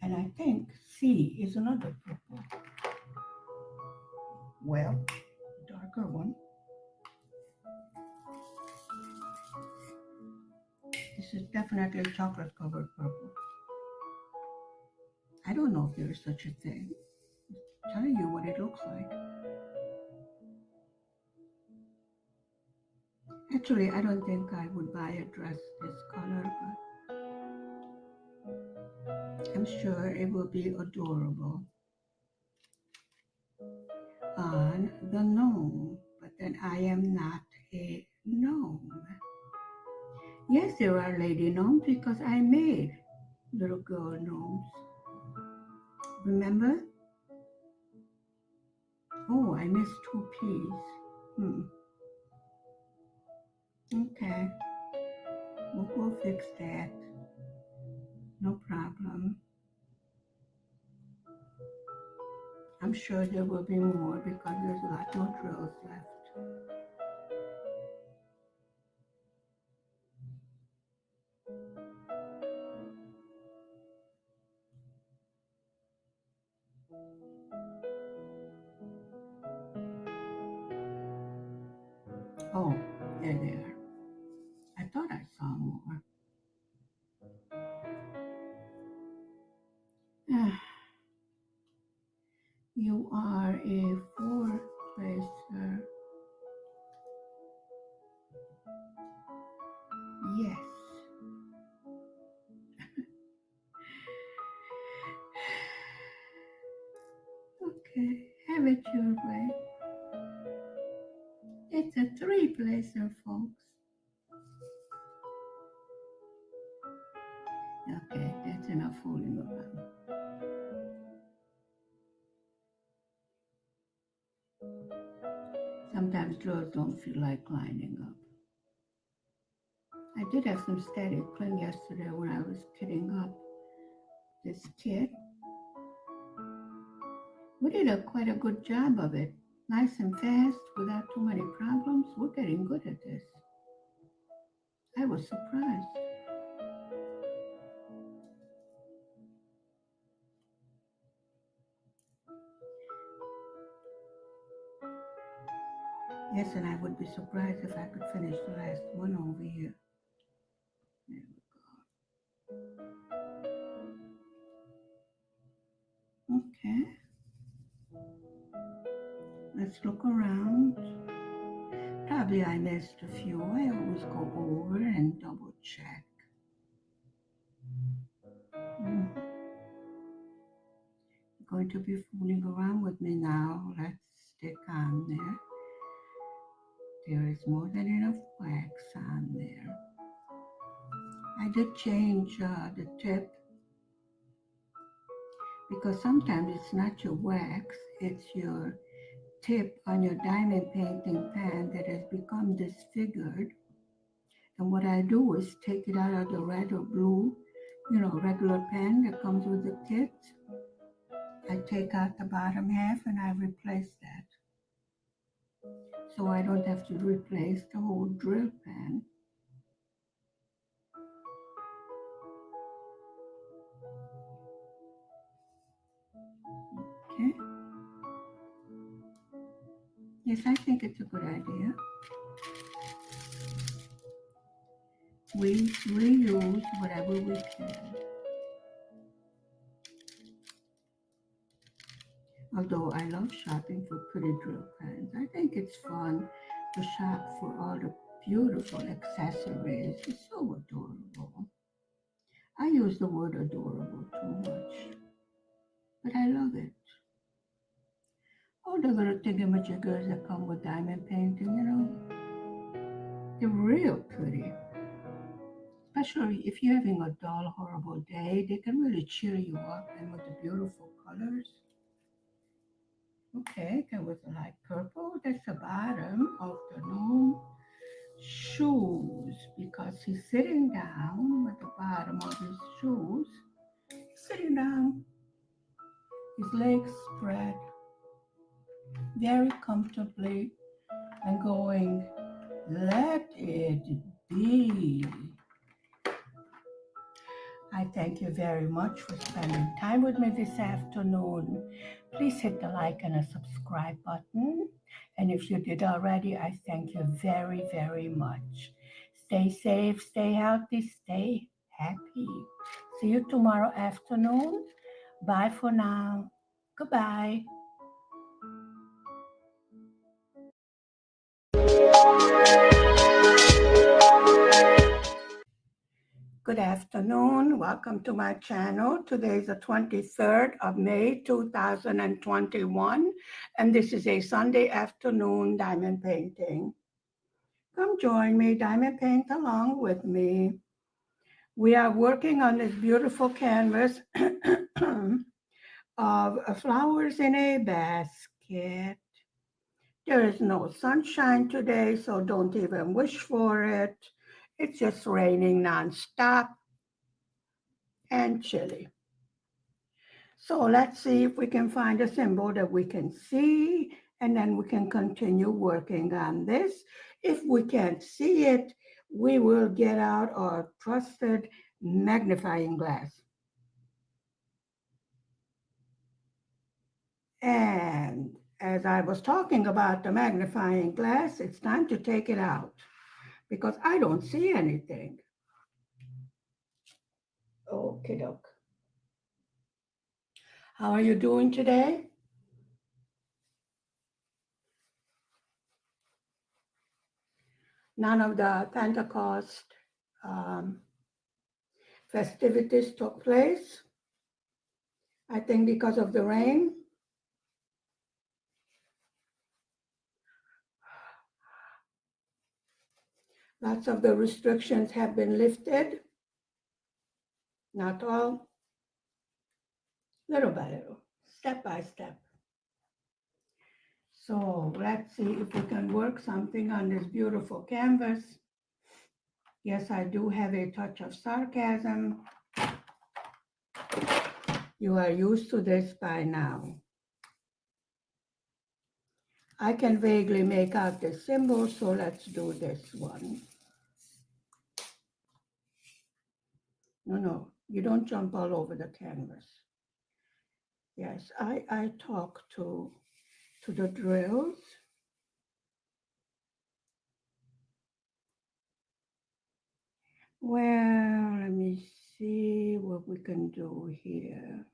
And I think C is another purple. Well, darker one. This is definitely chocolate covered purple. I don't know if there is such a thing. I'm telling you what it looks like. Actually, I don't think I would buy a dress this color, but I'm sure it will be adorable on the gnome. But then I am not a gnome. Yes, there are lady gnomes because I made little girl gnomes. Remember? Oh, I missed two P's. Okay, we'll go fix that. No problem. I'm sure there will be more because there's a lot more drills left. Oh, there they are. I thought I saw more. You are a four-placer. Yes. Okay, have it your way. It's a three-placer, folks. Okay, that's enough fooling around. Sometimes drawers don't feel like lining up. I did have some static cling yesterday when I was kitting up this kit. We did quite a good job of it. Nice and fast, without too many problems. We're getting good at this. I was surprised. Yes, and I would be surprised if I could finish the last one over here. There we go. Okay. Let's look around. Probably I missed a few. I always go over and double check. You're going to be fooling around with me now. Let's stick on there. There is more than enough wax on there. I did change the tip because sometimes it's not your wax, it's your tip on your diamond painting pan that has become disfigured. And what I do is take it out of the red or blue, regular pen that comes with the kit. I take out the bottom half and I replace that. So I don't have to replace the whole drill pan. Okay. Yes, I think it's a good idea. We reuse whatever we can. Although I love shopping for pretty drill pens, I think it's fun to shop for all the beautiful accessories. It's so adorable. I use the word adorable too much, but I love it. All the little thingamajiggers that come with diamond painting, they're real pretty. Especially if you're having a dull, horrible day, they can really cheer you up, and with the beautiful colors. Okay, that was light purple. That's the bottom of the gnome shoes because he's sitting down with the bottom of his shoes. He's sitting down, his legs spread very comfortably and going, let it be. I thank you very much for spending time with me this afternoon. Please hit the like and a subscribe button. And if you did already, I thank you very, very much. Stay safe, stay healthy, stay happy. See you tomorrow afternoon. Bye for now. Goodbye. Good afternoon. Welcome to my channel. Today is the 23rd of May, 2021, and this is a Sunday afternoon diamond painting. Come join me, diamond paint along with me. We are working on this beautiful canvas of flowers in a basket. There is no sunshine today, so don't even wish for it. It's just raining nonstop and chilly. So let's see if we can find a symbol that we can see, and then we can continue working on this. If we can't see it, we will get out our trusted magnifying glass. And as I was talking about the magnifying glass, it's time to take it out because I don't see anything. Okay, doke. How are you doing today? None of the Pentecost festivities took place. I think because of the rain. Lots of the restrictions have been lifted. Not all, little by little, step by step. So let's see if we can work something on this beautiful canvas. Yes, I do have a touch of sarcasm. You are used to this by now. I can vaguely make out the symbol, so let's do this one. No, you don't jump all over the canvas. Yes, I talk to the drills. Well, let me see what we can do here.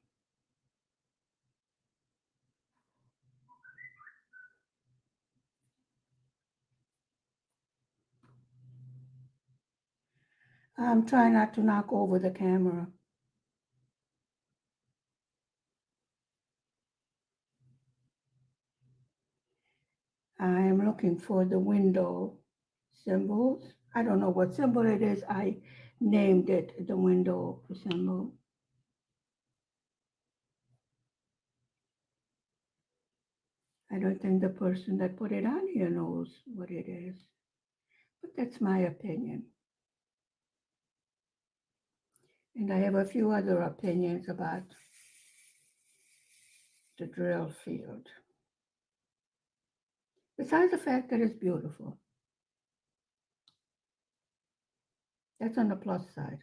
I'm trying not to knock over the camera. I am looking for the window symbols. I don't know what symbol it is. I named it the window symbol. I don't think the person that put it on here knows what it is, but that's my opinion. And I have a few other opinions about the drill field. Besides the fact that it's beautiful. That's on the plus side.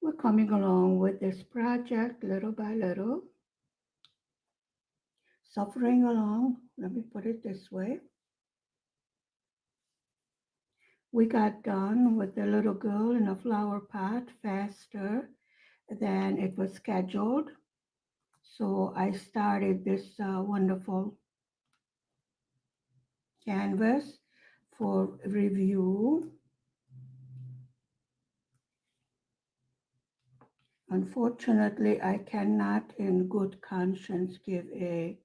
We're coming along with this project little by little. Suffering along, let me put it this way. We got done with the little girl in a flower pot faster than it was scheduled. So I started this wonderful canvas for review. Unfortunately, I cannot in good conscience give a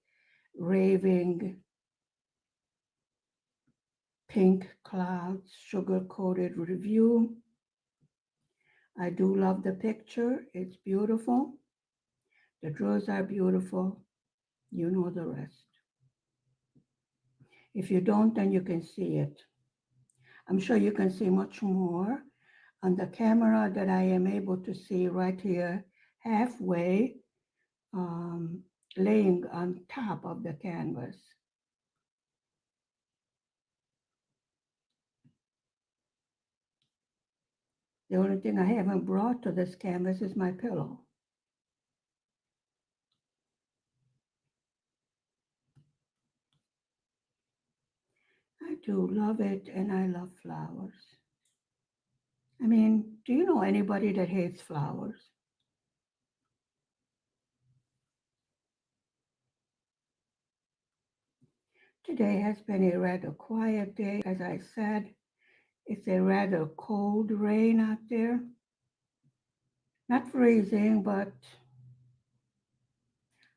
raving pink clouds sugar-coated review. I do love the picture. It's beautiful. The drills are beautiful. You know the rest. If you don't, then you can see it. I'm sure you can see much more on the camera that I am able to see right here, halfway, laying on top of the canvas. The only thing I haven't brought to this canvas is my pillow. I do love it, and I love flowers. I mean, do you know anybody that hates flowers? Today has been a rather quiet day. As I said, it's a rather cold rain out there. Not freezing, but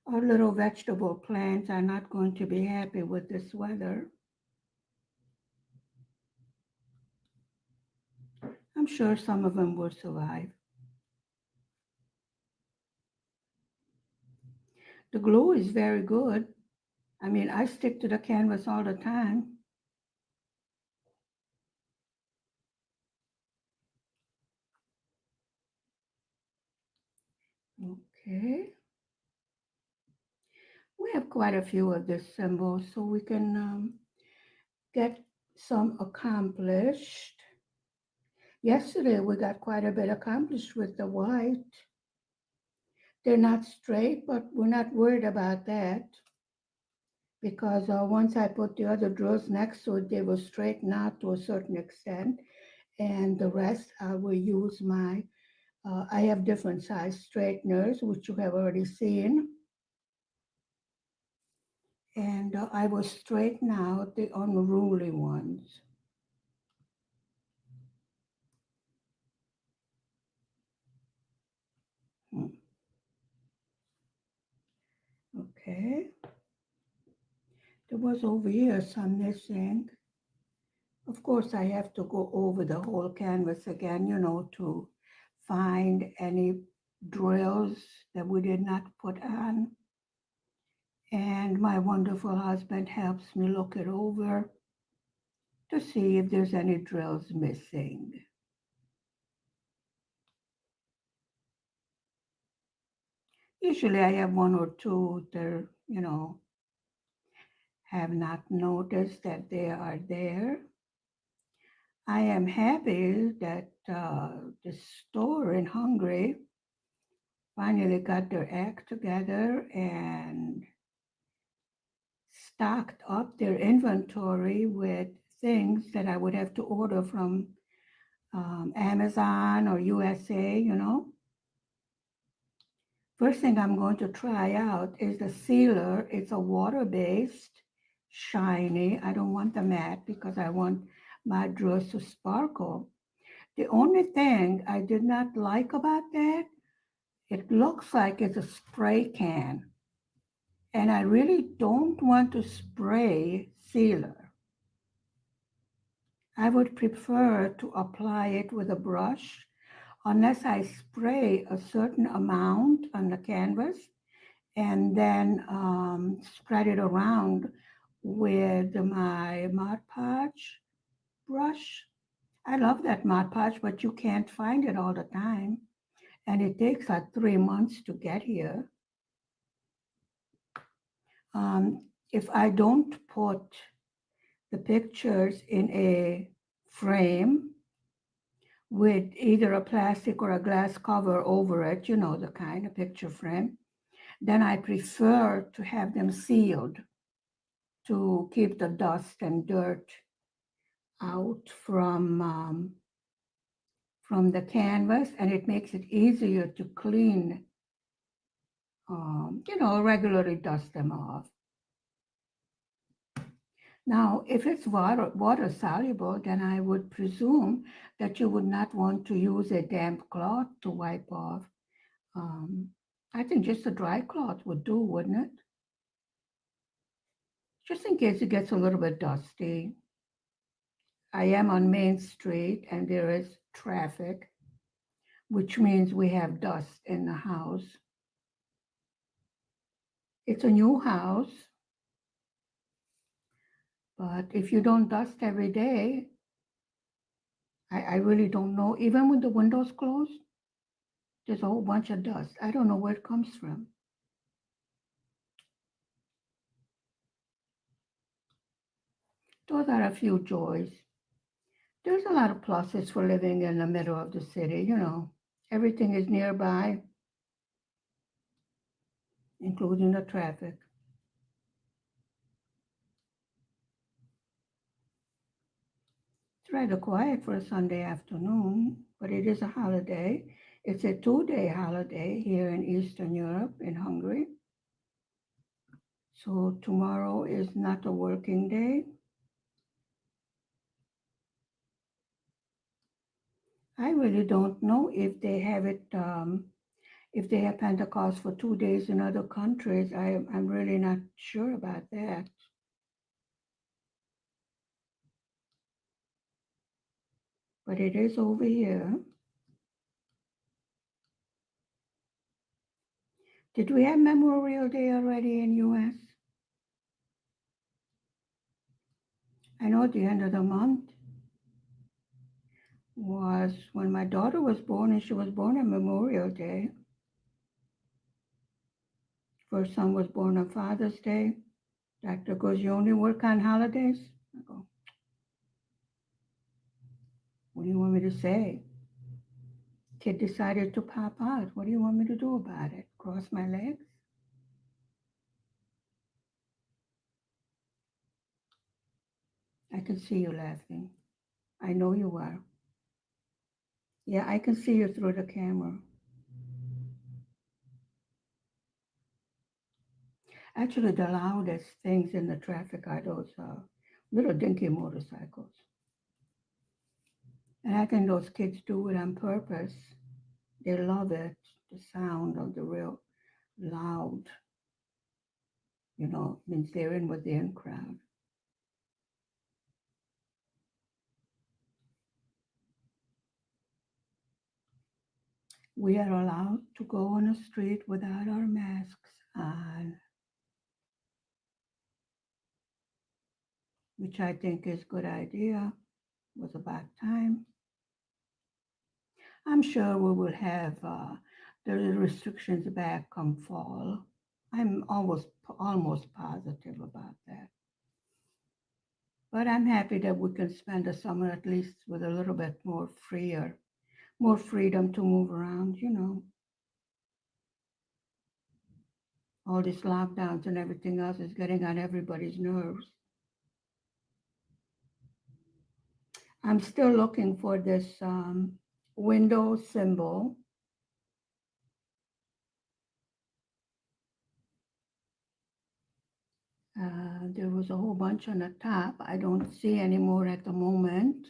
our little vegetable plants are not going to be happy with this weather. I'm sure some of them will survive. The glue is very good. I mean, I stick to the canvas all the time. Okay. We have quite a few of these symbols, so we can get some accomplished. Yesterday, we got quite a bit accomplished with the white. They're not straight, but we're not worried about that because once I put the other drills next to it, they will straighten out to a certain extent. And the rest, I will use I have different size straighteners, which you have already seen. And I will straighten out the unruly ones. Okay. There was over here some missing. Of course, I have to go over the whole canvas again, to find any drills that we did not put on. And my wonderful husband helps me look it over to see if there's any drills missing. Usually I have one or two that, have not noticed that they are there. I am happy that the store in Hungary finally got their act together and stocked up their inventory with things that I would have to order from Amazon or USA. First thing I'm going to try out is the sealer. It's a water-based, shiny. I don't want the matte because I want my drills to sparkle. The only thing I did not like about that, it looks like it's a spray can. And I really don't want to spray sealer. I would prefer to apply it with a brush unless I spray a certain amount on the canvas and then spread it around with my Mod Podge brush. I love that Mod Podge, but you can't find it all the time. And it takes like 3 months to get here. If I don't put the pictures in a frame with either a plastic or a glass cover over it, the kind of picture frame, then I prefer to have them sealed to keep the dust and dirt out from the canvas, and it makes it easier to clean, regularly dust them off. Now, if it's water soluble, then I would presume that you would not want to use a damp cloth to wipe off. I think just a dry cloth would do, wouldn't it? Just in case it gets a little bit dusty. I am on Main Street and there is traffic, which means we have dust in the house. It's a new house. But if you don't dust every day, I really don't know. Even when the windows close, there's a whole bunch of dust. I don't know where it comes from. Those are a few joys. There's a lot of pluses for living in the middle of the city. Everything is nearby, including the traffic. It's rather quiet for a Sunday afternoon, but it is a holiday. It's a 2-day holiday here in Eastern Europe, in Hungary. So tomorrow is not a working day. I really don't know if they have it, if they have Pentecost for 2 days in other countries. I'm really not sure about that. But it is over here. Did we have Memorial Day already in US? I know at the end of the month was when my daughter was born, and she was born on Memorial Day. First son was born on Father's Day. Doctor goes, you only work on holidays? I go, what do you want me to say? Kid decided to pop out. What do you want me to do about it? Cross my legs? I can see you laughing. I know you are. Yeah, I can see you through the camera. Actually, the loudest things in the traffic are those little dinky motorcycles. And I think those kids do it on purpose. They love it, the sound of the real loud, means they're in with the in crowd. We are allowed to go on the street without our masks on, which I think is a good idea. Was about time. I'm sure we will have the restrictions back come fall. I'm almost positive about that. But I'm happy that we can spend the summer at least with a little bit more freedom to move around. All these lockdowns and everything else is getting on everybody's nerves. I'm still looking for this window symbol. There was a whole bunch on the top. I don't see any more at the moment.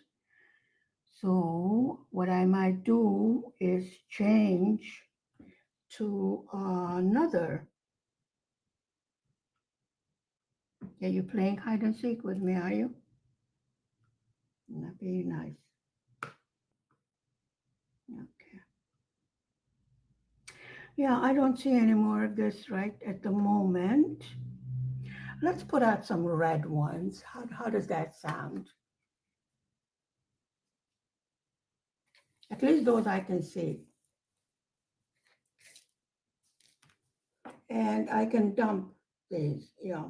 So what I might do is change to another. Yeah, you playing hide and seek with me, are you? Not very nice. Okay. Yeah, I don't see any more of this right at the moment. Let's put out some red ones. How does that sound? At least those I can see. And I can dump these, yeah.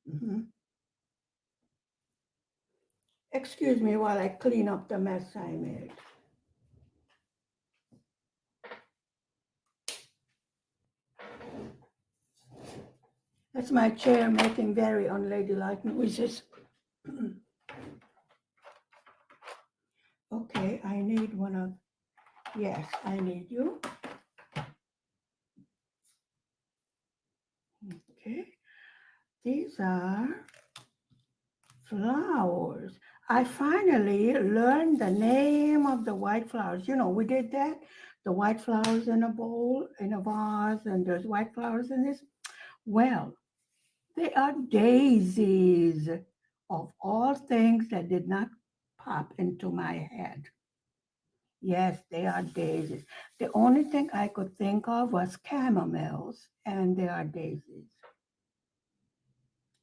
Mhm. Excuse me while I clean up the mess I made. That's my chair making very unladylike noises. Okay, I need one of, yes, I need you. Okay, these are flowers. I finally learned the name of the white flowers. We did that. The white flowers in a bowl, in a vase, and there's white flowers in this. Well, they are daisies of all things that did not pop into my head. Yes, they are daisies. The only thing I could think of was camomiles, and they are daisies.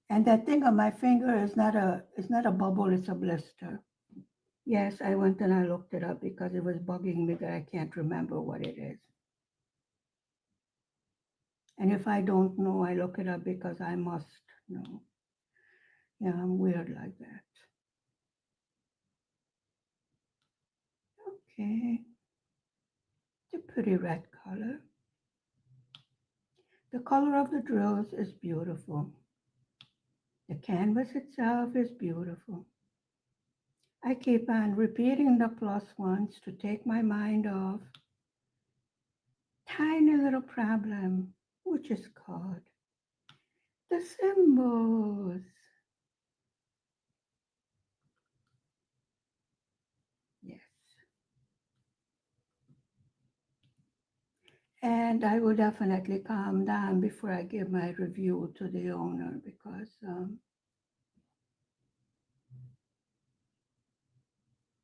And that thing on my finger is not a bubble, it's a blister. Yes, I went and I looked it up because it was bugging me that I can't remember what it is. And if I don't know, I look it up because I must know. Yeah, I'm weird like that. Okay. It's a pretty red color. The color of the drills is beautiful. The canvas itself is beautiful. I keep on repeating the plus ones to take my mind off tiny little problem, which is called the symbols. Yes. And I will definitely calm down before I give my review to the owner because,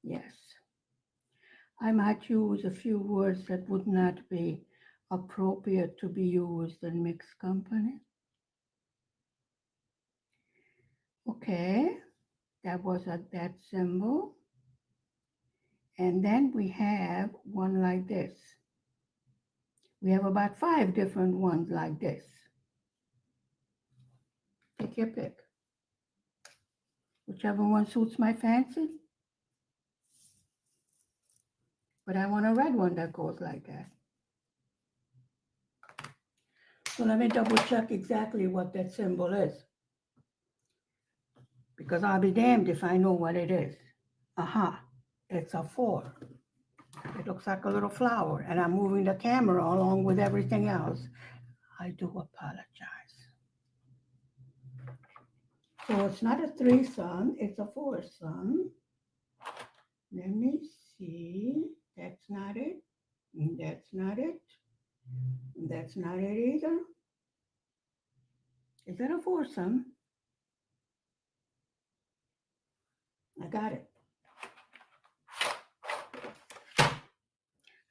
yes, I might use a few words that would not be appropriate to be used in mixed company. Okay, that was that symbol. And then we have one like this. We have about 5 different ones like this. Take your pick. Whichever one suits my fancy. But I want a red one that goes like that. So let me double check exactly what that symbol is. Because I'll be damned if I know what it is. Aha, it's a 4. It looks like a little flower, and I'm moving the camera along with everything else. I do apologize. So it's not a 3-some, it's a 4-some. Let me see. That's not it. That's not it. That's not it either. Is that a 4-some? I got it.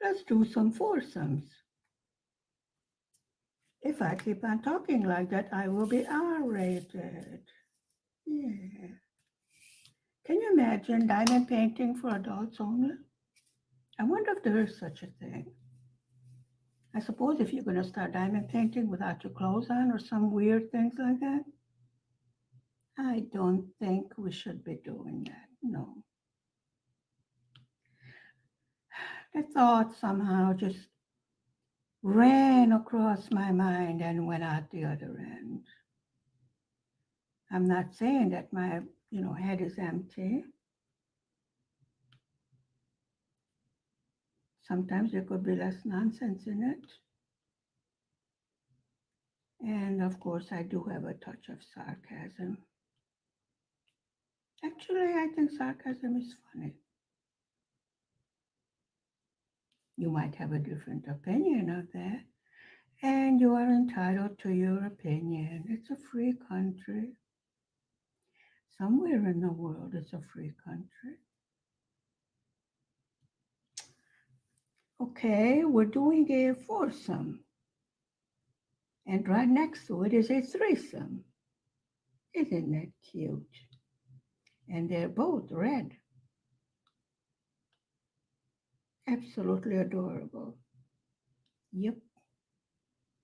Let's do some 4-somes. If I keep on talking like that, I will be R-rated. Yeah. Can you imagine diamond painting for adults only? I wonder if there is such a thing. I suppose if you're going to start diamond painting without your clothes on or some weird things like that, I don't think we should be doing that. No. The thought somehow just ran across my mind and went out the other end. I'm not saying that my, head is empty. Sometimes there could be less nonsense in it. And of course, I do have a touch of sarcasm. Actually, I think sarcasm is funny. You might have a different opinion of that, and you are entitled to your opinion. It's a free country. Somewhere in the world, it's a free country. Okay, we're doing a 4-some. And right next to it is a 3-some. Isn't that cute? And they're both red. Absolutely adorable. Yep.